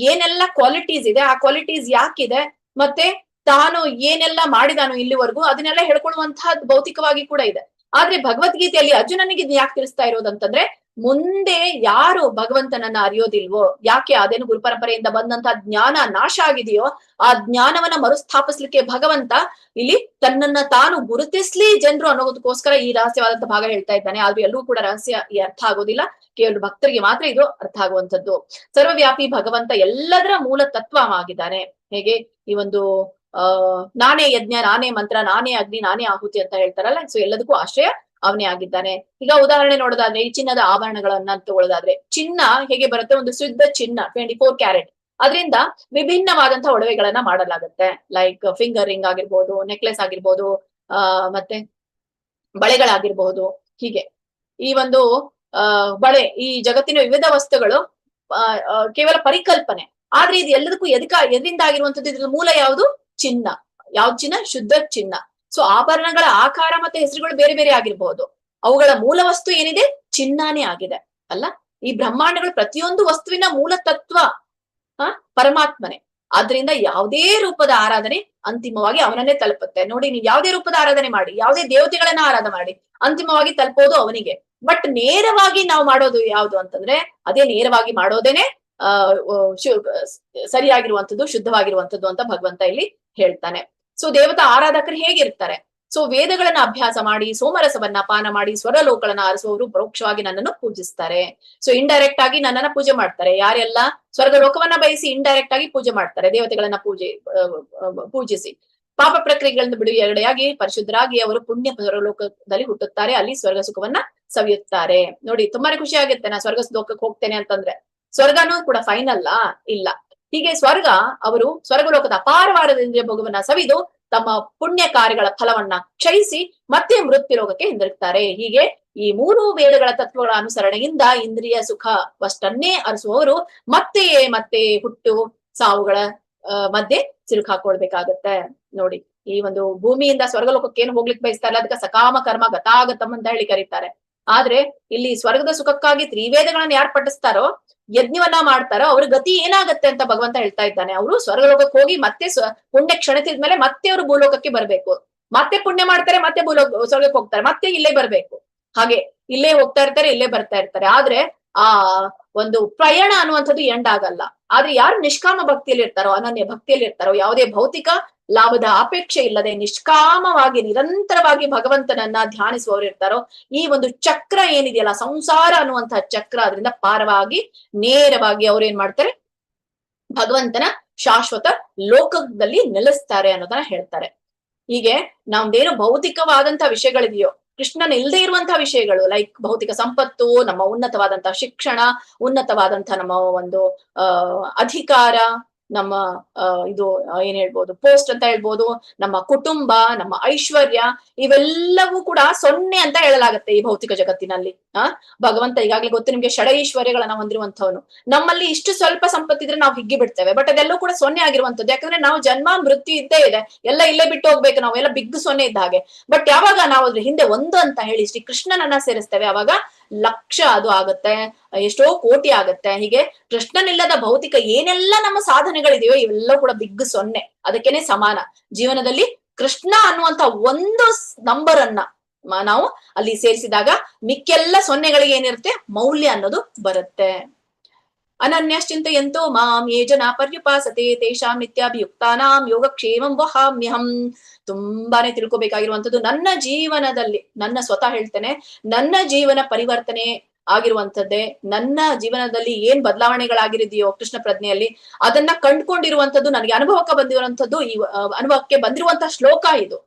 ಏನೆಲ್ಲ ಕ್ವಾಲಿಟೀಸ್ ಇದೆ, ಆ ಕ್ವಾಲಿಟೀಸ್ ಯಾಕಿದೆ, ಮತ್ತೆ ತಾನು ಏನೆಲ್ಲ ಮಾಡಿದಾನು ಇಲ್ಲಿವರೆಗೂ ಅದನ್ನೆಲ್ಲ ಹೇಳ್ಕೊಳ್ಳುವಂತಹದ್ದು ಭೌತಿಕವಾಗಿ ಕೂಡ ಇದೆ. ಆದ್ರೆ ಭಗವದ್ಗೀತೆಯಲ್ಲಿ ಅರ್ಜುನನಿಗೆ ಯಾಕೆ ತಿಳಿಸ್ತಾ ಇರೋದಂತಂದ್ರೆ, ಮುಂದೆ ಯಾರು ಭಗವಂತನನ್ನ ಅರಿಯೋದಿಲ್ವೋ, ಯಾಕೆ ಅದೇನು ಗುರು ಪರಂಪರೆಯಿಂದ ಬಂದಂತಹ ಜ್ಞಾನ ನಾಶ ಆಗಿದೆಯೋ, ಆ ಜ್ಞಾನವನ್ನ ಮರುಸ್ಥಾಪಿಸ್ಲಿಕ್ಕೆ ಭಗವಂತ ಇಲ್ಲಿ ತನ್ನನ್ನ ತಾನು ಗುರುತಿಸ್ಲಿ ಜನರು ಅನ್ನೋದಕ್ಕೋಸ್ಕರ ಈ ರಹಸ್ಯವಾದಂತಹ ಭಾಗ ಹೇಳ್ತಾ ಇದ್ದಾನೆ. ಆದ್ರೆ ಎಲ್ಲೂ ಕೂಡ ರಹಸ್ಯ ಅರ್ಥ ಆಗೋದಿಲ್ಲ, ಕೇವಲ ಭಕ್ತರಿಗೆ ಮಾತ್ರ ಇದು ಅರ್ಥ ಆಗುವಂತದ್ದು. ಸರ್ವವ್ಯಾಪಿ ಭಗವಂತ ಎಲ್ಲದರ ಮೂಲ ತತ್ವವಾಗಿದ್ದಾನೆ. ಹೇಗೆ ಈ ಒಂದು ನಾನೇ ಯಜ್ಞ, ನಾನೇ ಮಂತ್ರ, ನಾನೇ ಅಗ್ನಿ, ನಾನೇ ಆಹುತಿ ಅಂತ ಹೇಳ್ತಾರಲ್ಲ, ಸೊ ಎಲ್ಲದಕ್ಕೂ ಆಶ್ರಯ ಅವನೇ ಆಗಿದ್ದಾನೆ. ಈಗ ಉದಾಹರಣೆ ನೋಡೋದಾದ್ರೆ, ಈ ಚಿನ್ನದ ಆಭರಣಗಳನ್ನ ತಗೊಳ್ಳೋದಾದ್ರೆ, ಚಿನ್ನ ಹೇಗೆ ಬರುತ್ತೆ, ಒಂದು ಶುದ್ಧ ಚಿನ್ನ 24 ಕ್ಯಾರೆಟ್, ಅದರಿಂದ ವಿಭಿನ್ನವಾದಂತಹ ಒಡವೆಗಳನ್ನ ಮಾಡಲಾಗುತ್ತೆ. ಲೈಕ್ ಫಿಂಗರ್ ರಿಂಗ್ ಆಗಿರ್ಬೋದು, ನೆಕ್ಲೆಸ್ ಆಗಿರ್ಬೋದು, ಮತ್ತೆ ಬಳೆಗಳಾಗಿರ್ಬಹುದು. ಹೀಗೆ ಈ ಒಂದು ಬಳೆ, ಈ ಜಗತ್ತಿನ ವಿವಿಧ ವಸ್ತುಗಳು ಕೇವಲ ಪರಿಕಲ್ಪನೆ, ಆದ್ರೆ ಇದು ಎಲ್ಲದಕ್ಕೂ ಎದರಿಂದ ಆಗಿರುವಂತದ್ದು, ಇದ್ರ ಮೂಲ ಯಾವುದು? ಚಿನ್ನ. ಯಾವ್ದು ಚಿನ್ನ? ಶುದ್ಧ ಚಿನ್ನ. ಸೊ ಆಭರಣಗಳ ಆಕಾರ ಮತ್ತೆ ಹೆಸರುಗಳು ಬೇರೆ ಬೇರೆ ಆಗಿರ್ಬಹುದು, ಅವುಗಳ ಮೂಲ ವಸ್ತು ಏನಿದೆ? ಚಿನ್ನಾನೇ ಆಗಿದೆ ಅಲ್ಲ. ಈ ಬ್ರಹ್ಮಾಂಡಗಳು ಪ್ರತಿಯೊಂದು ವಸ್ತುವಿನ ಮೂಲ ತತ್ವ ಪರಮಾತ್ಮನೇ. ಆದ್ರಿಂದ ಯಾವುದೇ ರೂಪದ ಆರಾಧನೆ ಅಂತಿಮವಾಗಿ ಅವನನ್ನೇ ತಲುಪುತ್ತೆ. ನೋಡಿ, ನೀವು ಯಾವುದೇ ರೂಪದ ಆರಾಧನೆ ಮಾಡಿ, ಯಾವುದೇ ದೇವತೆಗಳನ್ನ ಆರಾಧನೆ ಮಾಡಿ, ಅಂತಿಮವಾಗಿ ತಲುಪೋದು ಅವನಿಗೆ. ಬಟ್ ನೇರವಾಗಿ ನಾವು ಮಾಡೋದು ಯಾವುದು ಅಂತಂದ್ರೆ, ಅದೇ ನೇರವಾಗಿ ಮಾಡೋದೇನೆ ಸರಿಯಾಗಿರುವಂತದ್ದು, ಶುದ್ಧವಾಗಿರುವಂತದ್ದು ಅಂತ ಭಗವಂತ ಇಲ್ಲಿ ಹೇಳ್ತಾನೆ. ಸೊ ದೇವತಾ ಆರಾಧಕರು ಹೇಗಿರ್ತಾರೆ? ಸೊ ವೇದಗಳನ್ನ ಅಭ್ಯಾಸ ಮಾಡಿ, ಸೋಮರಸವನ್ನ ಪಾನ ಮಾಡಿ, ಸ್ವರಲೋಕಗಳನ್ನ ಆರಿಸುವವರು ಪರೋಕ್ಷವಾಗಿ ನನ್ನನ್ನು ಪೂಜಿಸ್ತಾರೆ. ಸೊ ಇಂಡೈರೆಕ್ಟ್ ಆಗಿ ನನ್ನನ್ನ ಪೂಜೆ ಮಾಡ್ತಾರೆ. ಯಾರೆಲ್ಲ ಸ್ವರ್ಗ ಲೋಕವನ್ನ ಬಯಸಿ ಇಂಡೈರೆಕ್ಟ್ ಆಗಿ ಪೂಜೆ ಮಾಡ್ತಾರೆ, ದೇವತೆಗಳನ್ನ ಪೂಜಿಸಿ ಪಾಪ ಪ್ರಕ್ರಿಯೆಗಳಿಂದ ಬಿಡುಗಡೆಯಾಗಿ ಪರಿಶುದ್ಧರಾಗಿ ಅವರು ಪುಣ್ಯ ಸ್ವರ್ಗಲೋಕದಲ್ಲಿ ಹುಟ್ಟುತ್ತಾರೆ, ಅಲ್ಲಿ ಸ್ವರ್ಗ ಸುಖವನ್ನ ಸವಿಯುತ್ತಾರೆ. ನೋಡಿ, ತುಂಬಾನೇ ಖುಷಿ ಆಗುತ್ತೆ ನಾ ಸ್ವರ್ಗ ಲೋಕಕ್ಕೆ ಹೋಗ್ತೇನೆ ಅಂತಂದ್ರೆ. ಸ್ವರ್ಗನೂ ಕೂಡ ಫೈನಲ್ ಇಲ್ಲ. ಹೀಗೆ ಸ್ವರ್ಗ, ಅವರು ಸ್ವರ್ಗಲೋಕದ ಅಪಾರವಾದ ಭೋಗವನ್ನ ಸವಿದು ತಮ್ಮ ಪುಣ್ಯ ಕಾರ್ಯಗಳ ಫಲವನ್ನ ಕ್ಷಯಿಸಿ ಮತ್ತೆ ಮೃತ್ಯು ಲೋಕಕ್ಕೆ ಹಿಂದಿರುಗ್ತಾರೆ. ಹೀಗೆ ಈ 3 ವೇದಗಳ ತತ್ವಗಳ ಅನುಸರಣೆಯಿಂದ ಇಂದ್ರಿಯ ಸುಖವಷ್ಟನ್ನೇ ಅರಸುವವರು ಮತ್ತೆ ಹುಟ್ಟು ಸಾವುಗಳ ಮಧ್ಯೆ ಸಿಲುಕಾಕೊಳ್ಬೇಕಾಗತ್ತೆ. ನೋಡಿ, ಈ ಒಂದು ಭೂಮಿಯಿಂದ ಸ್ವರ್ಗಲೋಕಕ್ಕೆ ಏನು ಹೋಗ್ಲಿಕ್ಕೆ ಬಯಸ್ತಾರಲ್ಲ, ಅದಕ್ಕೆ ಸಕಾಮ ಕರ್ಮ ಗತಾಗತಂ ಅಂತ ಹೇಳಿ ಕರೀತಾರೆ. ಆದ್ರೆ ಇಲ್ಲಿ ಸ್ವರ್ಗದ ಸುಖಕ್ಕಾಗಿ ತ್ರಿವೇದಗಳನ್ನ ಯಾರು ಪಠಿಸ್ತಾರೋ, ಯಜ್ಞವನ್ನ ಮಾಡ್ತಾರೋ, ಅವ್ರ ಗತಿ ಏನಾಗತ್ತೆ ಅಂತ ಭಗವಂತ ಹೇಳ್ತಾ ಇದ್ದಾನೆ. ಅವರು ಸ್ವರ್ಗಲೋಕಕ್ಕೆ ಹೋಗಿ ಮತ್ತೆ ಪುಣ್ಯ ಕ್ಷಣಿಸಿದ್ಮೇಲೆ ಮತ್ತೆ ಅವರು ಭೂಲೋಕಕ್ಕೆ ಬರ್ಬೇಕು, ಮತ್ತೆ ಪುಣ್ಯ ಮಾಡ್ತಾರೆ, ಮತ್ತೆ ಸ್ವರ್ಗಕ್ಕೆ ಹೋಗ್ತಾರೆ, ಮತ್ತೆ ಇಲ್ಲೇ ಬರ್ಬೇಕು. ಹಾಗೆ ಇಲ್ಲೇ ಹೋಗ್ತಾ ಇರ್ತಾರೆ, ಇಲ್ಲೇ ಬರ್ತಾ ಇರ್ತಾರೆ. ಆದ್ರೆ ಆ ಒಂದು ಪ್ರಯಾಣ ಅನ್ನುವಂಥದ್ದು ಎಂಡ್ ಆಗಲ್ಲ. ಆದ್ರೆ ಯಾರು ನಿಷ್ಕಾಮ ಭಕ್ತಿಯಲ್ಲಿ ಇರ್ತಾರೋ, ಅನನ್ಯ ಭಕ್ತಿಯಲ್ಲಿ ಇರ್ತಾರೋ, ಯಾವುದೇ ಭೌತಿಕ ಲಾಭದ ಅಪೇಕ್ಷೆ ಇಲ್ಲದೆ ನಿಷ್ಕಾಮವಾಗಿ ನಿರಂತರವಾಗಿ ಭಗವಂತನನ್ನ ಧ್ಯಾನಿಸುವವರು ಇರ್ತಾರೋ, ಈ ಒಂದು ಚಕ್ರ ಏನಿದೆಯಲ್ಲ, ಸಂಸಾರ ಅನ್ನುವಂತಹ ಚಕ್ರ, ಅದರಿಂದ ಪಾರವಾಗಿ ನೇರವಾಗಿ ಅವ್ರು ಏನ್ ಮಾಡ್ತಾರೆ? ಭಗವಂತನ ಶಾಶ್ವತ ಲೋಕದಲ್ಲಿ ನೆಲೆಸ್ತಾರೆ ಅನ್ನೋದನ್ನ ಹೇಳ್ತಾರೆ. ಹೀಗೆ ನಮ್ದೇನು ಭೌತಿಕವಾದಂತಹ ವಿಷಯಗಳಿದೆಯೋ, ಕೃಷ್ಣನ ಇಲ್ಲದೆ ಇರುವಂತಹ ವಿಷಯಗಳು, ಲೈಕ್ ಭೌತಿಕ ಸಂಪತ್ತು, ನಮ್ಮ ಉನ್ನತವಾದಂತಹ ಶಿಕ್ಷಣ, ಉನ್ನತವಾದಂತಹ ನಮ್ಮ ಒಂದು ಅಧಿಕಾರ, ನಮ್ಮ ಇದು ಏನ್ ಹೇಳ್ಬೋದು, ಪೋಸ್ಟ್ ಅಂತ ಹೇಳ್ಬೋದು, ನಮ್ಮ ಕುಟುಂಬ, ನಮ್ಮ ಐಶ್ವರ್ಯ, ಇವೆಲ್ಲವೂ ಕೂಡ ಸೊನ್ನೆ ಅಂತ ಹೇಳಲಾಗತ್ತೆ ಈ ಭೌತಿಕ ಜಗತ್ತಿನಲ್ಲಿ. ಭಗವಂತ ಈಗಾಗ್ಲೇ ಗೊತ್ತು ನಿಮ್ಗೆ, ಷಡೈಶ್ವರ್ಯಗಳನ್ನ ಹೊಂದಿರುವಂತವನು. ನಮ್ಮಲ್ಲಿ ಇಷ್ಟು ಸ್ವಲ್ಪ ಸಂಪತ್ತಿದ್ರೆ ನಾವು ಹಿಗ್ಗಿ ಬಿಡ್ತೇವೆ, ಬಟ್ ಅದೆಲ್ಲೂ ಕೂಡ ಸೊನ್ನೆ ಆಗಿರುವಂತದ್ದು. ಯಾಕಂದ್ರೆ ನಾವು ಜನ್ಮ ಮೃತ್ಯು ಇದ್ದೇ ಇದೆ, ಎಲ್ಲ ಇಲ್ಲೇ ಬಿಟ್ಟು ಹೋಗ್ಬೇಕು, ನಾವೆಲ್ಲ ಬಿಗ್ ಸೊನ್ನೆ ಇದ್ದ ಹಾಗೆ. ಬಟ್ ಯಾವಾಗ ನಾವು ಅದ್ರ ಹಿಂದೆ ಒಂದು ಅಂತ ಹೇಳಿ ಶ್ರೀ ಕೃಷ್ಣನನ್ನ ಸೇರಿಸ್ತೇವೆ, ಅವಾಗ ಲಕ್ಷ ಅದು ಆಗತ್ತೆ, ಎಷ್ಟೋ ಕೋಟಿ ಆಗತ್ತೆ. ಹೀಗೆ ಕೃಷ್ಣನಿಲ್ಲದ ಭೌತಿಕ ಏನೆಲ್ಲ ನಮ್ಮ ಸಾಧನೆಗಳಿದೆಯೋ ಇವೆಲ್ಲ ಕೂಡ ಬಿಗ್ ಸೊನ್ನೆ, ಅದಕ್ಕೇನೆ ಸಮಾನ. ಜೀವನದಲ್ಲಿ ಕೃಷ್ಣ ಅನ್ನುವಂತ ಒಂದು ನಂಬರ್ ಅನ್ನ ನಾವು ಅಲ್ಲಿ ಸೇರಿಸಿದಾಗ ಮಿಕ್ಕೆಲ್ಲ ಸೊನ್ನೆಗಳಿಗೆ ಏನಿರುತ್ತೆ, ಮೌಲ್ಯ ಅನ್ನೋದು ಬರುತ್ತೆ. ಅನನ್ಯಶ್ಚಿಂತೆಯಂತೋ ಮಾಂ ಯೇ ಜನಾ ಪರ್ಯುಪಾಸತೆ ತೇಷಾಂ ನಿತ್ಯಾಭಿಯುಕ್ತಾನಾಂ ಯೋಗಕ್ಷೇಮಂ ವಹಾಮ್ಯಹಂ. ತುಂಬಾನೇ ತಿಳ್ಕೊಬೇಕಾಗಿರುವಂತದ್ದು, ನನ್ನ ಜೀವನದಲ್ಲಿ, ನನ್ನ ಸ್ವತಃ ಹೇಳ್ತೇನೆ, ನನ್ನ ಜೀವನ ಪರಿವರ್ತನೆ ಆಗಿರುವಂತದ್ದೇ, ನನ್ನ ಜೀವನದಲ್ಲಿ ಏನ್ ಬದಲಾವಣೆಗಳಾಗಿರಿದೆಯೋ ಕೃಷ್ಣ ಪ್ರಜ್ಞೆಯಲ್ಲಿ ಅದನ್ನ ಕಂಡ್ಕೊಂಡಿರುವಂತದ್ದು, ನನಗೆ ಅನುಭವಕ್ಕೆ ಬಂದಿರುವಂತದ್ದು, ಈ ಅನುಭವಕ್ಕೆ ಬಂದಿರುವಂತಹ ಶ್ಲೋಕ ಇದು.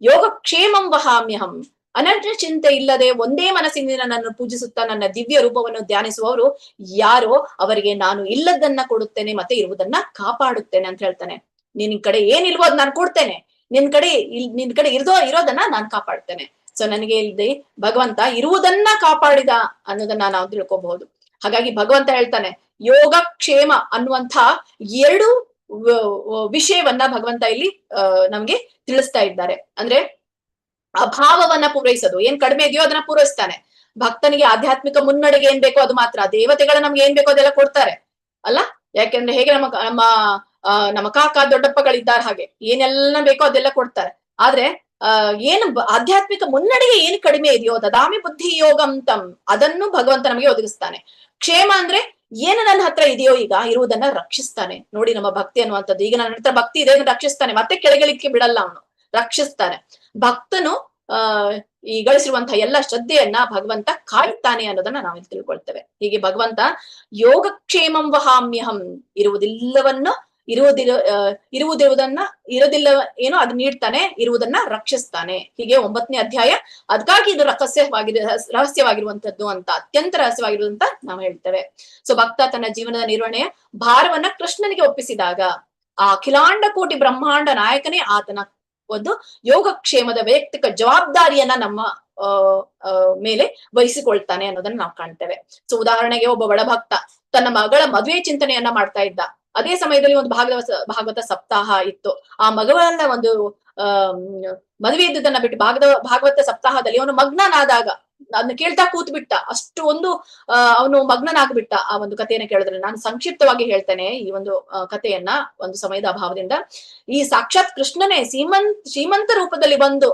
ಯೋಗಕ್ಷೇಮಂ ವಹಾಮ್ಯಹಂ. ಅನನ್ಯ ಚಿಂತೆ ಇಲ್ಲದೆ ಒಂದೇ ಮನಸ್ಸಿನಿಂದ ನನ್ನನ್ನು ಪೂಜಿಸುತ್ತಾ ನನ್ನ ದಿವ್ಯ ರೂಪವನ್ನು ಧ್ಯಾನಿಸುವವರು ಯಾರೋ ಅವರಿಗೆ ನಾನು ಇಲ್ಲದನ್ನ ಕೊಡುತ್ತೇನೆ, ಮತ್ತೆ ಇರುವುದನ್ನ ಕಾಪಾಡುತ್ತೇನೆ ಅಂತ ಹೇಳ್ತಾನೆ. ನಿನ್ ಕಡೆ ಏನಿಲ್ವೋ ಅದ್ ನಾನು ಕೊಡ್ತೇನೆ, ನಿನ್ ಕಡೆ ಇರೋದನ್ನ ನಾನು ಕಾಪಾಡ್ತೇನೆ. ಸೊ ನನಗೆ ಇಲ್ಲಿ ಭಗವಂತ ಇರುವುದನ್ನ ಕಾಪಾಡಿದ ಅನ್ನೋದನ್ನ ನಾವು ತಿಳ್ಕೋಬಹುದು. ಹಾಗಾಗಿ ಭಗವಂತ ಹೇಳ್ತಾನೆ, ಯೋಗಕ್ಷೇಮ ಅನ್ನುವಂಥ ಎರಡು ವಿಷಯವನ್ನ ಭಗವಂತ ಇಲ್ಲಿ ನಮ್ಗೆ ತಿಳಿಸ್ತಾ ಇದ್ದಾರೆ. ಅಂದ್ರೆ ಅಭಾವವನ್ನ ಪೂರೈಸೋದು, ಏನ್ ಕಡಿಮೆ ಇದೆಯೋ ಅದನ್ನ ಪೂರೈಸ್ತಾನೆ. ಭಕ್ತನಿಗೆ ಆಧ್ಯಾತ್ಮಿಕ ಮುನ್ನಡೆಗೆ ಏನ್ ಬೇಕೋ ಅದು ಮಾತ್ರ, ದೇವತೆಗಳ ನಮ್ಗೆ ಏನ್ ಬೇಕೋ ಅದೆಲ್ಲ ಕೊಡ್ತಾರೆ ಅಲ್ಲ. ಯಾಕೆಂದ್ರೆ ಹೇಗೆ ನಮ್ಮ ಕಾಕ ದೊಡ್ಡಪ್ಪಗಳಿದ್ದಾರೆ ಹಾಗೆ ಏನೆಲ್ಲ ಬೇಕೋ ಅದೆಲ್ಲ ಕೊಡ್ತಾರೆ. ಆದ್ರೆ ಏನು ಆಧ್ಯಾತ್ಮಿಕ ಮುನ್ನಡೆಗೆ ಏನು ಕಡಿಮೆ ಇದೆಯೋ ದದಾಮಿ ಬುದ್ಧಿ ಯೋಗಂ ತಂ, ಅದನ್ನು ಭಗವಂತ ನಮಗೆ ಒದಗಿಸ್ತಾನೆ. ಕ್ಷೇಮ ಅಂದ್ರೆ ಏನು ನನ್ನ ಹತ್ರ ಇದೆಯೋ ಈಗ ಇರುವುದನ್ನ ರಕ್ಷಿಸ್ತಾನೆ. ನೋಡಿ ನಮ್ಮ ಭಕ್ತಿ ಅನ್ನುವಂಥದ್ದು, ಈಗ ನನ್ನ ಹತ್ರ ಭಕ್ತಿ ಇದೆ, ರಕ್ಷಿಸ್ತಾನೆ, ಮತ್ತೆ ಕೆಳಗಿಳಿಕ್ಕೆ ಬಿಡಲ್ಲ, ಅವನು ರಕ್ಷಿಸ್ತಾನೆ. ಭಕ್ತನು ಈ ಗಳಿಸಿರುವಂತಹ ಎಲ್ಲ ಶ್ರದ್ಧೆಯನ್ನ ಭಗವಂತ ಕಾಯ್ತಾನೆ ಅನ್ನೋದನ್ನ ನಾವಿಲ್ಲಿ ತಿಳ್ಕೊಳ್ತೇವೆ. ಹೀಗೆ ಭಗವಂತ ಯೋಗಕ್ಷೇಮಂ ವಹಾಮ್ಯಹಂ, ಇರುವುದಿಲ್ಲವನ್ನ ಇರೋದಿಲ್ಲ ಏನೋ ಅದು ನೀಡ್ತಾನೆ, ಇರುವುದನ್ನ ರಕ್ಷಿಸ್ತಾನೆ. ಹೀಗೆ 9ನೇ ಅಧ್ಯಾಯ ಅದಕ್ಕಾಗಿ ಇದು ರಹಸ್ಯವಾಗಿರುವಂತದ್ದು ಅಂತ, ಅತ್ಯಂತ ರಹಸ್ಯವಾಗಿರುವಂತ ನಾವು ಹೇಳ್ತೇವೆ. ಸೊ ಭಕ್ತ ತನ್ನ ಜೀವನದ ನಿರ್ವಹಣೆಯ ಭಾರವನ್ನ ಕೃಷ್ಣನಿಗೆ ಒಪ್ಪಿಸಿದಾಗ ಆ ಅಖಿಲಾಂಡ ಕೋಟಿ ಬ್ರಹ್ಮಾಂಡ ನಾಯಕನೇ ಆತನ ಒಂದು ಯೋಗಕ್ಷೇಮದ ವೈಯಕ್ತಿಕ ಜವಾಬ್ದಾರಿಯನ್ನ ನಮ್ಮ ಮೇಲೆ ವಹಿಸಿಕೊಳ್ತಾನೆ ಅನ್ನೋದನ್ನ ನಾವು ಕಾಣ್ತೇವೆ. ಸೊ ಉದಾಹರಣೆಗೆ ಒಬ್ಬ ಬಡ ಭಕ್ತ ತನ್ನ ಮಗಳ ಮದುವೆ ಚಿಂತನೆಯನ್ನ ಮಾಡ್ತಾ ಇದ್ದ. ಅದೇ ಸಮಯದಲ್ಲಿ ಒಂದು ಭಾಗವತ ಸಪ್ತಾಹ ಇತ್ತು. ಆ ಮಗಳ ಒಂದು ಮದುವೆ ಇದ್ದುದನ್ನ ಬಿಟ್ಟು ಭಾಗವತ ಸಪ್ತಾಹದಲ್ಲಿ ಅವನು ಮಗ್ನನಾದಾಗ ಅದನ್ನ ಕೇಳ್ತಾ ಕೂತ್ ಬಿಟ್ಟ. ಅಷ್ಟು ಒಂದು ಅವನು ಮಗ್ನನಾಗ್ಬಿಟ್ಟ ಆ ಒಂದು ಕಥೆಯನ್ನ ಕೇಳಿದ್ರೆ. ನಾನು ಸಂಕ್ಷಿಪ್ತವಾಗಿ ಹೇಳ್ತೇನೆ ಈ ಒಂದು ಕಥೆಯನ್ನ, ಒಂದು ಸಮಯದ ಅಭಾವದಿಂದ. ಈ ಸಾಕ್ಷಾತ್ ಕೃಷ್ಣನೇ ಶ್ರೀಮಂತ ರೂಪದಲ್ಲಿ ಬಂದು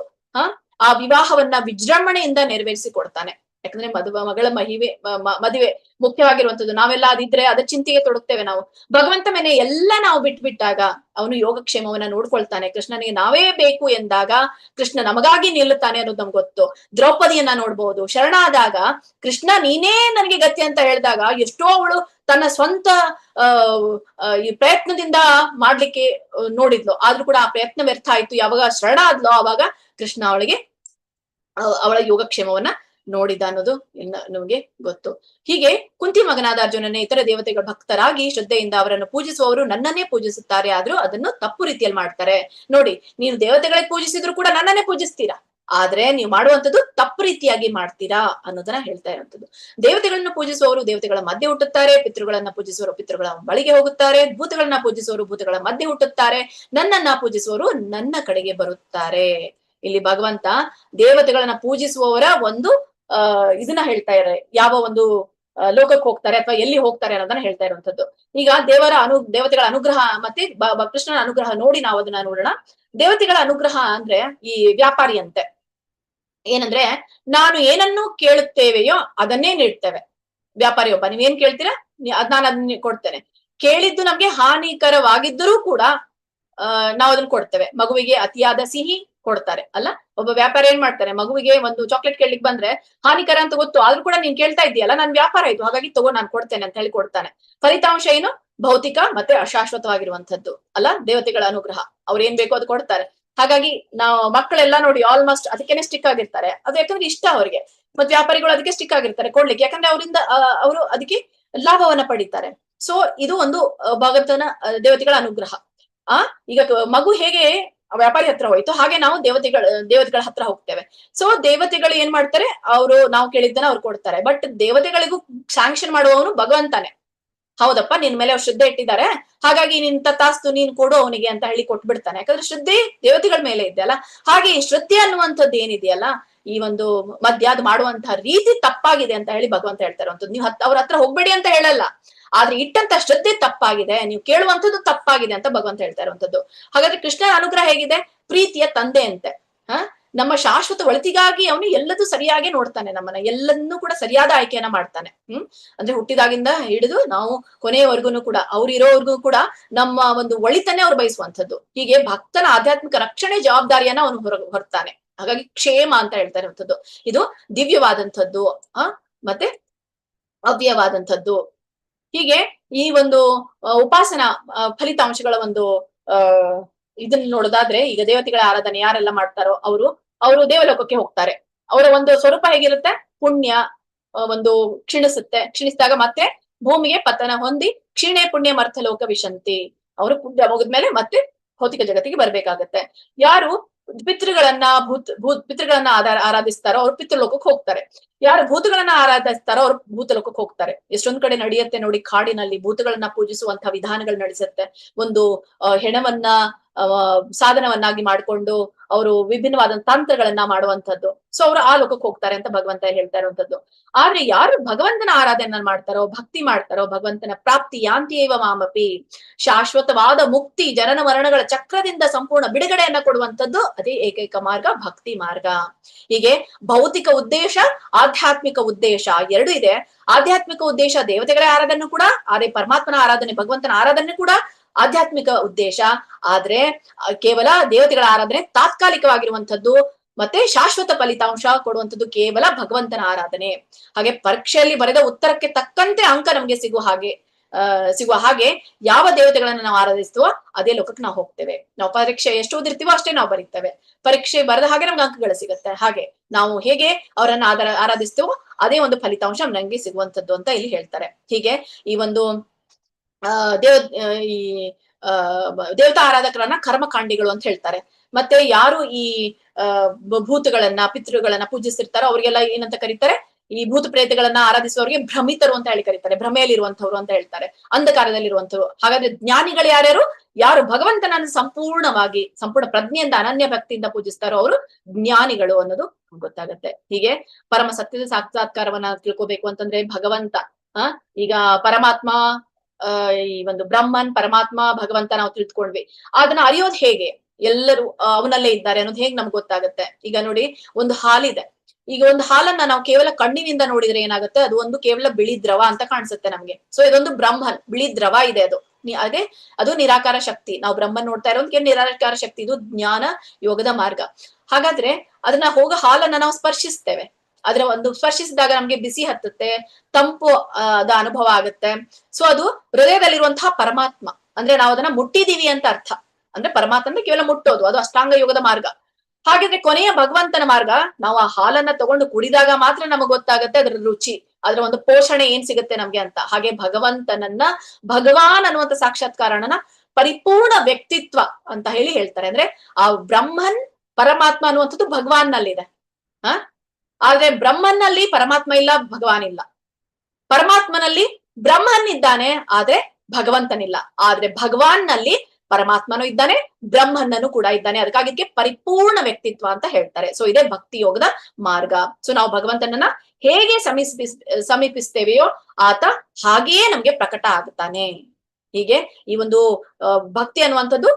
ಆ ವಿವಾಹವನ್ನ ವಿಜೃಂಭಣೆಯಿಂದ ನೆರವೇರಿಸಿ ಕೊಡ್ತಾನೆ. ಯಾಕಂದ್ರೆ ಮಗಳ ಮದುವೆ ಮುಖ್ಯವಾಗಿರುವಂತದ್ದು. ನಾವೆಲ್ಲ ಅದಿದ್ರೆ ಅದ ಚಿಂತೆಗೆ ತೊಡಗ್ತೇವೆ ನಾವು. ಭಗವಂತ ಮೇಲೆ ಎಲ್ಲ ನಾವು ಬಿಟ್ಟಾಗ ಅವನು ಯೋಗಕ್ಷೇಮವನ್ನ ನೋಡ್ಕೊಳ್ತಾನೆ. ಕೃಷ್ಣನಿಗೆ ನಾವೇ ಬೇಕು ಎಂದಾಗ ಕೃಷ್ಣ ನಮಗಾಗಿ ನಿಲ್ಲುತ್ತಾನೆ ಅನ್ನೋದು ನಮ್ಗೆ ಗೊತ್ತು. ದ್ರೌಪದಿಯನ್ನ ನೋಡ್ಬಹುದು, ಶರಣಾದಾಗ ಕೃಷ್ಣ ನೀನೇ ನನಗೆ ಗತಿ ಅಂತ ಹೇಳಿದಾಗ ಎಷ್ಟೋ ಅವಳು ತನ್ನ ಸ್ವಂತ ಈ ಪ್ರಯತ್ನದಿಂದ ಮಾಡ್ಲಿಕ್ಕೆ ನೋಡಿದ್ಲು, ಆದ್ರೂ ಕೂಡ ಆ ಪ್ರಯತ್ನ ವ್ಯರ್ಥ ಆಯ್ತು. ಯಾವಾಗ ಶರಣಾದ್ಲೋ ಆವಾಗ ಕೃಷ್ಣ ಅವಳ ಯೋಗಕ್ಷೇಮವನ್ನ ನೋಡಿದ ಅನ್ನೋದು ನಮಗೆ ಗೊತ್ತು. ಹೀಗೆ ಕುಂತಿ ಮಗನಾದ ಅರ್ಜುನನೇ ಇತರ ದೇವತೆಗಳ ಭಕ್ತರಾಗಿ ಶ್ರದ್ಧೆಯಿಂದ ಅವರನ್ನು ಪೂಜಿಸುವವರು ನನ್ನನ್ನೇ ಪೂಜಿಸುತ್ತಾರೆ, ಆದ್ರೂ ಅದನ್ನು ತಪ್ಪು ರೀತಿಯಲ್ಲಿ ಮಾಡ್ತಾರೆ. ನೋಡಿ, ನೀವು ದೇವತೆಗಳಿಗೆ ಪೂಜಿಸಿದ್ರು ಕೂಡ ನನ್ನನ್ನೇ ಪೂಜಿಸ್ತೀರಾ, ಆದ್ರೆ ನೀವು ಮಾಡುವಂಥದ್ದು ತಪ್ಪು ರೀತಿಯಾಗಿ ಮಾಡ್ತೀರಾ ಅನ್ನೋದನ್ನ ಹೇಳ್ತಾ ಇರುವಂತದ್ದು. ದೇವತೆಗಳನ್ನ ಪೂಜಿಸುವವರು ದೇವತೆಗಳ ಮಧ್ಯೆ ಹುಟ್ಟುತ್ತಾರೆ, ಪಿತೃಗಳನ್ನ ಪೂಜಿಸುವವರು ಪಿತೃಗಳ ಬಳಿಗೆ ಹೋಗುತ್ತಾರೆ, ಭೂತಗಳನ್ನ ಪೂಜಿಸುವವರು ಭೂತಗಳ ಮಧ್ಯೆ ಹುಟ್ಟುತ್ತಾರೆ, ನನ್ನನ್ನ ಪೂಜಿಸುವವರು ನನ್ನ ಕಡೆಗೆ ಬರುತ್ತಾರೆ. ಇಲ್ಲಿ ಭಗವಂತ ದೇವತೆಗಳನ್ನ ಪೂಜಿಸುವವರ ಒಂದು ಇದನ್ನ ಹೇಳ್ತಾ ಇದ್ದಾರೆ, ಯಾವ ಒಂದು ಲೋಕಕ್ಕೆ ಹೋಗ್ತಾರೆ ಅಥವಾ ಎಲ್ಲಿ ಹೋಗ್ತಾರೆ ಅನ್ನೋದನ್ನ ಹೇಳ್ತಾ ಇರುವಂತದ್ದು. ಈಗ ದೇವತೆಗಳ ಅನುಗ್ರಹ ಮತ್ತೆ ಕೃಷ್ಣನ ಅನುಗ್ರಹ ನೋಡಿ ನಾವು ಅದನ್ನ ನೋಡೋಣ. ದೇವತೆಗಳ ಅನುಗ್ರಹ ಅಂದ್ರೆ ಈ ವ್ಯಾಪಾರಿ ಅಂತೆ. ಏನಂದ್ರೆ ನಾನು ಏನನ್ನು ಕೇಳುತ್ತೇವೆಯೋ ಅದನ್ನೇ ನೀಡ್ತೇವೆ. ವ್ಯಾಪಾರಿ ಒಬ್ಬ, ನೀವೇನ್ ಕೇಳ್ತೀರಾ ನಾನು ಅದನ್ನ ಕೊಡ್ತೇನೆ. ಕೇಳಿದ್ದು ನಮ್ಗೆ ಹಾನಿಕರವಾಗಿದ್ದರೂ ಕೂಡ ನಾವು ಅದನ್ನ ಕೊಡ್ತೇವೆ. ಮಗುವಿಗೆ ಅತಿಯಾದ ಸಿಹಿ ಕೊಡ್ತಾರೆ ಅಲ್ಲ. ಒಬ್ಬ ವ್ಯಾಪಾರ ಏನ್ ಮಾಡ್ತಾರೆ, ಮಗುವಿಗೆ ಒಂದು ಚಾಕ್ಲೇಟ್ ಕೇಳಲಿಕ್ಕೆ ಬಂದ್ರೆ ಹಾನಿಕರ ಅಂತ ಗೊತ್ತು, ಆದ್ರೂ ಕೂಡ ನೀನ್ ಕೇಳ್ತಾ ಇದೀಯಲ್ಲ, ನನ್ ವ್ಯಾಪಾರ ಆಯ್ತು ಹಾಗಾಗಿ ತಗೋ ನಾನು ಕೊಡ್ತೇನೆ ಅಂತ ಹೇಳಿ ಕೊಡ್ತಾನೆ. ಫಲಿತಾಂಶ ಏನು, ಭೌತಿಕ ಮತ್ತೆ ಅಶಾಶ್ವತವಾಗಿರುವಂತದ್ದು ಅಲ್ಲ. ದೇವತೆಗಳ ಅನುಗ್ರಹ, ಅವ್ರು ಏನ್ ಬೇಕೋ ಅದು ಕೊಡ್ತಾರೆ. ಹಾಗಾಗಿ ನಾವು ಮಕ್ಕಳೆಲ್ಲ ನೋಡಿ ಆಲ್ಮೋಸ್ಟ್ ಅದಕ್ಕೇನೆ ಸ್ಟಿಕ್ ಆಗಿರ್ತಾರೆ. ಅದು ಯಾಕಂದ್ರೆ ಇಷ್ಟ ಅವ್ರಿಗೆ. ಮತ್ತೆ ವ್ಯಾಪಾರಿಗಳು ಅದಕ್ಕೆ ಸ್ಟಿಕ್ ಆಗಿರ್ತಾರೆ ಕೊಡ್ಲಿಕ್ಕೆ, ಯಾಕಂದ್ರೆ ಅವರು ಅದಕ್ಕೆ ಲಾಭವನ್ನ ಪಡಿತಾರೆ. ಸೊ ಇದು ಒಂದು ಭಗವಂತನ ದೇವತೆಗಳ ಅನುಗ್ರಹ. ಆ ಈಗ ಮಗು ಹೇಗೆ ವ್ಯಾಪಾರಿ ಹತ್ರ ಹೋಯ್ತು, ಹಾಗೆ ನಾವು ದೇವತೆಗಳ ಹತ್ರ ಹೋಗ್ತೇವೆ. ಸೊ ದೇವತೆಗಳು ಏನ್ ಮಾಡ್ತಾರೆ, ಅವರು ನಾವು ಕೇಳಿದ್ದನ್ನ ಅವ್ರು ಕೊಡ್ತಾರೆ. ಬಟ್ ದೇವತೆಗಳಿಗೂ ಸ್ಯಾಂಕ್ಷನ್ ಮಾಡುವವನು ಭಗವಂತನೇ. ಹೌದಪ್ಪ, ನಿನ್ ಮೇಲೆ ಅವ್ರು ಶ್ರದ್ಧೆ ಇಟ್ಟಿದ್ದಾರೆ, ಹಾಗಾಗಿ ನಿಂತ ತಾಸ್ತು ನೀನ್ ಕೊಡು ಅವನಿಗೆ ಅಂತ ಹೇಳಿ ಕೊಟ್ಬಿಡ್ತಾನೆ. ಯಾಕಂದ್ರೆ ಶ್ರದ್ಧೆ ದೇವತೆಗಳ ಮೇಲೆ ಇದೆಯಲ್ಲ. ಹಾಗೆ ಈ ಶ್ರದ್ಧೆ ಅನ್ನುವಂಥದ್ದು ಏನಿದೆಯಲ್ಲ, ಈ ಒಂದು ಮಧ್ಯ ಅದು ಮಾಡುವಂತಹ ರೀತಿ ತಪ್ಪಾಗಿದೆ ಅಂತ ಹೇಳಿ ಭಗವಂತ ಹೇಳ್ತಾರೆ. ನೀವು ಅವ್ರ ಹತ್ರ ಹೋಗ್ಬೇಡಿ ಅಂತ ಹೇಳಲ್ಲ, ಆದ್ರೆ ಇಟ್ಟಂತ ಶ್ರದ್ಧೆ ತಪ್ಪಾಗಿದೆ, ನೀವು ಕೇಳುವಂಥದ್ದು ತಪ್ಪಾಗಿದೆ ಅಂತ ಭಗವಂತ ಹೇಳ್ತಾ ಇರುವಂತದ್ದು. ಹಾಗಾದ್ರೆ ಕೃಷ್ಣನ ಅನುಗ್ರಹ ಹೇಗಿದೆ? ಪ್ರೀತಿಯ ತಂದೆ ಅಂತೆ. ನಮ್ಮ ಶಾಶ್ವತ ಒಳಿತಿಗಾಗಿ ಅವನು ಎಲ್ಲದೂ ಸರಿಯಾಗಿ ನೋಡ್ತಾನೆ, ನಮ್ಮನ್ನ ಎಲ್ಲನ್ನೂ ಕೂಡ ಸರಿಯಾದ ಆಯ್ಕೆಯನ್ನ ಮಾಡ್ತಾನೆ. ಅಂದ್ರೆ ಹುಟ್ಟಿದಾಗಿಂದ ಹಿಡಿದು ನಾವು ಕೊನೆಯವರೆಗೂ ಕೂಡ, ಅವ್ರು ಇರೋವರೆಗೂ ಕೂಡ ನಮ್ಮ ಒಂದು ಒಳಿತನ್ನೇ ಅವ್ರು ಬಯಸುವಂಥದ್ದು. ಹೀಗೆ ಭಕ್ತನ ಆಧ್ಯಾತ್ಮಿಕ ರಕ್ಷಣೆ ಜವಾಬ್ದಾರಿಯನ್ನ ಅವನು ಹೊರ್ತಾನೆ. ಹಾಗಾಗಿ ಕ್ಷೇಮ ಅಂತ ಹೇಳ್ತಾ ಇರುವಂಥದ್ದು ಇದು ದಿವ್ಯವಾದಂಥದ್ದು, ಮತ್ತೆ ಅವ್ಯವಾದಂಥದ್ದು. ಹೀಗೆ ಈ ಒಂದು ಉಪಾಸನಾ ಫಲಿತಾಂಶಗಳ ಒಂದು ಇದನ್ನ ನೋಡೋದಾದ್ರೆ, ಈಗ ದೇವತೆಗಳ ಆರಾಧನೆ ಯಾರೆಲ್ಲ ಮಾಡ್ತಾರೋ ಅವರು ದೇವಲೋಕಕ್ಕೆ ಹೋಗ್ತಾರೆ. ಅವರ ಒಂದು ಸ್ವರೂಪ ಹೇಗಿರುತ್ತೆ? ಪುಣ್ಯ ಒಂದು ಕ್ಷೀಣಿಸಿದಾಗ ಮತ್ತೆ ಭೂಮಿಗೆ ಪತನ ಹೊಂದಿ ಕ್ಷೀಣೆ ಪುಣ್ಯ ಮರ್ಥಲೋಕ ವಿಶಂತಿ. ಅವರು ಪುಣ್ಯ ಮುಗಿದ್ಮೇಲೆ ಮತ್ತೆ ಭೌತಿಕ ಜಗತ್ತಿಗೆ ಬರ್ಬೇಕಾಗತ್ತೆ. ಯಾರು ಪಿತೃಗಳನ್ನ ಪಿತೃಗಳನ್ನ ಆರಾಧಿಸ್ತಾರೋ ಅವ್ರು ಪಿತೃಲೋಕಕ್ಕೆ ಹೋಗ್ತಾರೆ. ಯಾರು ಭೂತಗಳನ್ನ ಆರಾಧಿಸ್ತಾರೋ ಅವ್ರು ಭೂತಲೋಕಕ್ಕೆ ಹೋಗ್ತಾರೆ. ಎಷ್ಟೊಂದ್ ಕಡೆ ನಡೆಯುತ್ತೆ ನೋಡಿ, ಕಾಡಿನಲ್ಲಿ ಭೂತಗಳನ್ನ ಪೂಜಿಸುವಂತಹ ವಿಧಾನಗಳು ನಡೆಸುತ್ತೆ. ಒಂದು ಹೆಣವನ್ನ ಸಾಧನವನ್ನಾಗಿ ಮಾಡ್ಕೊಂಡು ಅವರು ವಿಭಿನ್ನವಾದ ತಂತ್ರಗಳನ್ನ ಮಾಡುವಂತದ್ದು. ಸೊ ಅವರು ಆ ಲೋಕಕ್ಕೆ ಹೋಗ್ತಾರೆ ಅಂತ ಭಗವಂತ ಹೇಳ್ತಾ ಇರುವಂತದ್ದು. ಆದ್ರೆ ಯಾರು ಭಗವಂತನ ಆರಾಧನೆ ಮಾಡ್ತಾರೋ, ಭಕ್ತಿ ಮಾಡ್ತಾರೋ, ಭಗವಂತನ ಪ್ರಾಪ್ತಿ ಯಾಂತಿಯೇವ ಮಾಮಪಿ, ಶಾಶ್ವತವಾದ ಮುಕ್ತಿ, ಜನನ ಮರಣಗಳ ಚಕ್ರದಿಂದ ಸಂಪೂರ್ಣ ಬಿಡುಗಡೆಯನ್ನ ಕೊಡುವಂತದ್ದು ಅದೇ ಏಕೈಕ ಮಾರ್ಗ, ಭಕ್ತಿ ಮಾರ್ಗ. ಹೀಗೆ ಭೌತಿಕ ಉದ್ದೇಶ, ಆಧ್ಯಾತ್ಮಿಕ ಉದ್ದೇಶ ಎರಡು ಇದೆ. ಆಧ್ಯಾತ್ಮಿಕ ಉದ್ದೇಶ ದೇವತೆಗಳ ಆರಾಧನೆ ಕೂಡ, ಅದೇ ಪರಮಾತ್ಮನ ಆರಾಧನೆ, ಭಗವಂತನ ಆರಾಧನೆ ಕೂಡ ಆಧ್ಯಾತ್ಮಿಕ ಉದ್ದೇಶ. ಆದ್ರೆ ಕೇವಲ ದೇವತೆಗಳ ಆರಾಧನೆ ತಾತ್ಕಾಲಿಕವಾಗಿರುವಂತದ್ದು, ಮತ್ತೆ ಶಾಶ್ವತ ಫಲಿತಾಂಶ ಕೊಡುವಂಥದ್ದು ಕೇವಲ ಭಗವಂತನ ಆರಾಧನೆ. ಹಾಗೆ ಪರೀಕ್ಷೆಯಲ್ಲಿ ಬರೆದ ಉತ್ತರಕ್ಕೆ ತಕ್ಕಂತೆ ಅಂಕ ನಮ್ಗೆ ಸಿಗುವ ಹಾಗೆ ಯಾವ ದೇವತೆಗಳನ್ನ ನಾವು ಆರಾಧಿಸ್ತೀವೋ ಅದೇ ಲೋಕಕ್ಕೆ ನಾವು ಹೋಗ್ತೇವೆ. ನಾವು ಪರೀಕ್ಷೆ ಎಷ್ಟು ಓದಿರ್ತೀವೋ ಅಷ್ಟೇ ನಾವು ಬರೀತೇವೆ. ಪರೀಕ್ಷೆ ಬರೆದ ಹಾಗೆ ನಮ್ಗೆ ಅಂಕಗಳು ಸಿಗುತ್ತೆ. ಹಾಗೆ ನಾವು ಹೇಗೆ ಅವರನ್ನ ಆರಾಧಿಸ್ತೀವೋ ಅದೇ ಒಂದು ಫಲಿತಾಂಶ ನಮ್ಗೆ ಸಿಗುವಂತದ್ದು ಅಂತ ಇಲ್ಲಿ ಹೇಳ್ತಾರೆ. ಹೀಗೆ ಈ ಒಂದು ಈ ದೇವತಾ ಆರಾಧಕರನ್ನ ಕರ್ಮಕಾಂಡಿಗಳು ಅಂತ ಹೇಳ್ತಾರೆ. ಮತ್ತೆ ಯಾರು ಈ ಭೂತಗಳನ್ನ ಪಿತೃಗಳನ್ನ ಪೂಜಿಸಿರ್ತಾರೋ ಅವ್ರಿಗೆಲ್ಲ ಏನಂತ ಕರೀತಾರೆ? ಈ ಭೂತ ಪ್ರೇತಗಳನ್ನ ಆರಾಧಿಸುವವರಿಗೆ ಭ್ರಮಿತರು ಅಂತ ಹೇಳಿ ಕರೀತಾರೆ. ಭ್ರಮೆಯಲ್ಲಿರುವಂತವ್ರು ಅಂತ ಹೇಳ್ತಾರೆ, ಅಂಧಕಾರದಲ್ಲಿರುವಂತವ್ರು. ಹಾಗಾದ್ರೆ ಜ್ಞಾನಿಗಳು ಯಾರ್ಯಾರು? ಯಾರು ಭಗವಂತನನ್ನು ಸಂಪೂರ್ಣ ಪ್ರಜ್ಞೆಯಿಂದ ಅನನ್ಯ ಭಕ್ತಿಯಿಂದ ಪೂಜಿಸ್ತಾರೋ ಅವರು ಜ್ಞಾನಿಗಳು ಅನ್ನೋದು ಗೊತ್ತಾಗತ್ತೆ. ಹೀಗೆ ಪರಮ ಸತ್ಯದ ಸಾಕ್ಷಾತ್ಕಾರವನ್ನ ತಿಳ್ಕೋಬೇಕು ಅಂತಂದ್ರೆ ಭಗವಂತ ಈಗ ಪರಮಾತ್ಮ, ಈ ಒಂದು ಬ್ರಹ್ಮನ್, ಪರಮಾತ್ಮ, ಭಗವಂತ ನಾವು ತಿಳ್ಕೊಂಡ್ವಿ. ಅದನ್ನ ಅರಿಯೋದು ಹೇಗೆ? ಎಲ್ಲರೂ ಅವನಲ್ಲೇ ಇದ್ದಾರೆ ಅನ್ನೋದು ಹೇಗ್ ನಮ್ಗೆ ಗೊತ್ತಾಗತ್ತೆ? ಈಗ ನೋಡಿ, ಒಂದು ಹಾಲಿದೆ. ಈಗ ಒಂದು ಹಾಲನ್ನ ನಾವು ಕೇವಲ ಕಣ್ಣಿನಿಂದ ನೋಡಿದ್ರೆ ಏನಾಗುತ್ತೆ? ಅದು ಒಂದು ಕೇವಲ ಬಿಳಿ ದ್ರವ ಅಂತ ಕಾಣಿಸುತ್ತೆ ನಮ್ಗೆ. ಸೊ ಇದೊಂದು ಬ್ರಹ್ಮನ್, ಬಿಳಿ ದ್ರವ ಇದೆ ಅದು. ಅದು ನಿರಾಕಾರ ಶಕ್ತಿ. ನಾವು ಬ್ರಹ್ಮನ್ ನೋಡ್ತಾ ಇರೋದು ನಿರಾಕಾರ ಶಕ್ತಿ. ಇದು ಜ್ಞಾನ ಯೋಗದ ಮಾರ್ಗ. ಹಾಗಾದ್ರೆ ಅದನ್ನ ಹಾಲನ್ನ ನಾವು ಸ್ಪರ್ಶಿಸ್ತೇವೆ. ಅದ್ರ ಒಂದು ಸ್ಪರ್ಶಿಸಿದಾಗ ನಮ್ಗೆ ಬಿಸಿ ಹತ್ತುತ್ತೆ, ತಂಪು ಅದ ಅನುಭವ ಆಗುತ್ತೆ. ಸೊ ಅದು ಹೃದಯದಲ್ಲಿರುವಂತಹ ಪರಮಾತ್ಮ, ಅಂದ್ರೆ ನಾವು ಅದನ್ನ ಮುಟ್ಟಿದೀವಿ ಅಂತ ಅರ್ಥ. ಅಂದ್ರೆ ಪರಮಾತ್ಮ ಅಂದ್ರೆ ಕೇವಲ ಮುಟ್ಟೋದು, ಅದು ಅಷ್ಟಾಂಗ ಯೋಗದ ಮಾರ್ಗ. ಹಾಗಿದ್ರೆ ಕೊನೆಯ ಭಗವಂತನ ಮಾರ್ಗ, ನಾವು ಆ ಹಾಲನ್ನ ತಗೊಂಡು ಕುಡಿದಾಗ ಮಾತ್ರ ನಮಗ್ ಗೊತ್ತಾಗತ್ತೆ ಅದ್ರ ರುಚಿ, ಅದ್ರ ಒಂದು ಪೋಷಣೆ ಏನ್ ಸಿಗುತ್ತೆ ನಮ್ಗೆ ಅಂತ. ಹಾಗೆ ಭಗವಂತನನ್ನ, ಭಗವಾನ್ ಅನ್ನುವಂಥ ಸಾಕ್ಷಾತ್ಕಾರನ ಪರಿಪೂರ್ಣ ವ್ಯಕ್ತಿತ್ವ ಅಂತ ಹೇಳಿ ಹೇಳ್ತಾರೆ. ಅಂದ್ರೆ ಆ ಬ್ರಹ್ಮನ್ ಪರಮಾತ್ಮ ಅನ್ನುವಂಥದ್ದು ಭಗವಾನ್ ನಲ್ಲಿದೆ. ಆದ್ರೆ ಬ್ರಹ್ಮನ್ನಲ್ಲಿ ಪರಮಾತ್ಮ ಇಲ್ಲ, ಭಗವಾನ್ ಇಲ್ಲ. ಪರಮಾತ್ಮನಲ್ಲಿ ಬ್ರಹ್ಮನ್ ಇದ್ದಾನೆ, ಆದ್ರೆ ಭಗವಂತನಿಲ್ಲ. ಆದ್ರೆ ಭಗವಾನ್ ನಲ್ಲಿ ಪರಮಾತ್ಮನು ಇದ್ದಾನೆ, ಬ್ರಹ್ಮನ್ನನು ಕೂಡ ಇದ್ದಾನೆ. ಅದಕ್ಕಾಗಿ ಪರಿಪೂರ್ಣ ವ್ಯಕ್ತಿತ್ವ ಅಂತ ಹೇಳ್ತಾರೆ. ಸೊ ಇದೇ ಭಕ್ತಿ ಯೋಗದ ಮಾರ್ಗ. ಸೊ ನಾವು ಭಗವಂತನನ್ನ ಹೇಗೆ ಸಮೀಪಿಸ್ತೇವೆಯೋ ಆತ ಹಾಗೆಯೇ ನಮ್ಗೆ ಪ್ರಕಟ ಆಗುತ್ತಾನೆ. ಹೀಗೆ ಈ ಒಂದು ಭಕ್ತಿ ಅನ್ನುವಂಥದ್ದು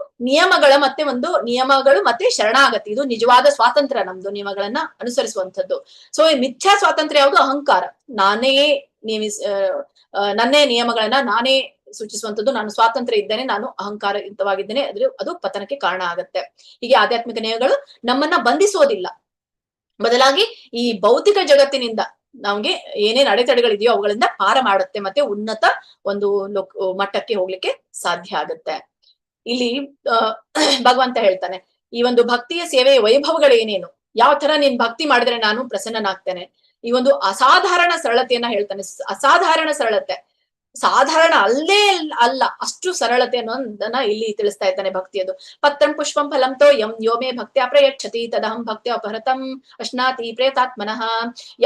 ನಿಯಮಗಳು ಮತ್ತೆ ಶರಣಾಗತಿ. ಇದು ನಿಜವಾದ ಸ್ವಾತಂತ್ರ್ಯ ನಮ್ದು, ನಿಯಮಗಳನ್ನ ಅನುಸರಿಸುವಂಥದ್ದು. ಸೊ ಈ ಮಿಥ್ಯಾ ಸ್ವಾತಂತ್ರ್ಯ ಯಾವುದು? ಅಹಂಕಾರ. ನನ್ನೇ ನಿಯಮಗಳನ್ನ ನಾನೇ ಸೂಚಿಸುವಂಥದ್ದು, ನಾನು ಸ್ವಾತಂತ್ರ್ಯ ಇದ್ದೇನೆ, ನಾನು ಅಹಂಕಾರಯುತವಾಗಿದ್ದೇನೆ, ಅದು ಪತನಕ್ಕೆ ಕಾರಣ ಆಗತ್ತೆ. ಹೀಗೆ ಆಧ್ಯಾತ್ಮಿಕ ನಿಯಮಗಳು ನಮ್ಮನ್ನ ಬಂಧಿಸೋದಿಲ್ಲ, ಬದಲಾಗಿ ಈ ಭೌತಿಕ ಜಗತ್ತಿನಿಂದ ನಮ್ಗೆ ಏನೇನ್ ಅಡೆತಡೆಗಳಿದೆಯೋ ಅವುಗಳಿಂದ ಪಾರ ಮಾಡುತ್ತೆ, ಮತ್ತೆ ಉನ್ನತ ಒಂದು ಮಟ್ಟಕ್ಕೆ ಹೋಗ್ಲಿಕ್ಕೆ ಸಾಧ್ಯ ಆಗುತ್ತೆ. ಇಲ್ಲಿ ಭಗವಂತ ಹೇಳ್ತಾನೆ, ಈ ಒಂದು ಭಕ್ತಿಯ ಸೇವೆಯ ವೈಭವಗಳು ಏನೇನು, ಯಾವ ತರ ನೀನ್ ಭಕ್ತಿ ಮಾಡಿದ್ರೆ ನಾನು ಪ್ರಸನ್ನನಾಗ್ತೇನೆ. ಈ ಒಂದು ಅಸಾಧಾರಣ ಸರಳತೆಯನ್ನ ಹೇಳ್ತಾನೆ. ಅಸಾಧಾರಣ ಸರಳತೆ ಸಾಧಾರಣ ಅಲ್ಲೇ ಅಲ್ಲ, ಅಷ್ಟು ಸರಳತೆ ಅನ್ನೋದನ್ನ ಇಲ್ಲಿ ತಿಳಿಸ್ತಾ ಇದ್ದಾನೆ ಭಕ್ತಿಯದು. ಪತ್ರಂ ಪುಷ್ಪಂ ಫಲಂ ತೋಯಂ ಯೋ ಮೇ ಭಕ್ತ್ಯಾ ಪ್ರಯಚ್ಛತಿ ತದಹಂ ಭಕ್ತ್ಯಾ ಅಪಹೃತಂ ಅಶ್ನಾತಿ ಪ್ರೇತಾತ್ಮನಃ.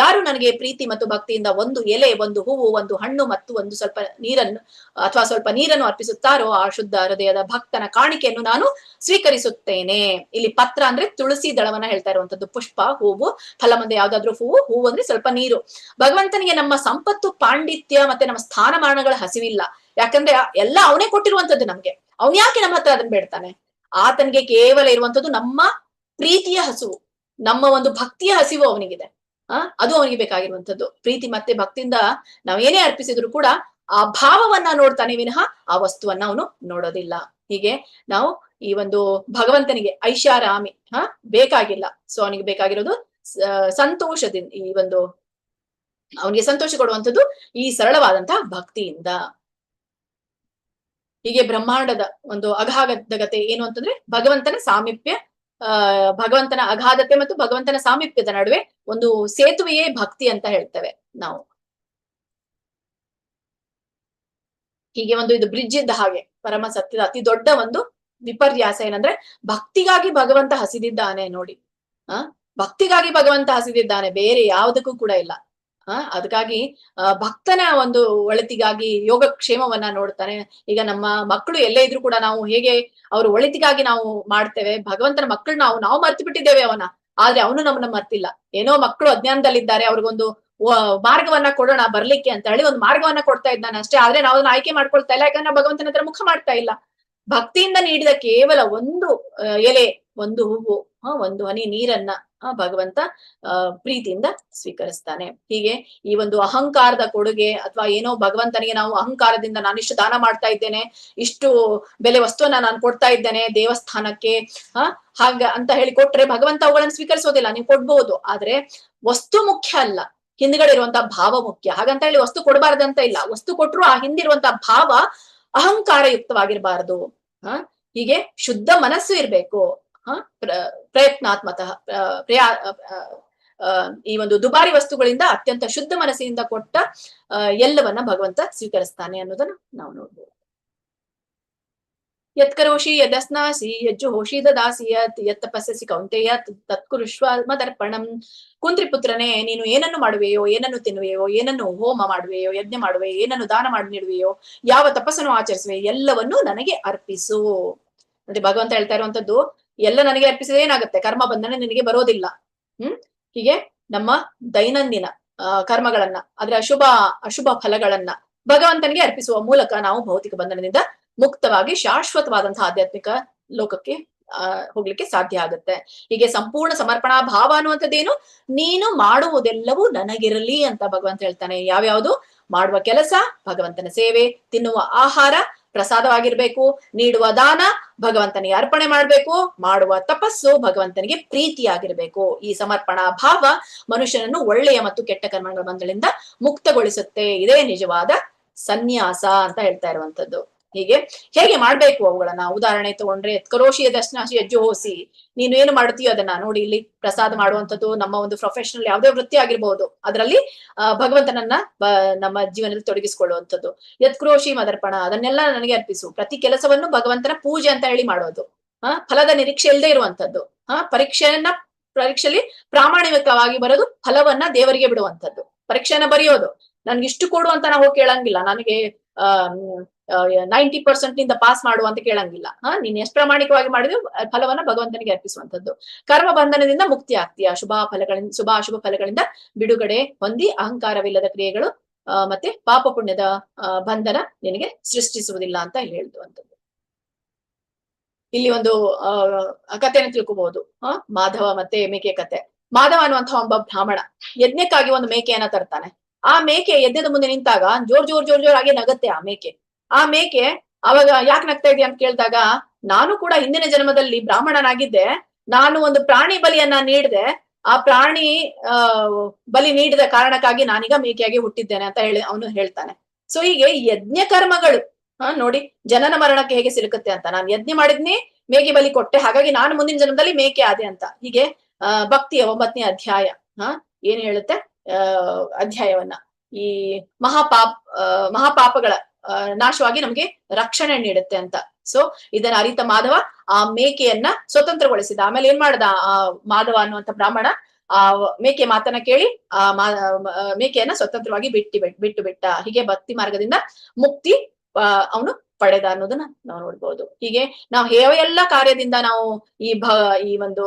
ಯಾರು ನನಗೆ ಪ್ರೀತಿ ಮತ್ತು ಭಕ್ತಿಯಿಂದ ಒಂದು ಎಲೆ, ಒಂದು ಹೂವು, ಒಂದು ಹಣ್ಣು ಮತ್ತು ಒಂದು ಸ್ವಲ್ಪ ನೀರನ್ನು ಅಥವಾ ಸ್ವಲ್ಪ ನೀರನ್ನು ಅರ್ಪಿಸುತ್ತಾರೋ ಆ ಶುದ್ಧ ಹೃದಯದ ಭಕ್ತನ ಕಾಣಿಕೆಯನ್ನು ನಾನು ಸ್ವೀಕರಿಸುತ್ತೇನೆ. ಇಲ್ಲಿ ಪತ್ರ ಅಂದ್ರೆ ತುಳಸಿ ದಳವನ್ನ ಹೇಳ್ತಾ ಇರುವಂತದ್ದು. ಪುಷ್ಪ ಹೂವು, ಫಲ ಮುಂದೆ ಯಾವ್ದಾದ್ರು ಹೂವು ಅಂದ್ರೆ ಸ್ವಲ್ಪ ನೀರು. ಭಗವಂತನಿಗೆ ನಮ್ಮ ಸಂಪತ್ತು, ಪಾಂಡಿತ್ಯ ಮತ್ತೆ ನಮ್ಮ ಸ್ಥಾನಮಾನಗಳ ಹಸಿವಿಲ್ಲ. ಯಾಕಂದ್ರೆ ಎಲ್ಲ ಅವನೇ ಕೊಟ್ಟಿರುವಂತದ್ದು ನಮ್ಗೆ. ಅವನ್ ಯಾಕೆ ನಮ್ಮ ಹತ್ರ ಅದನ್ನ ಬೇಡ್ತಾನೆ? ಆತನಿಗೆ ಕೇವಲ ಇರುವಂತದ್ದು ನಮ್ಮ ಪ್ರೀತಿಯ ಹಸುವು, ನಮ್ಮ ಒಂದು ಭಕ್ತಿಯ ಹಸಿವು ಅವನಿಗಿದೆ. ಅದು ಅವನಿಗೆ ಬೇಕಾಗಿರುವಂತದ್ದು. ಪ್ರೀತಿ ಮತ್ತೆ ಭಕ್ತಿಯಿಂದ ನಾವೇನೇ ಅರ್ಪಿಸಿದ್ರು ಕೂಡ ಆ ಭಾವವನ್ನ ನೋಡ್ತಾನೆ ವಿನಃ ಆ ವಸ್ತುವನ್ನ ಅವನು ನೋಡೋದಿಲ್ಲ. ಹೀಗೆ ನಾವು ಈ ಒಂದು ಭಗವಂತನಿಗೆ ಐಷಾರಾಮಿ ಬೇಕಾಗಿಲ್ಲ. ಸೊ ಅವನಿಗೆ ಬೇಕಾಗಿರೋದು ಸಂತೋಷದಿಂದ, ಈ ಒಂದು ಅವನಿಗೆ ಸಂತೋಷ ಕೊಡುವಂಥದ್ದು ಈ ಸರಳವಾದಂತಹ ಭಕ್ತಿಯಿಂದ. ಹೀಗೆ ಬ್ರಹ್ಮಾಂಡದ ಒಂದು ಅಗಾಧಗತೆ ಏನು ಅಂತಂದ್ರೆ ಭಗವಂತನ ಸಾಮೀಪ್ಯ, ಭಗವಂತನ ಅಗಾಧತೆ ಮತ್ತು ಭಗವಂತನ ಸಾಮೀಪ್ಯದ ನಡುವೆ ಒಂದು ಸೇತುವೆಯೇ ಭಕ್ತಿ ಅಂತ ಹೇಳ್ತೇವೆ ನಾವು. ಹೀಗೆ ಒಂದು ಇದು ಬ್ರಿಡ್ಜ್ ಇದ್ದ ಹಾಗೆ. ಪರಮ ಸತ್ಯದ ಅತಿ ದೊಡ್ಡ ಒಂದು ವಿಪರ್ಯಾಸ ಏನಂದ್ರೆ ಭಕ್ತಿಗಾಗಿ ಭಗವಂತ ಹಸಿದಿದ್ದಾನೆ ನೋಡಿ. ಭಕ್ತಿಗಾಗಿ ಭಗವಂತ ಹಸಿದಿದ್ದಾನೆ, ಬೇರೆ ಯಾವುದಕ್ಕೂ ಕೂಡ ಇಲ್ಲ. ಅದಕ್ಕಾಗಿ ಭಕ್ತನ ಒಂದು ಒಳಿತಿಗಾಗಿ ಯೋಗಕ್ಷೇಮವನ್ನ ನೋಡ್ತಾನೆ. ಈಗ ನಮ್ಮ ಮಕ್ಕಳು ಎಲ್ಲೇ ಇದ್ರು ಕೂಡ ನಾವು ಹೇಗೆ ಅವ್ರ ಒಳಿತಿಗಾಗಿ ನಾವು ಮಾಡ್ತೇವೆ, ಭಗವಂತನ ಮಕ್ಕಳು ನಾವು ಮರ್ತು ಬಿಟ್ಟಿದ್ದೇವೆ ಅವನ. ಆದ್ರೆ ಅವನು ನಮ್ಮನ್ನ ಮರ್ತಿಲ್ಲ. ಏನೋ ಮಕ್ಕಳು ಅಜ್ಞಾನದಲ್ಲಿದ್ದಾರೆ, ಅವ್ರಿಗೊಂದು ಮಾರ್ಗವನ್ನ ಕೊಡೋಣ ಬರ್ಲಿಕ್ಕೆ ಅಂತ ಹೇಳಿ ಒಂದು ಮಾರ್ಗವನ್ನ ಕೊಡ್ತಾ ಇದ್ದಾನೆ ಅಷ್ಟೇ. ಆದ್ರೆ ನಾವು ಅದನ್ನ ಆಯ್ಕೆ ಮಾಡ್ಕೊಳ್ತಾ ಇಲ್ಲ, ಯಾಕಂದ್ರೆ ನಾವು ಭಗವಂತನ ಹತ್ರ ಮುಖ ಮಾಡ್ತಾ ಇಲ್ಲ. ಭಕ್ತಿಯಿಂದ ನೀಡಿದ ಕೇವಲ ಒಂದು ಎಲೆ, ಒಂದು ಹೂವು, ಒಂದು ಹನಿ ನೀರನ್ನ ಭಗವಂತ ಪ್ರೀತಿಯಿಂದ ಸ್ವೀಕರಿಸ್ತಾನೆ. ಹೀಗೆ ಈ ಒಂದು ಅಹಂಕಾರದ ಕೊಡುಗೆ ಅಥವಾ ಏನೋ ಭಗವಂತನಿಗೆ ನಾವು ಅಹಂಕಾರದಿಂದ ನಾನಿಷ್ಟು ದಾನ ಮಾಡ್ತಾ ಇದ್ದೇನೆ, ಇಷ್ಟು ಬೆಲೆ ವಸ್ತುವನ್ನ ನಾನು ಕೊಡ್ತಾ ಇದ್ದೇನೆ ದೇವಸ್ಥಾನಕ್ಕೆ ಹಾಗ ಅಂತ ಹೇಳಿ ಕೊಟ್ರೆ ಭಗವಂತ ಅವುಗಳನ್ನು ಸ್ವೀಕರಿಸೋದಿಲ್ಲ. ನೀವು ಕೊಡ್ಬಹುದು, ಆದ್ರೆ ವಸ್ತು ಮುಖ್ಯ ಅಲ್ಲ, ಹಿಂದ್ಗಡೆ ಇರುವಂತಹ ಭಾವ ಮುಖ್ಯ. ಹಾಗಂತ ಹೇಳಿ ವಸ್ತು ಕೊಡಬಾರ್ದಂತ ಇಲ್ಲ, ವಸ್ತು ಕೊಟ್ರು ಆ ಹಿಂದಿರುವಂತಹ ಭಾವ ಅಹಂಕಾರ ಯುಕ್ತವಾಗಿರ್ಬಾರ್ದು. ಹೀಗೆ ಶುದ್ಧ ಮನಸ್ಸು ಇರ್ಬೇಕು. ಪ್ರಯತ್ನಾತ್ಮತಃ ಈ ಒಂದು ದುಬಾರಿ ವಸ್ತುಗಳಿಂದ ಅತ್ಯಂತ ಶುದ್ಧ ಮನಸ್ಸಿನಿಂದ ಕೊಟ್ಟ ಎಲ್ಲವನ್ನ ಭಗವಂತ ಸ್ವೀಕರಿಸ್ತಾನೆ ಅನ್ನೋದನ್ನ ನಾವು ನೋಡ್ಬೋದು. ಯತ್ಕರೋಷಿ ಯದಸ್ನಾಸಿ ಯಜ್ಜುಹೋಷಿ ದದಾಸಿ ಯತ್ ತಪಸ್ಸಿ ಕೌಂತೆಯ ತತ್ಕುರುಷ್ವ ಮದರ್ಪಣಂ. ಕುಂತ್ರಿ ಪುತ್ರನೇ, ನೀನು ಏನನ್ನು ಮಾಡುವೆಯೋ, ಏನನ್ನು ತಿನ್ನುವೆಯೋ, ಏನನ್ನು ಹೋಮ ಮಾಡುವೆಯೋ, ಯಜ್ಞ ಮಾಡುವೆ, ಏನನ್ನು ದಾನ ಮಾಡಿ ನೀಡುವೆಯೋ, ಯಾವ ತಪಸ್ಸನ್ನು ಆಚರಿಸುವೆ, ಎಲ್ಲವನ್ನೂ ನನಗೆ ಅರ್ಪಿಸು. ನೋಡಿ ಭಗವಂತ ಹೇಳ್ತಾ ಇರುವಂತದ್ದು, ಎಲ್ಲ ನನಗೆ ಅರ್ಪಿಸಿದ್ರೆ ಏನಾಗುತ್ತೆ? ಕರ್ಮ ಬಂಧನ ನಿನಗೆ ಬರೋದಿಲ್ಲ. ಹೀಗೆ ನಮ್ಮ ದೈನಂದಿನ ಕರ್ಮಗಳನ್ನ, ಅದ್ರ ಅಶುಭ ಫಲಗಳನ್ನ ಭಗವಂತನಿಗೆ ಅರ್ಪಿಸುವ ಮೂಲಕ ನಾವು ಭೌತಿಕ ಬಂಧನದಿಂದ ಮುಕ್ತವಾಗಿ ಶಾಶ್ವತವಾದಂತಹ ಆಧ್ಯಾತ್ಮಿಕ ಲೋಕಕ್ಕೆ ಹೋಗ್ಲಿಕ್ಕೆ ಸಾಧ್ಯ ಆಗುತ್ತೆ. ಹೀಗೆ ಸಂಪೂರ್ಣ ಸಮರ್ಪಣಾ ಭಾವ ಅನ್ನುವಂಥದ್ದೇನು? ನೀನು ಮಾಡುವುದೆಲ್ಲವೂ ನನಗಿರಲಿ ಅಂತ ಭಗವಂತ ಹೇಳ್ತಾನೆ. ಯಾವ್ಯಾವುದು? ಮಾಡುವ ಕೆಲಸ ಭಗವಂತನ ಸೇವೆ, ತಿನ್ನುವ ಆಹಾರ ಪ್ರಸಾದವಾಗಿರ್ಬೇಕು, ನೀಡುವ ದಾನ ಭಗವಂತನಿಗೆ ಅರ್ಪಣೆ ಮಾಡ್ಬೇಕು, ಮಾಡುವ ತಪಸ್ಸು ಭಗವಂತನಿಗೆ ಪ್ರೀತಿಯಾಗಿರ್ಬೇಕು. ಈ ಸಮರ್ಪಣಾ ಭಾವ ಮನುಷ್ಯನನ್ನು ಒಳ್ಳೆಯ ಮತ್ತು ಕೆಟ್ಟ ಕರ್ಮಗಳ ಬಂಧಗಳಿಂದ ಮುಕ್ತಗೊಳಿಸುತ್ತೆ. ಇದೇ ನಿಜವಾದ ಸನ್ಯಾಸ ಅಂತ ಹೇಳ್ತಾ ಇರುವಂತದ್ದು. ಹೀಗೆ ಹೇಗೆ ಮಾಡ್ಬೇಕು ಅವುಗಳನ್ನ ಉದಾಹರಣೆ ತಗೊಂಡ್ರೆ, ಎತ್ಕರೋಷಿಯ ದರ್ಶನಾಶಿ ಯಜ್ಜು ಹೋಸಿ, ನೀನು ಏನು ಮಾಡ್ತೀಯೋ ಅದನ್ನ ನೋಡಿ. ಇಲ್ಲಿ ಪ್ರಸಾದ ಮಾಡುವಂಥದ್ದು ನಮ್ಮ ಒಂದು ಪ್ರೊಫೆಷನಲ್ ಯಾವುದೇ ವೃತ್ತಿ ಆಗಿರ್ಬಹುದು, ಅದರಲ್ಲಿ ಭಗವಂತನನ್ನ ನಮ್ಮ ಜೀವನದಲ್ಲಿ ತೊಡಗಿಸಿಕೊಳ್ಳುವಂಥದ್ದು. ಯತ್ಕ್ರೋಶಿ ಮದರ್ಪಣ, ಅದನ್ನೆಲ್ಲ ನನಗೆ ಅರ್ಪಿಸು. ಪ್ರತಿ ಕೆಲಸವನ್ನು ಭಗವಂತನ ಪೂಜೆ ಅಂತ ಹೇಳಿ ಮಾಡೋದು. ಫಲದ ನಿರೀಕ್ಷೆ ಇಲ್ಲದೆ ಇರುವಂತದ್ದು. ಪರೀಕ್ಷೆಯಲ್ಲಿ ಪ್ರಾಮಾಣಿಕವಾಗಿ ಬರೋದು, ಫಲವನ್ನ ದೇವರಿಗೆ ಬಿಡುವಂಥದ್ದು. ಪರೀಕ್ಷೆಯನ್ನ ಬರೆಯೋದು, ನನ್ಗೆ ಇಷ್ಟು ಕೊಡು ಅಂತ ನಾವು ಕೇಳಂಗಿಲ್ಲ. ನನಗೆ 90% ನಿಂದ ಪಾಸ್ ಮಾಡು ಅಂತ ಕೇಳಂಗಿಲ್ಲ. ನೀನ್ ಎಷ್ಟು ಪ್ರಾಮಾಣಿಕವಾಗಿ ಮಾಡಿದ್ರು ಫಲವನ್ನ ಭಗವಂತನಿಗೆ ಅರ್ಪಿಸುವಂತದ್ದು. ಕರ್ಮ ಬಂಧನದಿಂದ ಮುಕ್ತಿ ಆಗ್ತೀಯ. ಶುಭಾಶುಭ ಫಲಗಳಿಂದ ಬಿಡುಗಡೆ ಹೊಂದಿ ಅಹಂಕಾರವಿಲ್ಲದ ಕ್ರಿಯೆಗಳು ಮತ್ತೆ ಪಾಪ ಪುಣ್ಯದ ಬಂಧನ ನಿನಗೆ ಸೃಷ್ಟಿಸುವುದಿಲ್ಲ ಅಂತ ಹೇಳುವಂಥದ್ದು. ಇಲ್ಲಿ ಒಂದು ಕಥೆಯನ್ನು ತಿಳ್ಕೋಬಹುದು. ಮಾಧವ ಮತ್ತೆ ಮೇಕೆ ಕತೆ. ಮಾಧವ ಅನ್ನುವಂತಹ ಒಬ್ಬ ಬ್ರಾಹ್ಮಣ ಯಜ್ಞಕ್ಕಾಗಿ ಒಂದು ಮೇಕೆಯನ್ನ ತರ್ತಾನೆ. ಆ ಮೇಕೆ ಯಜ್ಞದ ಮುಂದೆ ನಿಂತಾಗ ಜೋರಾಗಿ ನಗತ್ತೆ ಆ ಮೇಕೆ. ಅವಾಗ ಯಾಕೆ ನಗ್ತಾ ಇದೆಯಾ ಅಂತ ಕೇಳಿದಾಗ, ನಾನು ಕೂಡ ಹಿಂದಿನ ಜನ್ಮದಲ್ಲಿ ಬ್ರಾಹ್ಮಣನಾಗಿದ್ದೆ, ನಾನು ಒಂದು ಪ್ರಾಣಿ ಬಲಿಯನ್ನ ನೀಡಿದೆ, ಆ ಪ್ರಾಣಿ ಬಲಿ ನೀಡಿದ ಕಾರಣಕ್ಕಾಗಿ ನಾನೀಗ ಮೇಕೆಯಾಗಿ ಹುಟ್ಟಿದ್ದೇನೆ ಅಂತ ಅವನು ಹೇಳ್ತಾನೆ. ಸೊ ಹೀಗೆ ಯಜ್ಞ ಕರ್ಮಗಳು ನೋಡಿ ಜನನ ಮರಣಕ್ಕೆ ಹೇಗೆ ಸಿಲುಕುತ್ತೆ ಅಂತ. ನಾನು ಯಜ್ಞ ಮಾಡಿದ್ನಿ, ಮೇಕೆ ಬಲಿ ಕೊಟ್ಟೆ, ಹಾಗಾಗಿ ನಾನು ಮುಂದಿನ ಜನ್ಮದಲ್ಲಿ ಮೇಕೆ ಆದೆ ಅಂತ. ಹೀಗೆ ಭಕ್ತಿಯ 9ನೇ ಅಧ್ಯಾಯ ಏನ್ ಹೇಳುತ್ತೆ ಅಧ್ಯಾಯವನ್ನ ಈ ಮಹಾಪಾಪ್ ಮಹಾಪಾಪಗಳ ನಾಶವಾಗಿ ನಮ್ಗೆ ರಕ್ಷಣೆ ನೀಡುತ್ತೆ ಅಂತ. ಸೊ ಇದನ್ನ ಅರಿತ ಮಾಧವ ಆ ಮೇಕೆಯನ್ನ ಸ್ವತಂತ್ರಗೊಳಿಸಿದ. ಆಮೇಲೆ ಏನ್ ಮಾಡ್ದ ಆ ಮಾಧವ ಅನ್ನುವಂತ ಬ್ರಾಹ್ಮಣ ಆ ಮೇಕೆ ಮಾತನ್ನ ಕೇಳಿ ಆ ಮೇಕೆಯನ್ನ ಸ್ವತಂತ್ರವಾಗಿ ಬಿಟ್ಟು ಬಿಟ್ಟ. ಹೀಗೆ ಭಕ್ತಿ ಮಾರ್ಗದಿಂದ ಮುಕ್ತಿ ಅವನು ಪಡೆದ ಅನ್ನೋದನ್ನ ನಾವು ನೋಡ್ಬೋದು. ಹೀಗೆ ನಾವು ಯಾವ ಎಲ್ಲ ಕಾರ್ಯದಿಂದ ನಾವು ಈ ಒಂದು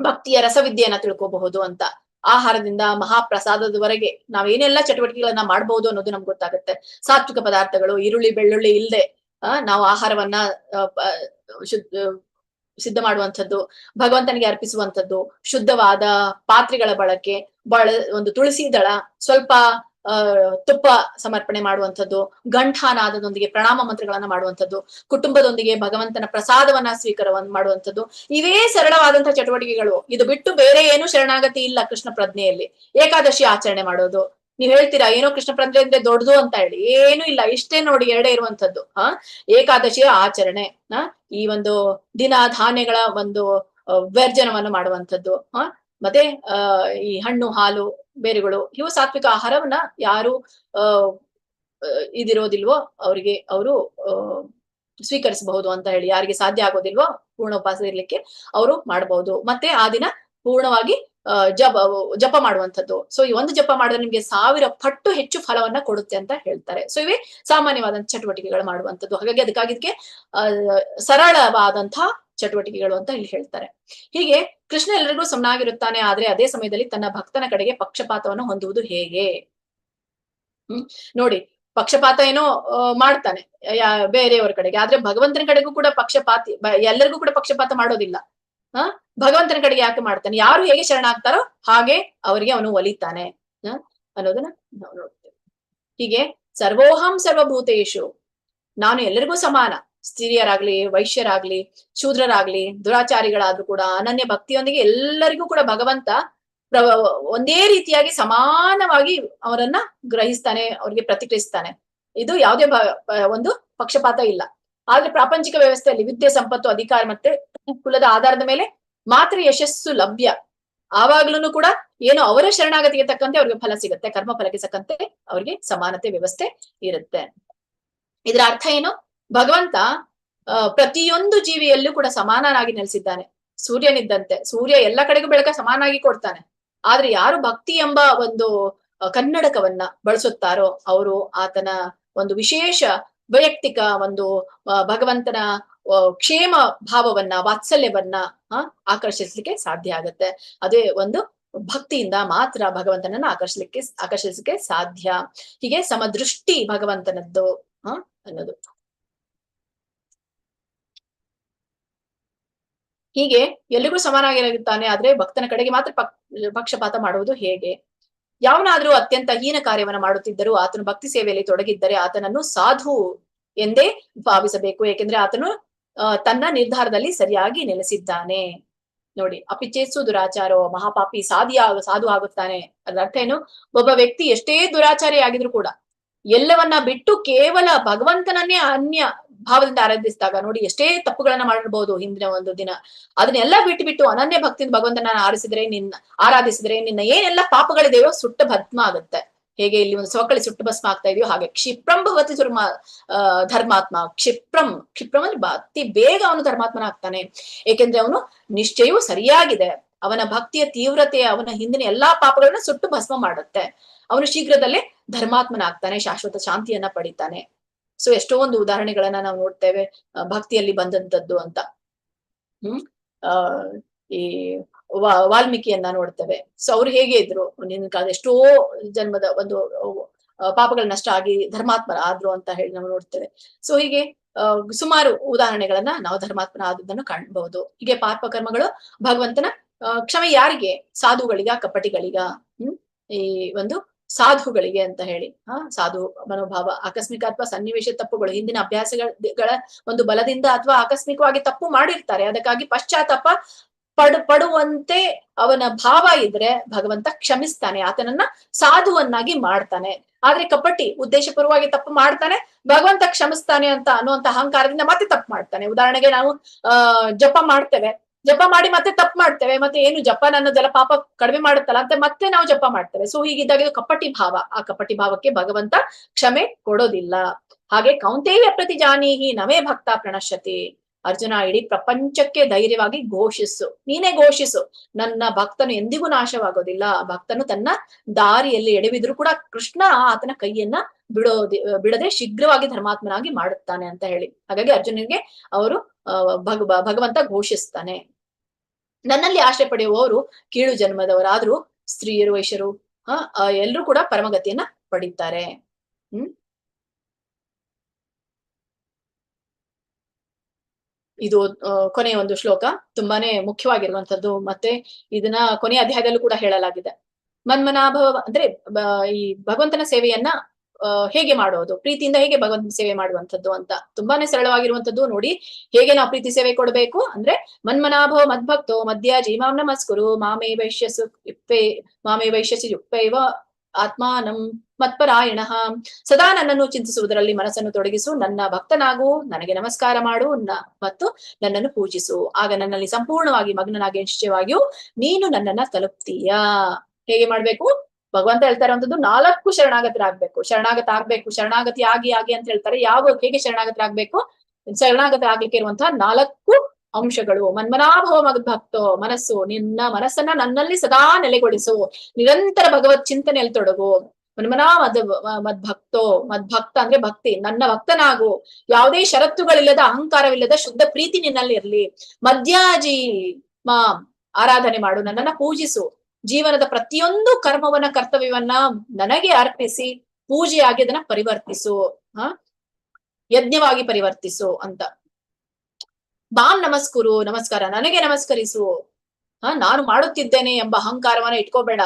ಭಕ್ತಿಯ ರಸವಿದ್ಯೆಯನ್ನ ತಿಳ್ಕೋಬಹುದು ಅಂತ. ಆಹಾರದಿಂದ ಮಹಾಪ್ರಸಾದದವರೆಗೆ ನಾವೇನೆಲ್ಲ ಚಟುವಟಿಕೆಗಳನ್ನ ಮಾಡಬಹುದು ಅನ್ನೋದು ನಮ್ಗೆ ಗೊತ್ತಾಗುತ್ತೆ. ಸಾತ್ವಿಕ ಪದಾರ್ಥಗಳು, ಈರುಳ್ಳಿ ಬೆಳ್ಳುಳ್ಳಿ ಇಲ್ಲದೆ ನಾವು ಆಹಾರವನ್ನ ಸಿದ್ಧ ಮಾಡುವಂಥದ್ದು, ಭಗವಂತನಿಗೆ ಅರ್ಪಿಸುವಂಥದ್ದು, ಶುದ್ಧವಾದ ಪಾತ್ರೆಗಳ ಬಳಕೆ, ಒಂದು ತುಳಸಿ ದಳ, ಸ್ವಲ್ಪ ತುಪ್ಪ ಸಮರ್ಪಣೆ ಮಾಡುವಂಥದ್ದು, ಘಂಟಾನಾದದೊಂದಿಗೆ ಪ್ರಣಾಮ ಮಂತ್ರಗಳನ್ನ ಮಾಡುವಂಥದ್ದು, ಕುಟುಂಬದೊಂದಿಗೆ ಭಗವಂತನ ಪ್ರಸಾದವನ್ನ ಮಾಡುವಂಥದ್ದು, ಇವೇ ಸರಳವಾದಂತಹ ಚಟುವಟಿಕೆಗಳು. ಇದು ಬಿಟ್ಟು ಬೇರೆ ಏನು ಶರಣಾಗತಿ ಇಲ್ಲ ಕೃಷ್ಣ ಪ್ರಜ್ಞೆಯಲ್ಲಿ. ಏಕಾದಶಿ ಆಚರಣೆ ಮಾಡೋದು, ನೀವ್ ಹೇಳ್ತೀರಾ ಏನೋ ಕೃಷ್ಣ ಪ್ರಜ್ಞೆ ಅಂದ್ರೆ ದೊಡ್ಡದು ಅಂತ ಹೇಳಿ, ಏನು ಇಲ್ಲ, ಇಷ್ಟೇ ನೋಡಿ, ಎರಡೇ ಇರುವಂತದ್ದು. ಏಕಾದಶಿಯ ಆಚರಣೆ, ಈ ಒಂದು ದಿನ ಧಾನ್ಯಗಳ ಒಂದು ವರ್ಜನವನ್ನು ಮಾಡುವಂಥದ್ದು, ಮತ್ತೆ ಈ ಹಣ್ಣು ಹಾಲು ಬೇರೆಗಳು, ಇವು ಸಾತ್ವಿಕ ಆಹಾರವನ್ನ ಯಾರು ಇದಿರೋದಿಲ್ವೋ ಅವರಿಗೆ ಅವರು ಸ್ವೀಕರಿಸಬಹುದು ಅಂತ ಹೇಳಿ. ಯಾರಿಗೆ ಸಾಧ್ಯ ಆಗೋದಿಲ್ವೋ ಪೂರ್ಣ ಉಪವಾಸ ಇರ್ಲಿಕ್ಕೆ ಅವರು ಮಾಡಬಹುದು. ಮತ್ತೆ ಆ ದಿನ ಪೂರ್ಣವಾಗಿ ಜಪ ಮಾಡುವಂಥದ್ದು. ಸೊ ಈ ಒಂದು ಜಪ ಮಾಡಿದ್ರೆ ನಿಮ್ಗೆ 1000 ಪಟ್ಟು ಹೆಚ್ಚು ಫಲವನ್ನ ಕೊಡುತ್ತೆ ಅಂತ ಹೇಳ್ತಾರೆ. ಸೊ ಇವೇ ಸಾಮಾನ್ಯವಾದಂತಹ ಚಟುವಟಿಕೆಗಳು ಮಾಡುವಂಥದ್ದು. ಹಾಗಾಗಿ ಅದಕ್ಕಾಗಿ ಸರಳವಾದಂತಹ ಚಟುವಟಿಕೆಗಳು ಅಂತ ಇಲ್ಲಿ ಹೇಳ್ತಾರೆ. ಹೀಗೆ ಕೃಷ್ಣ ಎಲ್ಲರಿಗೂ ಸಮನಾಗಿರುತ್ತಾನೆ, ಆದ್ರೆ ಅದೇ ಸಮಯದಲ್ಲಿ ತನ್ನ ಭಕ್ತನ ಕಡೆಗೆ ಪಕ್ಷಪಾತವನ್ನು ಹೊಂದುವುದು ಹೇಗೆ? ನೋಡಿ, ಪಕ್ಷಪಾತ ಏನೋ ಮಾಡ್ತಾನೆ ಬೇರೆಯವರ ಕಡೆಗೆ, ಆದ್ರೆ ಭಗವಂತನ ಕಡೆಗೂ ಕೂಡ ಪಕ್ಷಪಾತಿ, ಎಲ್ಲರಿಗೂ ಕೂಡ ಪಕ್ಷಪಾತ ಮಾಡೋದಿಲ್ಲ. ಭಗವಂತನ ಕಡೆಗೆ ಯಾಕೆ ಮಾಡ್ತಾನೆ? ಯಾರು ಹೇಗೆ ಶರಣಾಗ್ತಾರೋ ಹಾಗೆ ಅವರಿಗೆ ಅವನು ಒಲಿತಾನೆ ಅನ್ನೋದನ್ನ ನಾವು ನೋಡ್ತೇವೆ. ಹೀಗೆ ಸರ್ವೋಹಂ ಸರ್ವಭೂತೇಶು, ನಾನು ಎಲ್ಲರಿಗೂ ಸಮಾನ. ಸ್ತ್ರೀಯರಾಗ್ಲಿ, ವೈಶ್ಯರಾಗ್ಲಿ, ಶೂದ್ರರಾಗ್ಲಿ, ದುರಾಚಾರಿಗಳಾದ್ರೂ ಕೂಡ ಅನನ್ಯ ಭಕ್ತಿಯೊಂದಿಗೆ ಎಲ್ಲರಿಗೂ ಕೂಡ ಭಗವಂತ ಒಂದೇ ರೀತಿಯಾಗಿ ಸಮಾನವಾಗಿ ಅವರನ್ನ ಗ್ರಹಿಸ್ತಾನೆ, ಅವ್ರಿಗೆ ಪ್ರತಿಕ್ರಿಯಿಸ್ತಾನೆ. ಇದು ಯಾವುದೇ ಒಂದು ಪಕ್ಷಪಾತ ಇಲ್ಲ. ಆದ್ರೆ ಪ್ರಾಪಂಚಿಕ ವ್ಯವಸ್ಥೆಯಲ್ಲಿ ವಿದ್ಯೆ, ಸಂಪತ್ತು, ಅಧಿಕಾರ ಮತ್ತೆ ಕುಲದ ಆಧಾರದ ಮೇಲೆ ಮಾತ್ರ ಯಶಸ್ಸು ಲಭ್ಯ. ಆವಾಗ್ಲೂ ಕೂಡ ಏನೋ ಅವರ ಶರಣಾಗತಿಗೆ ತಕ್ಕಂತೆ ಅವ್ರಿಗೆ ಫಲ ಸಿಗುತ್ತೆ, ಕರ್ಮ ಫಲಕ್ಕೆ ತಕ್ಕಂತೆ ಅವ್ರಿಗೆ ಸಮಾನತೆ ವ್ಯವಸ್ಥೆ ಇರುತ್ತೆ. ಇದರ ಅರ್ಥ ಏನು? ಭಗವಂತ ಪ್ರತಿಯೊಂದು ಜೀವಿಯಲ್ಲೂ ಕೂಡ ಸಮಾನನಾಗಿ ನೆಲೆಸಿದ್ದಾನೆ. ಸೂರ್ಯನಿದ್ದಂತೆ ಸೂರ್ಯ ಎಲ್ಲ ಕಡೆಗೂ ಬೆಳಕ ಸಮಾನಾಗಿ ಕೊಡ್ತಾನೆ. ಆದ್ರೆ ಯಾರು ಭಕ್ತಿ ಎಂಬ ಒಂದು ಕನ್ನಡಕವನ್ನ ಬಳಸುತ್ತಾರೋ ಅವರು ಆತನ ಒಂದು ವಿಶೇಷ ವೈಯಕ್ತಿಕ ಒಂದು ಭಗವಂತನ ಕ್ಷೇಮ ಭಾವವನ್ನ, ವಾತ್ಸಲ್ಯವನ್ನ ಆಕರ್ಷಿಸ್ಲಿಕ್ಕೆ ಸಾಧ್ಯ ಆಗತ್ತೆ. ಅದೇ ಒಂದು ಭಕ್ತಿಯಿಂದ ಮಾತ್ರ ಭಗವಂತನನ್ನ ಆಕರ್ಷಿಸಲಿಕ್ಕೆ ಸಾಧ್ಯ. ಹೀಗೆ ಸಮದೃಷ್ಟಿ ಭಗವಂತನದ್ದು ಅನ್ನೋದು. ಹೀಗೆ ಎಲ್ಲಿಗೂ ಸಮಾನಾಗಿರುತ್ತಾನೆ, ಆದ್ರೆ ಭಕ್ತನ ಕಡೆಗೆ ಮಾತ್ರ ಪಕ್ಷಪಾತ ಮಾಡುವುದು ಹೇಗೆ? ಯಾವನಾದ್ರೂ ಅತ್ಯಂತ ಹೀನ ಕಾರ್ಯವನ್ನ ಮಾಡುತ್ತಿದ್ದರೂ ಆತನು ಭಕ್ತಿ ಸೇವೆಯಲ್ಲಿ ತೊಡಗಿದ್ದರೆ ಆತನನ್ನು ಸಾಧು ಎಂದೇ ಭಾವಿಸಬೇಕು. ಏಕೆಂದ್ರೆ ಆತನು ತನ್ನ ನಿರ್ಧಾರದಲ್ಲಿ ಸರಿಯಾಗಿ ನೆಲೆಸಿದ್ದಾನೆ. ನೋಡಿ, ಅಪಿಚೇತ್ಸು ದುರಾಚಾರೋ ಮಹಾಪಾಪಿ ಸಾಧು ಆಗುತ್ತಾನೆ. ಅದ್ರ ಅರ್ಥ ಏನು? ಒಬ್ಬ ವ್ಯಕ್ತಿ ಎಷ್ಟೇ ದುರಾಚಾರಿ ಆಗಿದ್ರು ಕೂಡ ಎಲ್ಲವನ್ನ ಬಿಟ್ಟು ಕೇವಲ ಭಗವಂತನನ್ನೇ ಅನ್ಯ ಭಾವದಿಂದ ಆರಾಧಿಸಿದಾಗ, ನೋಡಿ ಎಷ್ಟೇ ತಪ್ಪುಗಳನ್ನ ಮಾಡಿರ್ಬಹುದು ಹಿಂದಿನ ಒಂದು ದಿನ, ಅದನ್ನೆಲ್ಲ ಬಿಟ್ಟು ಅನನ್ಯ ಭಕ್ತಿಯಿಂದ ಭಗವಂತನ ಆರಾಧಿಸಿದ್ರೆ ನಿನ್ನ ಏನೆಲ್ಲ ಪಾಪಗಳಿದೆಯೋ ಸುಟ್ಟ ಭಸ್ಮ ಆಗುತ್ತೆ. ಹೇಗೆ ಇಲ್ಲಿ ಒಂದು ಸವಕಳಿ ಸುಟ್ಟು ಭಸ್ಮ ಆಗ್ತಾ ಇದೆಯೋ ಹಾಗೆ ಕ್ಷಿಪ್ರಂ ಭವತಿ ಧರ್ಮಾತ್ಮ. ಕ್ಷಿಪ್ರಂ ಅಂದ್ರೆ ಅತಿ ಬೇಗ ಅವನು ಧರ್ಮಾತ್ಮನ ಆಗ್ತಾನೆ. ಏಕೆಂದ್ರೆ ಅವನು ನಿಶ್ಚಯವು ಸರಿಯಾಗಿದೆ. ಅವನ ಭಕ್ತಿಯ ತೀವ್ರತೆ ಅವನ ಹಿಂದಿನ ಎಲ್ಲಾ ಪಾಪಗಳನ್ನ ಸುಟ್ಟು ಭಸ್ಮ ಮಾಡುತ್ತೆ. ಅವನು ಶೀಘ್ರದಲ್ಲೇ ಧರ್ಮಾತ್ಮನಾಗ್ತಾನೆ, ಶಾಶ್ವತ ಶಾಂತಿಯನ್ನ ಪಡಿತಾನೆ. ಸೊ ಎಷ್ಟೋ ಒಂದು ಉದಾಹರಣೆಗಳನ್ನ ನಾವು ನೋಡ್ತೇವೆ ಭಕ್ತಿಯಲ್ಲಿ ಬಂದಂತದ್ದು ಅಂತ. ಈ ವಾಲ್ಮೀಕಿಯನ್ನ ನೋಡ್ತೇವೆ. ಸೊ ಅವ್ರು ಹೇಗೆ ಇದ್ರು, ನಿನ್ನ ಕಾಲ ಎಷ್ಟೋ ಜನ್ಮದ ಒಂದು ಪಾಪಗಳ ನಷ್ಟ ಆಗಿ ಧರ್ಮಾತ್ಮರ ಆದ್ರು ಅಂತ ಹೇಳಿ ನಾವು ನೋಡ್ತೇವೆ. ಸೊ ಹೀಗೆ ಸುಮಾರು ಉದಾಹರಣೆಗಳನ್ನ ನಾವು ಧರ್ಮಾತ್ಮನ ಆದದ್ದನ್ನು ಕಾಣಬಹುದು. ಹೀಗೆ ಪಾಪ ಕರ್ಮಗಳು ಭಗವಂತನ ಕ್ಷಮೆ ಯಾರಿಗೆ? ಸಾಧುಗಳಿಗ, ಕಪಟಿಗಳಿಗ? ಈ ಒಂದು ಸಾಧುಗಳಿಗೆ ಅಂತ ಹೇಳಿ ಸಾಧು ಮನೋಭಾವ, ಆಕಸ್ಮಿಕ ಅಥವಾ ಸನ್ನಿವೇಶ ತಪ್ಪುಗಳು, ಹಿಂದಿನ ಅಭ್ಯಾಸಗಳ ಒಂದು ಬಲದಿಂದ ಅಥವಾ ಆಕಸ್ಮಿಕವಾಗಿ ತಪ್ಪು ಮಾಡಿರ್ತಾರೆ, ಅದಕ್ಕಾಗಿ ಪಶ್ಚಾತ್ತಾಪ ಪಡುವಂತೆ ಅವನ ಭಾವ ಇದ್ರೆ ಭಗವಂತ ಕ್ಷಮಿಸ್ತಾನೆ, ಆತನನ್ನ ಸಾಧುವನ್ನಾಗಿ ಮಾಡ್ತಾನೆ. ಆದ್ರೆ ಕಪಟಿ ಉದ್ದೇಶಪೂರ್ವವಾಗಿ ತಪ್ಪು ಮಾಡ್ತಾನೆ, ಭಗವಂತ ಕ್ಷಮಿಸ್ತಾನೆ ಅಂತ ಅನ್ನುವಂತ ಅಹಂಕಾರದಿಂದ ಮತ್ತೆ ತಪ್ಪು ಮಾಡ್ತಾನೆ. ಉದಾಹರಣೆಗೆ ನಾವು ಜಪ ಮಾಡ್ತೇವೆ, ಜಪ ಮಾಡಿ ಮತ್ತೆ ತಪ್ಪು ಮಾಡ್ತೇವೆ, ಮತ್ತೆ ಏನು ಜಪ ನನ್ನದೆಲ್ಲ ಪಾಪ ಕಡಿಮೆ ಮಾಡುತ್ತಲ್ಲ ಅಂತ ಮತ್ತೆ ನಾವು ಜಪ ಮಾಡ್ತೇವೆ. ಸೊ ಹೀಗಿದ್ದಾಗ ಇದು ಕಪಟಿ ಭಾವ. ಆ ಕಪಟಿ ಭಾವಕ್ಕೆ ಭಗವಂತ ಕ್ಷಮೆ ಕೊಡೋದಿಲ್ಲ. ಹಾಗೆ ಕೌಂತೇಯ ಪ್ರತಿಜಾನೀಹಿ ನಮೇ ಭಕ್ತ ಪ್ರಣಶ್ಯತಿ. ಅರ್ಜುನ, ಇಡೀ ಪ್ರಪಂಚಕ್ಕೆ ಧೈರ್ಯವಾಗಿ ಘೋಷಿಸು, ನೀನೇ ಘೋಷಿಸು, ನನ್ನ ಭಕ್ತನು ಎಂದಿಗೂ ನಾಶವಾಗೋದಿಲ್ಲ. ಭಕ್ತನು ತನ್ನ ದಾರಿಯಲ್ಲಿ ಎಡವಿದ್ರು ಕೂಡ ಕೃಷ್ಣ ಆತನ ಕೈಯನ್ನ ಬಿಡದೆ ಶೀಘ್ರವಾಗಿ ಧರ್ಮಾತ್ಮನಾಗಿ ಮಾಡುತ್ತಾನೆ ಅಂತ ಹೇಳಿ. ಹಾಗಾಗಿ ಅರ್ಜುನನಿಗೆ ಅವರು ಭಗವಂತ ಘೋಷಿಸ್ತಾನೆ. ನನ್ನಲ್ಲಿ ಆಶ್ರಯ ಪಡೆಯುವವರು ಕೀಳು ಜನ್ಮದವರಾದ್ರೂ ಸ್ತ್ರೀಯರು, ವೈಶ್ಯರು ಎಲ್ಲರೂ ಕೂಡ ಪರಮಗತಿಯನ್ನ ಪಡೀತಾರೆ. ಇದು ಕೊನೆಯ ಒಂದು ಶ್ಲೋಕ, ತುಂಬಾನೇ ಮುಖ್ಯವಾಗಿರುವಂತದ್ದು. ಮತ್ತೆ ಇದನ್ನ ಕೊನೆಯ ಅಧ್ಯಾಯದಲ್ಲೂ ಕೂಡ ಹೇಳಲಾಗಿದೆ. ಮನ್ಮನಾಭವ ಅಂದ್ರೆ ಈ ಭಗವಂತನ ಸೇವೆಯನ್ನ ಹೇಗೆ ಮಾಡೋದು, ಪ್ರೀತಿಯಿಂದ ಹೇಗೆ ಭಗವಂತನ ಸೇವೆ ಮಾಡುವಂಥದ್ದು ಅಂತ ತುಂಬಾನೇ ಸರಳವಾಗಿರುವಂತದ್ದು. ನೋಡಿ ಹೇಗೆ ನಾವು ಪ್ರೀತಿ ಸೇವೆ ಕೊಡ್ಬೇಕು ಅಂದ್ರೆ, ಮನ್ಮನಾಭವ ಮದ್ಭಕ್ತೋ ಮಧ್ಯ ಜೀಮಾಂ ನಮಸ್ಕುರು ಮಾಮೇ ವೈಶ್ಯಸಿ ಯುಕ್ತೈವ ಆತ್ಮಾನಂ ಮತ್ಪರಾಯಣ. ಸದಾ ನನ್ನನ್ನು ಚಿಂತಿಸುವುದರಲ್ಲಿ ಮನಸ್ಸನ್ನು ತೊಡಗಿಸು, ನನ್ನ ಭಕ್ತನಾಗು, ನನಗೆ ನಮಸ್ಕಾರ ಮಾಡು ಮತ್ತು ನನ್ನನ್ನು ಪೂಜಿಸು. ಆಗ ನನ್ನಲ್ಲಿ ಸಂಪೂರ್ಣವಾಗಿ ಮಗ್ನನಾಗಿ ನಿಶ್ಚಯವಾಗಿಯೂ ನೀನು ನನ್ನನ್ನ ತಲುಪ್ತೀಯಾ. ಹೇಗೆ ಮಾಡ್ಬೇಕು? ಭಗವಂತ ಹೇಳ್ತಾ ಇರುವಂತದ್ದು 4 ಶರಣಾಗತರಾಗ್ಬೇಕು. ಶರಣಾಗತಿ ಆಗಿ ಅಂತ ಹೇಳ್ತಾರೆ. ಹೇಗೆ ಶರಣಾಗತರಾಗ್ಬೇಕು? ಶರಣಾಗತರಾಗ್ಲಿಕ್ಕೆ ಇರುವಂತಹ 4 ಅಂಶಗಳು. ಮನ್ಮನಾಭವ ಮದ್ಭಕ್ತೋ, ಮನಸ್ಸು, ನಿನ್ನ ಮನಸ್ಸನ್ನ ನನ್ನಲ್ಲಿ ಸದಾ ನೆಲೆಗೊಳಿಸು, ನಿರಂತರ ಭಗವತ್ ಚಿಂತನೆಯಲ್ಲಿ ತೊಡಗು. ಮನ್ಮನಾ ಮದ್ಭಕ್ತೋ, ಮದ್ಭಕ್ತ ಅಂದ್ರೆ ಭಕ್ತಿ, ನನ್ನ ಭಕ್ತನಾಗು, ಯಾವುದೇ ಷರತ್ತುಗಳಿಲ್ಲದ ಅಹಂಕಾರವಿಲ್ಲದ ಶುದ್ಧ ಪ್ರೀತಿ ನಿನ್ನಲ್ಲಿ ಇರ್ಲಿ. ಮಧ್ಯಾಜಿ ಆರಾಧನೆ ಮಾಡು, ನನ್ನನ್ನ ಪೂಜಿಸು, ಜೀವನದ ಪ್ರತಿಯೊಂದು ಕರ್ಮವನ್ನ ಕರ್ತವ್ಯವನ್ನ ನನಗೆ ಅರ್ಪಿಸಿ ಪೂಜೆಯಾಗಿ ಅದನ್ನ ಪರಿವರ್ತಿಸು, ಯಜ್ಞವಾಗಿ ಪರಿವರ್ತಿಸು ಅಂತ. ಮಾಂ ನಮಸ್ಕುರು, ನಮಸ್ಕಾರ, ನನಗೆ ನಮಸ್ಕರಿಸು. ನಾನು ಮಾಡುತ್ತಿದ್ದೇನೆ ಎಂಬ ಅಹಂಕಾರವನ್ನ ಇಟ್ಕೋಬೇಡ.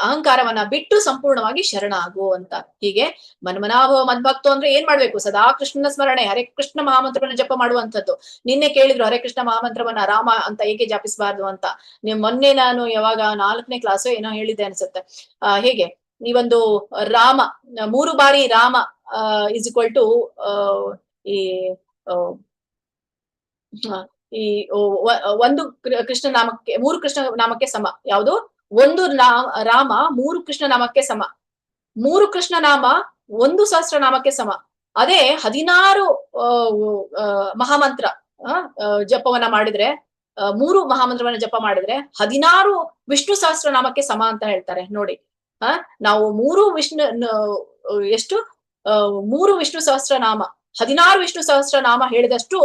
ಅಹಂಕಾರವನ್ನ ಬಿಟ್ಟು ಸಂಪೂರ್ಣವಾಗಿ ಶರಣಾಗು ಅಂತ. ಹೀಗೆ ಮನ್ಮನಾಭವ ಮದ್ಭಕ್ತು ಅಂದ್ರೆ ಏನ್ ಮಾಡ್ಬೇಕು? ಸದಾ ಕೃಷ್ಣನ ಸ್ಮರಣೆ, ಹರೇ ಕೃಷ್ಣ ಮಹಾಮಂತ್ರವನ್ನ ಜಪ ಮಾಡುವಂಥದ್ದು. ನಿನ್ನೆ ಕೇಳಿದ್ರು ಹರೇ ಕೃಷ್ಣ ಮಹಾಮಂತ್ರವನ್ನ ರಾಮ ಅಂತ ಏಕೆ ಜಪಿಸಬಾರ್ದು ಅಂತ. ಮೊನ್ನೆ ನಾನು ಯಾವಾಗ 4ನೇ ಕ್ಲಾಸು ಏನೋ ಹೇಳಿದ್ದೆ ಅನ್ಸುತ್ತೆ. ಹೇಗೆ ಈ ಒಂದು ರಾಮ 3 ಬಾರಿ ರಾಮ ಇಸ್ ಈಕ್ವಲ್ ಟು ಈ ಒಂದು ಕೃಷ್ಣ ನಾಮಕ್ಕೆ 3 ಕೃಷ್ಣ ನಾಮಕ್ಕೆ ಸಮ. ಯಾವುದು? ಒಂದು ರಾಮ 3 ಕೃಷ್ಣ ನಾಮಕ್ಕೆ ಸಮ. 3 ಕೃಷ್ಣ ನಾಮ 1 ಸಹಸ್ರ ನಾಮಕ್ಕೆ ಸಮ. ಅದೇ 16 ಮಹಾಮಂತ್ರ ಜಪವನ್ನ ಮಾಡಿದ್ರೆ, 3 ಮಹಾಮಂತ್ರವನ್ನ ಜಪ ಮಾಡಿದ್ರೆ 16 ವಿಷ್ಣು ಸಹಸ್ರ ನಾಮಕ್ಕೆ ಸಮ ಅಂತ ಹೇಳ್ತಾರೆ. ನೋಡಿ, ನಾವು 3 ವಿಷ್ಣು ಸಹಸ್ರ ನಾಮ, 16 ವಿಷ್ಣು ಸಹಸ್ರ ನಾಮ ಹೇಳಿದಷ್ಟು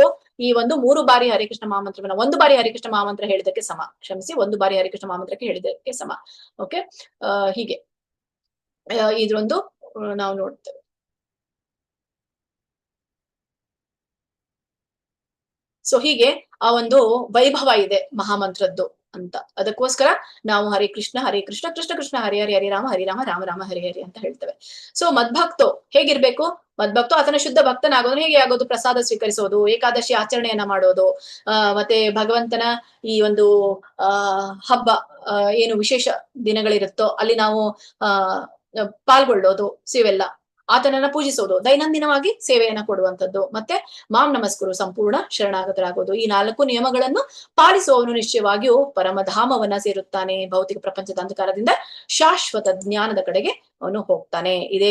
ಈ ಒಂದು 3 ಬಾರಿ ಹರಿಕೃಷ್ಣ ಮಹಾಮಂತ್ರವನ್ನ, 1 ಬಾರಿ ಹರಿಕೃಷ್ಣ ಮಹಾಮಂತ್ರ ಹೇಳಿದಕ್ಕೆ ಸಮ. ಕ್ಷಮಿಸಿ, 1 ಬಾರಿ ಹರಿಕೃಷ್ಣ ಮಹಾಮಂತ್ರಕ್ಕೆ ಹೇಳಿದಕ್ಕೆ ಸಮ. ಓಕೆ, ಹೀಗೆ ಇದ್ರೊಂದು ನಾವು ನೋಡ್ತೇವೆ. ಸೊ ಹೀಗೆ ಆ ಒಂದು ವೈಭವ ಇದೆ ಮಹಾಮಂತ್ರದ್ದು ಅಂತ. ಅದಕ್ಕೋಸ್ಕರ ನಾವು ಹರೇ ಕೃಷ್ಣ ಕೃಷ್ಣ ಕೃಷ್ಣ ಹರಿ ಹರಿ ಹರಿ ರಾಮ ರಾಮ ರಾಮ ಹರಿ ಹರಿ ಅಂತ ಹೇಳ್ತೇವೆ. ಸೊ ಮದ್ಭಕ್ತೋ ಹೇಗಿರ್ಬೇಕು? ಮದ್ಭಕ್ತೋ ಆತನ ಶುದ್ಧ ಭಕ್ತನಾಗೋದು ಹೇಗೆ ಆಗೋದು? ಪ್ರಸಾದ ಸ್ವೀಕರಿಸೋದು, ಏಕಾದಶಿ ಆಚರಣೆಯನ್ನ ಮಾಡೋದು, ಮತ್ತೆ ಭಗವಂತನ ಈ ಒಂದು ಹಬ್ಬ ಏನು ವಿಶೇಷ ದಿನಗಳಿರುತ್ತೋ ಅಲ್ಲಿ ನಾವು ಪಾಲ್ಗೊಳ್ಳೋದು, ಇವೆಲ್ಲ ಆತನನ್ನ ಪೂಜಿಸೋದು, ದೈನಂದಿನವಾಗಿ ಸೇವೆಯನ್ನ ಕೊಡುವಂಥದ್ದು, ಮತ್ತೆ ಮಾಂ ನಮಸ್ಕರು, ಸಂಪೂರ್ಣ ಶರಣಾಗತರಾಗೋದು. ಈ 4 ನಿಯಮಗಳನ್ನು ಪಾಲಿಸುವವನು ನಿಶ್ಚಯವಾಗಿಯೂ ಪರಮಧಾಮವನ್ನ ಸೇರುತ್ತಾನೆ. ಭೌತಿಕ ಪ್ರಪಂಚದ ಅಂಧಕಾರದಿಂದ ಶಾಶ್ವತ ಜ್ಞಾನದ ಕಡೆಗೆ ಅವನು ಹೋಗ್ತಾನೆ. ಇದೇ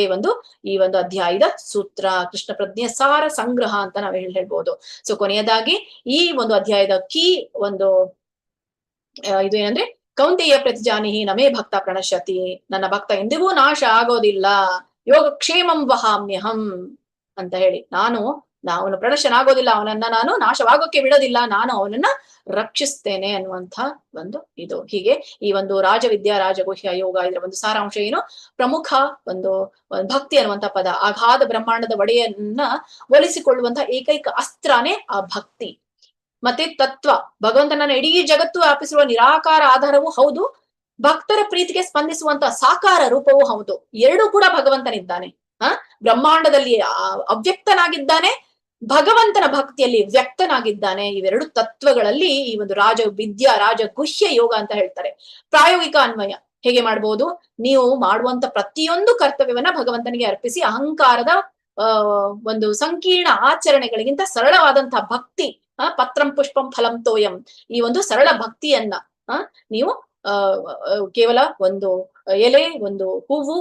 ಈ ಒಂದು ಅಧ್ಯಾಯದ ಸೂತ್ರ, ಕೃಷ್ಣ ಪ್ರಜ್ಞೆ ಸಾರ ಸಂಗ್ರಹ ಅಂತ ನಾವು ಹೇಳ್ಬೋದು. ಸೊ ಕೊನೆಯದಾಗಿ ಈ ಒಂದು ಅಧ್ಯಾಯದ ಕೀ ಇದು ಏನಂದ್ರೆ, ಕೌಂತೆಯ ಪ್ರತಿಜಾನಿಹಿ ನಮೇ ಭಕ್ತ ಪ್ರಣಶ್ಯತಿ, ನನ್ನ ಭಕ್ತ ಎಂದಿಗೂ ನಾಶ ಆಗೋದಿಲ್ಲ. ಯೋಗ ಕ್ಷೇಮಂ ವಹಾಮ್ಯಹಂ ಅಂತ ಹೇಳಿ, ಅವನು ಪ್ರಣಶನಾಗೋದಿಲ್ಲ, ಅವನನ್ನ ನಾನು ನಾಶವಾಗೋಕೆ ಬಿಡೋದಿಲ್ಲ, ನಾನು ಅವನನ್ನ ರಕ್ಷಿಸ್ತೇನೆ ಅನ್ನುವಂಥ ಇದು. ಹೀಗೆ ಈ ಒಂದು ರಾಜವಿದ್ಯಾ ರಾಜಗುಹ್ಯ ಯೋಗ ಇದರ ಒಂದು ಸಾರಾಂಶ ಏನು? ಪ್ರಮುಖ ಭಕ್ತಿ ಅನ್ನುವಂಥ ಪದ, ಅಗಾಧ ಬ್ರಹ್ಮಾಂಡದ ಒಡೆಯನ್ನ ಒಲಿಸಿಕೊಳ್ಳುವಂತಹ ಏಕೈಕ ಅಸ್ತ್ರನೇ ಆ ಭಕ್ತಿ. ಮತ್ತೆ ತತ್ವ, ಭಗವಂತನನ್ನ ಇಡೀ ಜಗತ್ತು ವ್ಯಾಪಿಸಿರುವ ನಿರಾಕಾರ ಆಧಾರವೂ ಹೌದು, ಭಕ್ತರ ಪ್ರೀತಿಗೆ ಸ್ಪಂದಿಸುವಂತ ಸಾಕಾರ ರೂಪವೂ ಹೌದು. ಎರಡೂ ಕೂಡ ಭಗವಂತನಿದ್ದಾನೆ. ಬ್ರಹ್ಮಾಂಡದಲ್ಲಿ ಅವ್ಯಕ್ತನಾಗಿದ್ದಾನೆ, ಭಗವಂತನ ಭಕ್ತಿಯಲ್ಲಿ ವ್ಯಕ್ತನಾಗಿದ್ದಾನೆ. ಇವೆರಡು ತತ್ವಗಳಲ್ಲಿ ಈ ಒಂದು ರಾಜಗುಹ್ಯ ಯೋಗ ಅಂತ ಹೇಳ್ತಾರೆ. ಪ್ರಾಯೋಗಿಕ ಅನ್ವಯ ಹೇಗೆ ಮಾಡ್ಬೋದು? ನೀವು ಮಾಡುವಂತ ಪ್ರತಿಯೊಂದು ಕರ್ತವ್ಯವನ್ನ ಭಗವಂತನಿಗೆ ಅರ್ಪಿಸಿ ಅಹಂಕಾರದ ಒಂದು ಸಂಕೀರ್ಣ ಆಚರಣೆಗಳಿಗಿಂತ ಸರಳವಾದಂತಹ ಭಕ್ತಿ ಪತ್ರಂ ಪುಷ್ಪಂ ಫಲಂ ತೋಯಂ, ಈ ಒಂದು ಸರಳ ಭಕ್ತಿಯನ್ನ ನೀವು ಕೇವಲ ಒಂದು ಎಲೆ, ಒಂದು ಹೂವು,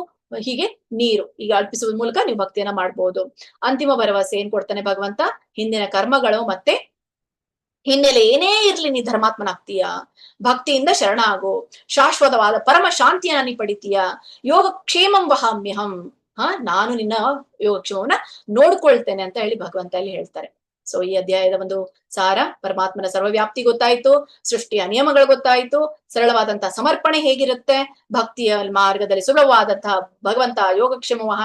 ಹೀಗೆ ನೀರು ಈಗ ಅರ್ಪಿಸುವ ಮೂಲಕ ನೀವು ಭಕ್ತಿಯನ್ನ ಮಾಡ್ಬೋದು. ಅಂತಿಮ ಭರವಸೆ ಏನ್ ಕೊಡ್ತಾನೆ ಭಗವಂತ? ಹಿಂದಿನ ಕರ್ಮಗಳು ಮತ್ತೆ ಹಿನ್ನೆಲೆ ಏನೇ ಇರ್ಲಿ ನೀ ಧರ್ಮಾತ್ಮನಾಗ್ತೀಯ, ಭಕ್ತಿಯಿಂದ ಶರಣ ಆಗು, ಶಾಶ್ವತವಾದ ಪರಮ ಶಾಂತಿಯನ್ನ ನೀ ಪಡಿತೀಯ, ಯೋಗಕ್ಷೇಮಂ ವಹಾಮ್ಯಹಂ, ನಾನು ನಿನ್ನ ಯೋಗಕ್ಷೇಮವನ್ನ ನೋಡ್ಕೊಳ್ತೇನೆ ಅಂತ ಹೇಳಿ ಭಗವಂತ ಅಲ್ಲಿ ಹೇಳ್ತಾರೆ. ಸೊ ಈ ಅಧ್ಯಾಯದ ಒಂದು ಸಾರ, ಪರಮಾತ್ಮನ ಸರ್ವವ್ಯಾಪ್ತಿ ಗೊತ್ತಾಯ್ತು, ಸೃಷ್ಟಿಯ ನಿಯಮಗಳು ಗೊತ್ತಾಯ್ತು, ಸರಳವಾದಂತಹ ಸಮರ್ಪಣೆ ಹೇಗಿರುತ್ತೆ, ಭಕ್ತಿಯ ಮಾರ್ಗದಲ್ಲಿ ಸುಲಭವಾದಂತಹ ಭಗವಂತ ಯೋಗಕ್ಷೇಮ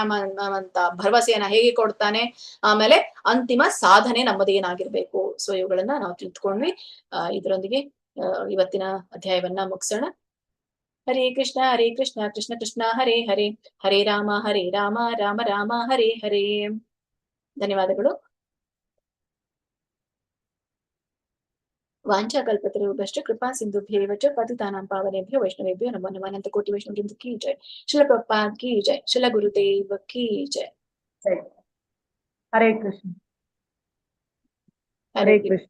ಅಂತ ಭರವಸೆಯನ್ನ ಹೇಗೆ ಕೊಡ್ತಾನೆ, ಆಮೇಲೆ ಅಂತಿಮ ಸಾಧನೆ ನಮ್ಮದೇನಾಗಿರ್ಬೇಕು. ಸೊ ಇವುಗಳನ್ನ ನಾವು ತಿಳ್ಕೊಂಡ್ವಿ. ಇದರೊಂದಿಗೆ ಇವತ್ತಿನ ಅಧ್ಯಾಯವನ್ನ ಮುಗಿಸೋಣ. ಹರೇ ಕೃಷ್ಣ ಕೃಷ್ಣ ಕೃಷ್ಣ ಹರೇ ಹರೇ, ಹರೇ ರಾಮ ರಾಮ ರಾಮ ಹರೇ ಹರೇ. ಧನ್ಯವಾದಗಳು. वाञ्छाकल्पतरुभ्यश्च कृपा सिन्धुभ्यैव च पतितानां पावनेभ्यो वैष्णवेभ्यो नमो नमः। अनंत कोटि वैष्णव की जय। श्रील प्रभुपाद की जय। श्रील गुरुदेव की जय। हरे कृष्ण। हरे कृष्ण।